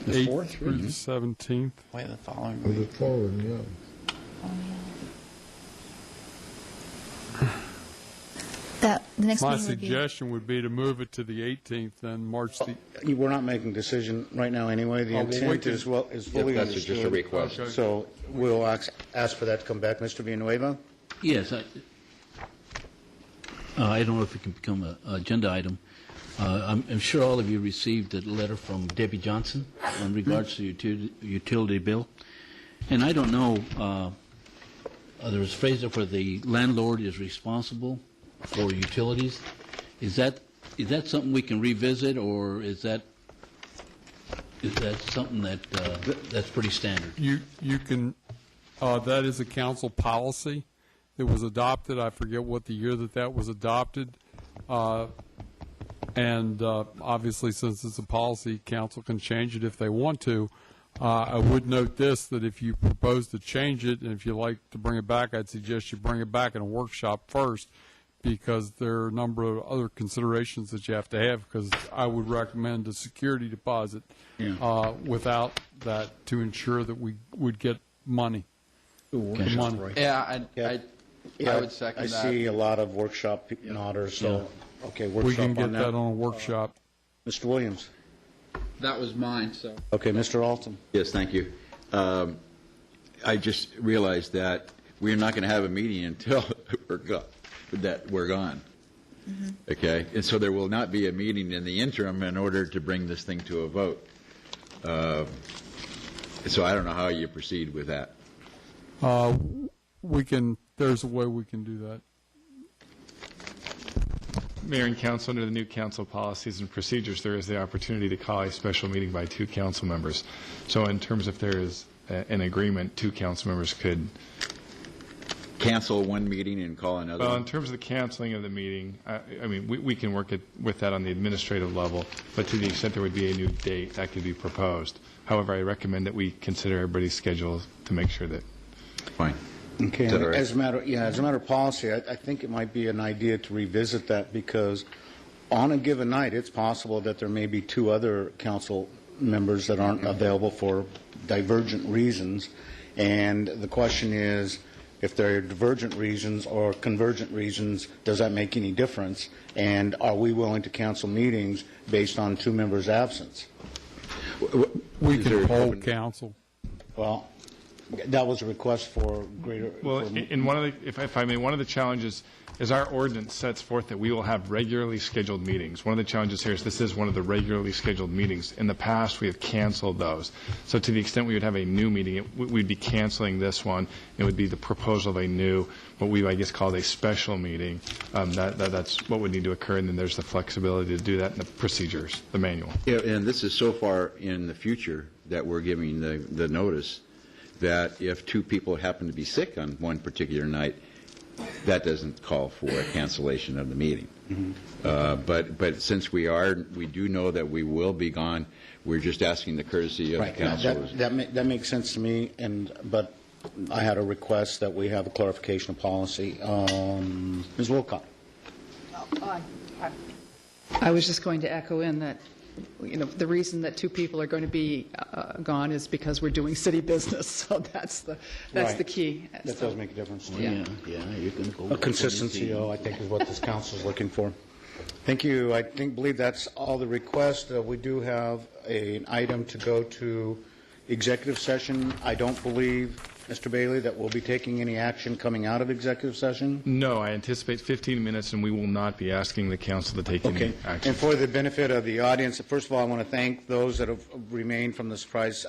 The 8th 4th? through the 17th. Wait, the following Or the week. forward, yeah. The next My meeting would be... suggestion would be to move it to the 18th, then March the... We're not making a decision right now anyway. The Oh, well, we intent can- is fully That's understood. just a request. Okay. So we'll ask for that to come back. Mr. Villanueva? Yes, I don't know if it can become an agenda item. I'm sure all of you received a letter from Debbie Johnson in regards to utility bill. And I don't know, there was a phrase there where the landlord is responsible for utilities. Is that something we can revisit, or is that something that's pretty standard? You can, that is a council policy that was adopted. I forget what the year that was adopted. And obviously, since it's a policy, council can change it if they want to. I would note this, that if you propose to change it, and if you like to bring it back, I'd suggest you bring it back in a workshop first, because there are a number of other considerations that you have to have, because I would recommend a security deposit without that to ensure that we would get money. The money. Yeah, I would second I that. see a lot of workshop nodders, so, okay, workshop We can on get that that. on a workshop. Mr. Williams? That was mine, so. Okay, Mr. Alton. Yes, thank you. I just realized that we're not going to have a meeting until we're gone. Okay? And so there will not be a meeting in the interim in order to bring this thing to a vote. So I don't know how you proceed with that. There's a way we can do that. Mayor and council, under the new council policies and procedures, there is the opportunity to call a special meeting by 2 council members. So in terms if there is an agreement, 2 council members could cancel one meeting and call another Well, one? in terms of the canceling of the meeting, I mean, we can work with that on the administrative level, but to the extent there would be a new date, that could be proposed. However, I recommend that we consider everybody's schedule to make sure that. Fine. Okay, Is that all right? as a matter of policy, I think it might be an idea to revisit that, because on a given night, it's possible that there may be 2 other council members that aren't available for divergent reasons, and the question is, if there are divergent reasons or convergent reasons, does that make any difference? And are we willing to cancel meetings based on 2 members' absence? We can poll council. Well, that was a request for greater. Well, in one of the, if I may, one of the challenges is our ordinance sets forth that we will have regularly scheduled meetings. One of the challenges here is this is one of the regularly scheduled meetings. In the past, we have canceled those. So to the extent we would have a new meeting, we'd be canceling this one. It would be the proposal of a new, what we, I guess, called a special meeting. That's what would need to occur, and then there's the flexibility to do that in the procedures, the manual. Yeah, and this is so far in the future that we're giving the notice that if 2 people happen to be sick on one particular night, that doesn't call for a cancellation of the meeting. But since we do know that we will be gone, we're just asking the courtesy of the council. That makes sense to me, but I had a request that we have a clarification of policy. Ms. Wilcott. I was just going to echo in that, the reason that 2 people are going to be gone is because we're doing city business. So that's the key. That does make a difference. Yeah. You can go. A consistency, I think, is what this council is looking for. Thank you. I believe that's all the requests. We do have an item to go to executive session. I don't believe, Mr. Bailey, that we'll be taking any action coming out of executive session. No, I anticipate 15 minutes, and we will not be asking the council to take any action. And for the benefit of the audience, first of all, I want to thank those that have remained from the Surprise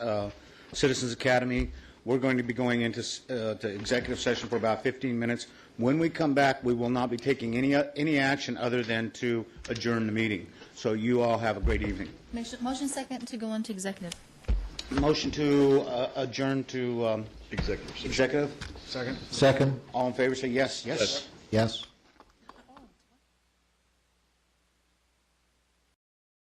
Citizens Academy. We're going to be going into to executive session for about 15 minutes. When we come back, we will not be taking any action other than to adjourn the meeting. So you all have a great evening. Motion second to go into executive. Motion to adjourn to Executive. executive. Second? All in favor, say yes. Yes. Yes.